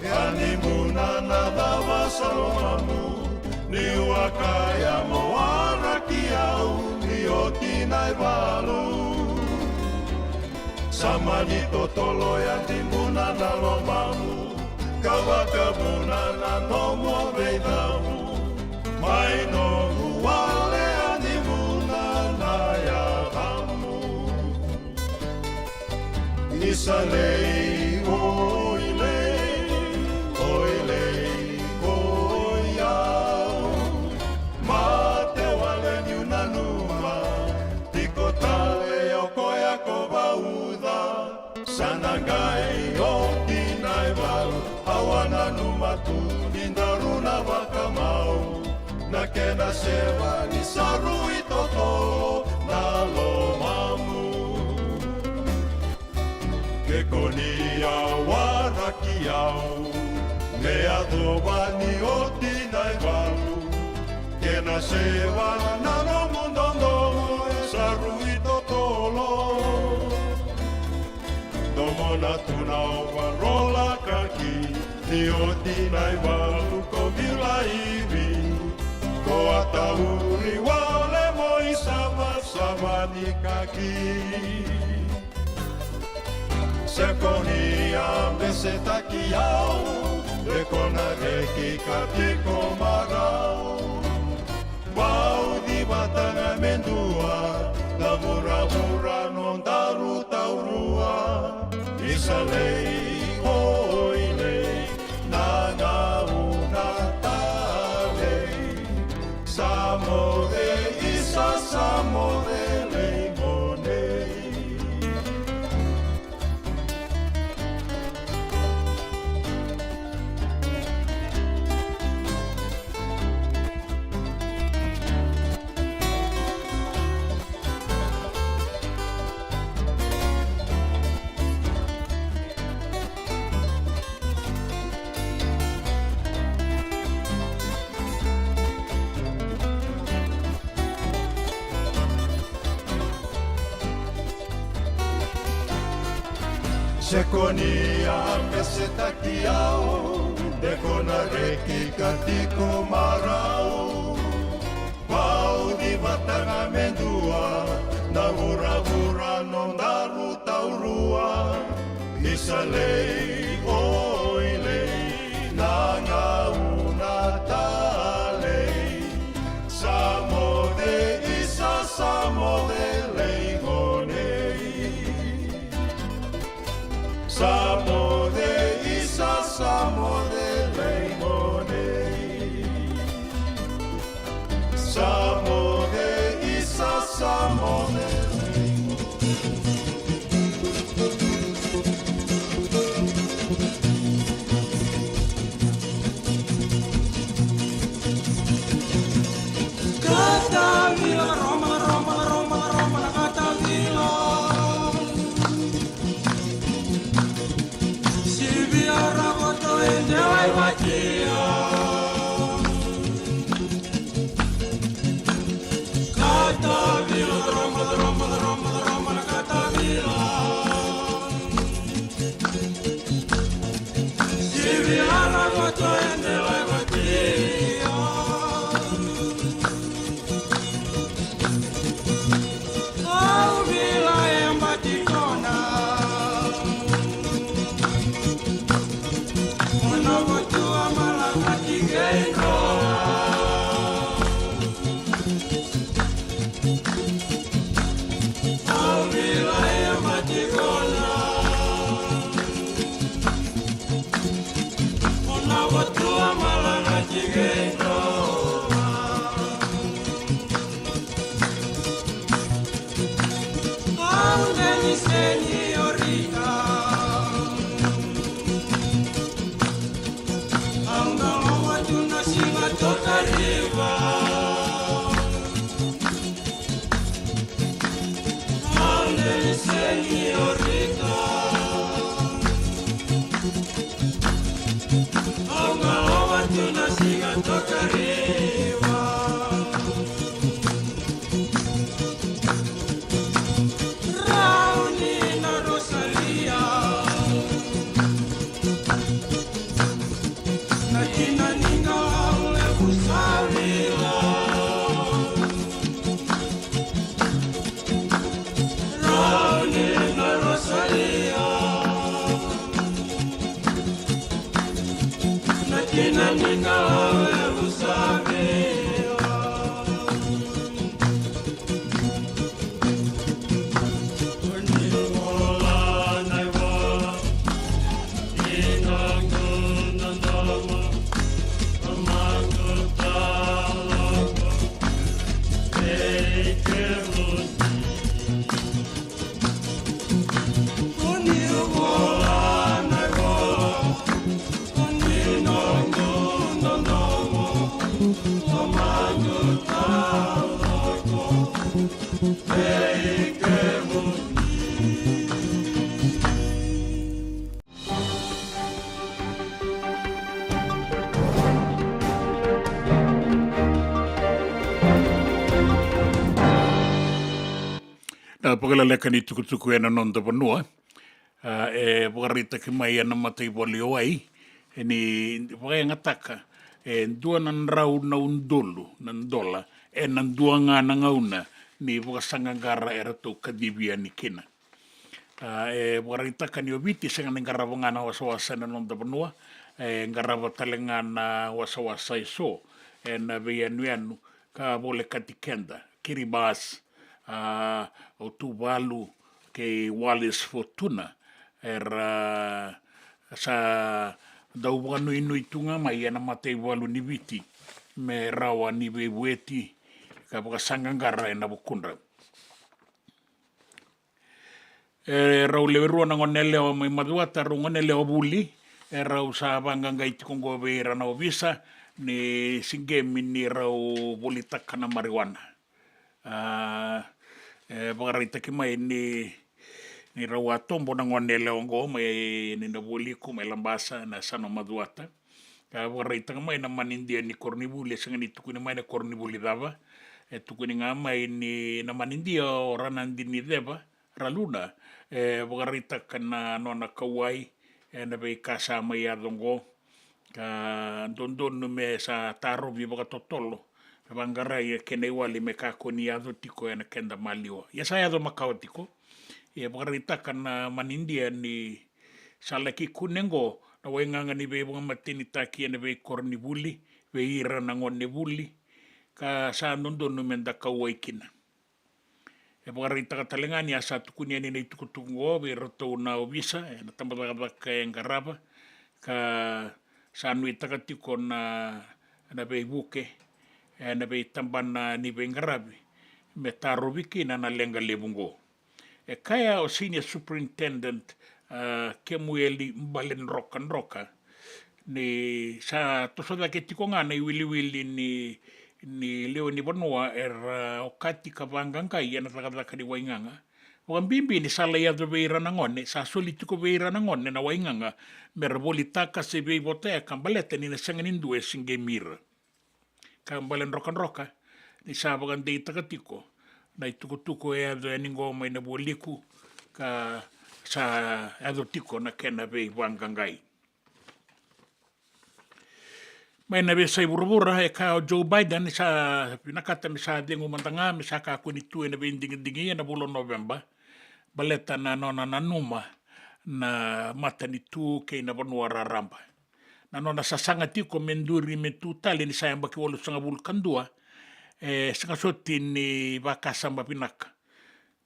ani muna na dawa salomamu ni wakaya moara kiau ni o tinai balu samani totolo ya timuna na lomamu kawaka muna na nomo beidamu mai no wale ani muna na ya Isalei, oilei, koiau. Mate wale ni unanuma, tiko tale o koia kobauda. Sanangai o tinai walu, awana numa tu nindaruna wakamau. Na kena sewa ni sarui toto na lomamu. Ke konia warakiau me adoba ni o tinai walu ke na sewa na no mundo no saruito tolo domo na tuna o parola kaki ni o tinai walu ko vila iwi ko atauri wale moi sama ni kaki Sekonia me se takiau de kona reki katiko marau. Wau di batanga mendua, da vura non daru taurua, isalei oilei, nana una talei, samode isa samode leimonei. Sekonia peseta kiau, dekona reki katiko marau. Pau di batanga mendua, na vura non daru taurua. Isalei oilei, nanga una talei. Samode isa samode leimonei. Samode isa samode leimonei. Samode isa samode Catavila, Roma, Roma, Roma, Roma, Catavila. Silvia Ragoto e Dewai Vatia. Catavila, Roma, Roma, Roma, Roma, Catavila. Silvia Ragoto e Dewai Vatia. Vila embatikona, unagotua malakatigeno. Vila embatikona, unagotua malakatigeno. Señorita, angalo watuna singa toka riva. Angeli señorita, angalo watuna singa toka riva. Pagala leka ni tukutuku ena non da vanua. E wakarita ki mai ana matai wali o ai. E ni wakai ngataka. E ndua nan rau na undolu, nan dola. E nan dua ngā na ngauna ni wakasanga ngara e rato kadibia ni kina. Waraitaka ni o viti senga ni ngarava ngana wasawasa na nonda vanua, ngarava talenga na wasawasa iso, na veianu ka vole katikenda, kiribas, o tuvalu ke Wallace Fortuna, sa dau nui tunga mai ana matei walu ni viti, me rawa ni veweti, ka wakasanga ngara na vukundra. Rau lewe rua na ngone leo mai maduata, rau ngone leo buli, rau sa vanganga iti kongo veira na ovisa, ni singemi ni rau bolitaka na marijuana. Bagarai ki mai ni rau atombo na ngone leo ngo mai ni na boliku mai lambasa na sano maduata. Bagarai mai na manindia ni kornibuli, sanga ni tukuni mai na kornibuli dava. Tukuni nga mai ni na manindia orang ni deva, raluna. Bagarai na nona kawai, na bei kasa mai adongo, ka dondon me sa taro vi bagatotolo. Bangarai kene wali me kakoni ado tiko na kenda maliwa. Ya saya ado makao tiko. Bagarai na manindia ni salaki kunengo na wainganga ni bei bunga matini taki na bei kornibuli, bei ira na ngone buli, ka sa dondon me nda kawai kina. Bagarai talenga ni asa tukuni ni tukutungo be roto na ovisa na tambaka ka ngaraba ka sa nui takatiko na be buke na be tambana ni be ngarabi me taroviki na lenga lebungo kaya o senior superintendent Kemueli Mbalen Roka ni sa tosoda ke tiko ngana i wili ni leo ni vanua okati ka vanganga i na taka ni wainganga. Wambimbi ni sala ya do veira na ngone, sa solitiko veira na ngone na wainganga, mervoli taka se vei votea kambalete ni na sanganindue singe mira. Kambalen roka, ni sa bagandei takatiko, na itukutuko ado ningo mai na boliku, ka sa ado tiko na kena vei vangangai. Mai na vesa i burubura ka o Joe Biden sa pinakata mi sa dengu mantanga mi sa ka kunitu na vendingi na bulan November baleta na nona na numa na matani tu ke na vanua raramba na nona sasanga tiko menduri me tu tali ni sayamba ki wolu sanga bul kandua sanga soti ni vakasamba pinaka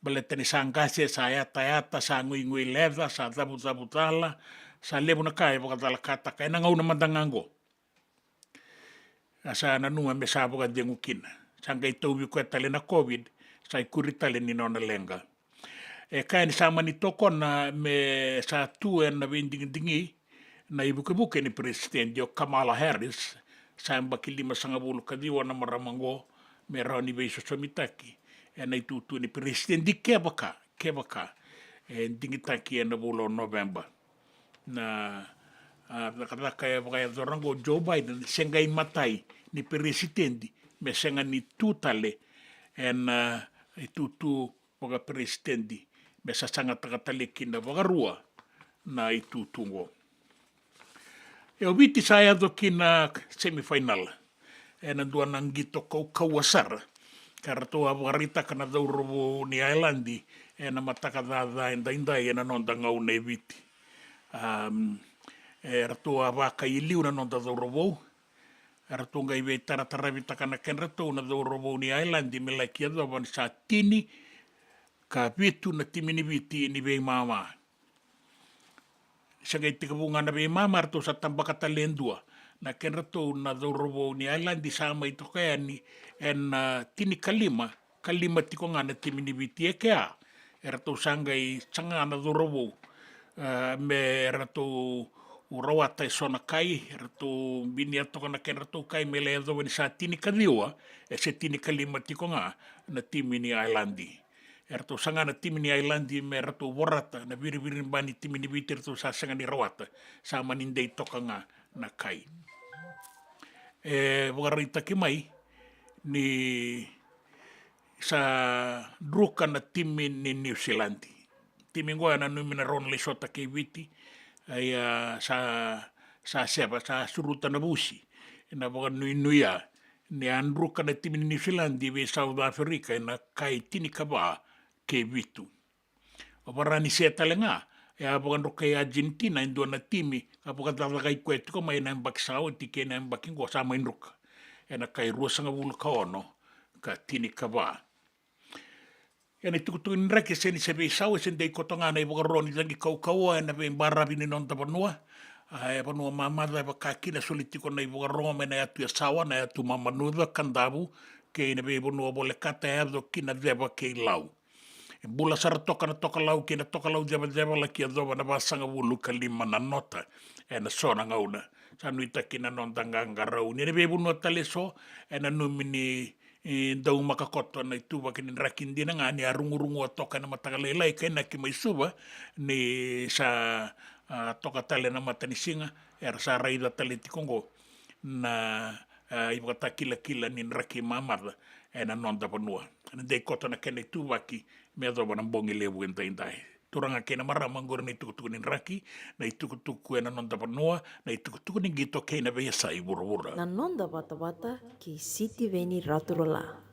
baleta ni sangase sa yata sa ngui leva sa zabu tala sa lebu na kai vakatala kata kai na ngau na mandangango asa na numa me sa boga dengu kina sanga itobi ko tale na covid sa ikuri tale ni nona lenga kai ni sama ni tokona me sa tu na vendingi na ibuke ni president yo Kamala Harris sa mbakilima sanga bulu kadiwa na maramango me rani be somitaki na itutu ni president di kebaka dingitaki na bulo November na kaya zorango Joe Biden senga matai ni presidenti me senga ni tutale itutu boga presidenti me sa sanga takatale kina bagarua na itutungo viti saya do kina semifinal na dua nangito kawasar karato abarita kana daurobo ni Islandi na mataka da inda na nonda ngau ne viti rato avaka i liu na nonda daurobo rato ngai ve taratavita kana kenrato na daurobo ni Islandi me like do van sa tini ka vitu na timini viti ni ve mama sa gai tika bunga na ve mama rato sa tambaka talendua na kenrato na daurobo ni Islandi sa mai to kaya ni tini kalima tiko nga na timini viti kea rato sangai sanga na daurobo me rato urawata sona kai rato bini ato kana ken rato kai mele do ni sa tini kadiwa se tini kalima tiko nga na timini Islandi rato sanga na timini Islandi me rato borata na biri bani timini viti rato sa sanga ni rawata sa manindei toka nga na kai wagarita ki mai ni sa druka na timi ni New Zealand timi ngoa na numina ron lesota ke viti ay sa suruta na busi na baga nuia ni andruka na timi ni New Zealand ve South Africa na kai tini kaba ke vitu Paparani se talenga. E apakan roke Argentina indo na timi. Apakan tatakai koe tiko mai na mbakisao tike na mbakingo sa mai nruka. E na kai rua sanga wulu ka ono ka tini ka wā. E na tukutuku ni rake se ni se vei sau e se ndei kotonga na i wakaroni tangi kaukaua e na vei mbarabi ni non tapanua. E panua mamada e wakakina soli tiko na i wakaroma me na atu ya sawa na atu mamanuda kandavu ke ina vei panua bole kata e ado kina deva ke i lau. E bula sara toka na toka lau ke na toka lau deva la ki a dova na wasanga wulu ka lima na nota e na sona ngauna. Sa nui taki na non tanga ngarau. Ni vei panua tale so e na numini dau makakoto na ituwa kini rakindina nga ni arungurungu a toka na matakalela ika ina ki maisuwa ni sa toka tale na matanisinga era sa raida tale tikongo na iwaka kila ni raki mamada e na nonda panua. Na dei koto na kene ituwa ki mea doba na mbongi lewu entai. Turanga kena marama ngora na itukutuku ni raki, na itukutuku e na nonda panua, na itukutuku ni gito kena vea sa i wura. Na nonda wata ki City Veni Raturala.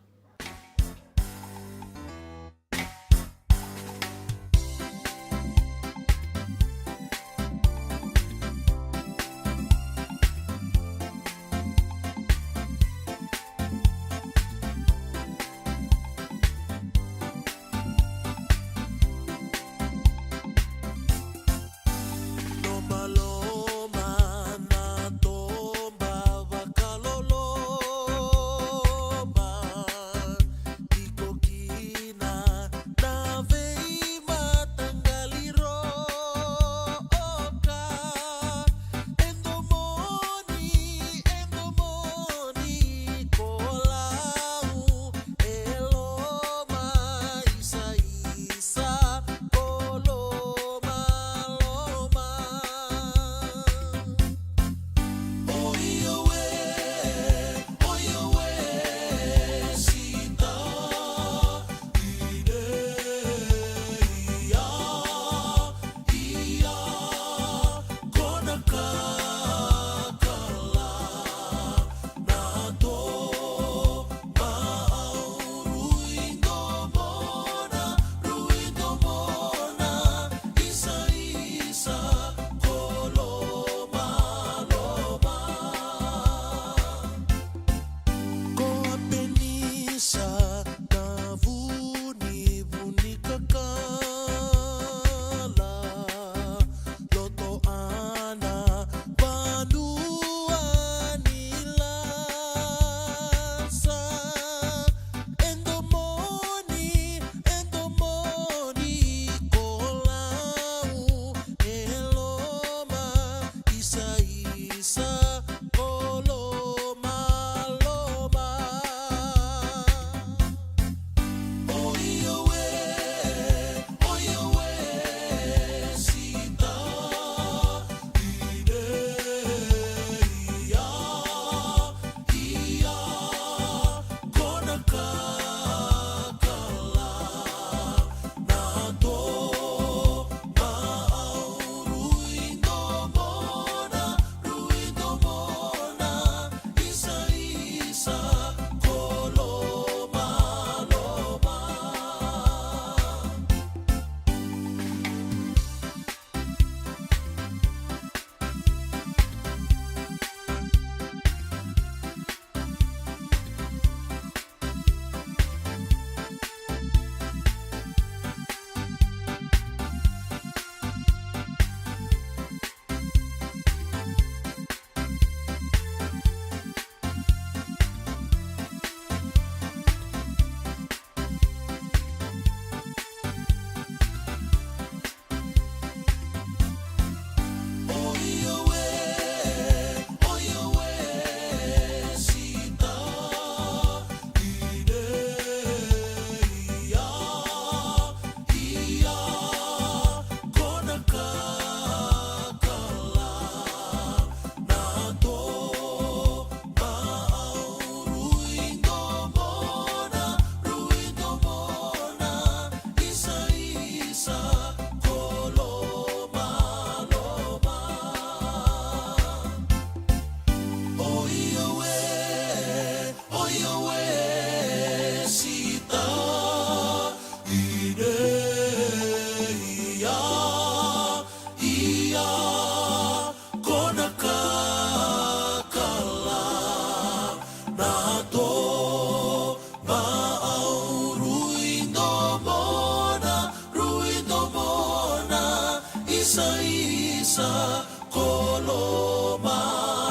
isa koloma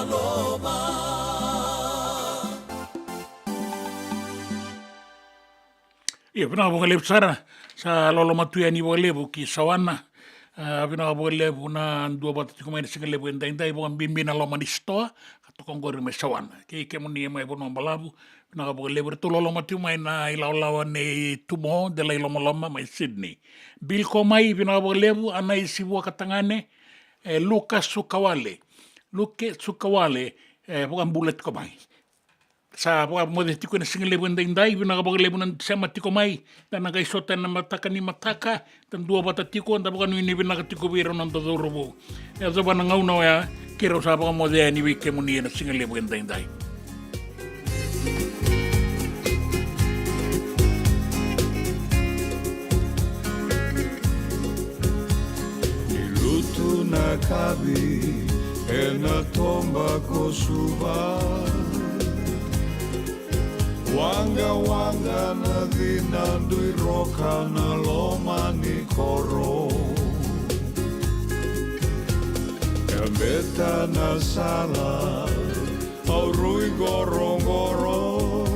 loma. Ia, pina ka levu sara sa lolo matuia ni levu ki sawana. Pina ka levu na dua bata tiko mai singa levu endai bukan bimbina loma ni stoa katokong gori me sawana. Ke muni mai bono malavu. Pina ka levu tu lolo matiu mai na ilaulawa ne tumo de la iloma mai Sydney. Bil ko mai pina ka levu ana isi bua katangane Luka Sukawale. Luke Sukawale bukan bulat ko mai. Sa buka mode tiko na singa lebu endai pina ka lebu na sama tiko mai dan nagai sota na mataka ni mataka dan dua bata tiko dan bukan ini pina ka tiko biro non to robo ya zoba na ngau no ya kero sa buka mode ni wike muni na singa lebu endai Nilutu na kabi e na tomba ko suba Wanga na dinandui roka na loma ni koro Kambeta na sala au rui gorongoro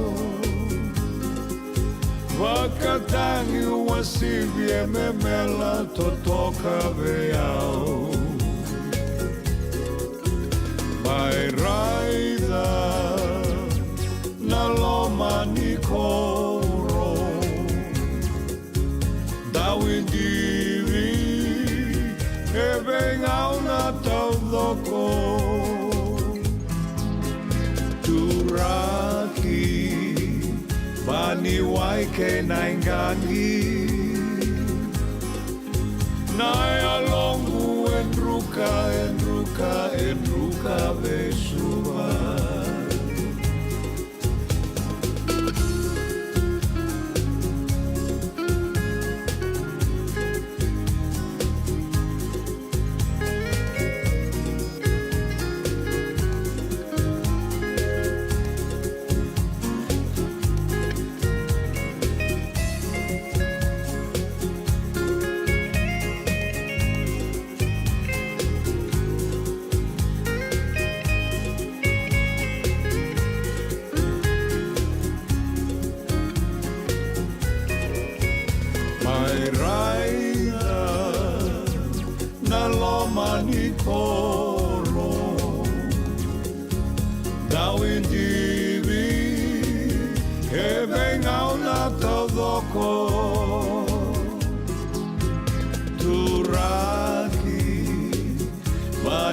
Wakatangi wasivie memela totoka veao Mai raida na loma ni koro Dawi divi e vengau na taudoko Turaki bani waike na ingangi Nai alongu enruka vesuma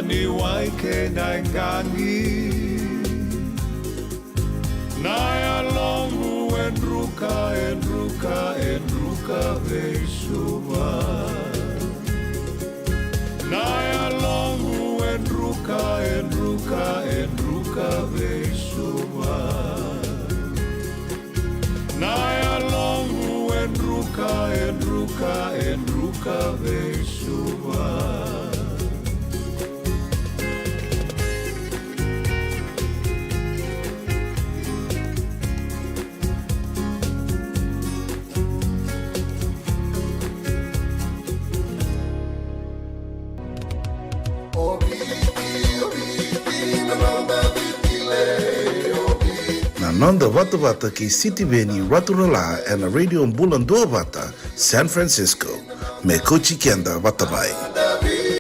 Ni waike na ngangi Naya longu enruka veisuba Naya longu enruka veisuba Naya longu enruka veisuba Nanda Vata ki City Veni Raturala and a radio Bulan Dua Vata, San Francisco. Me Kochi Kenda Vatabai.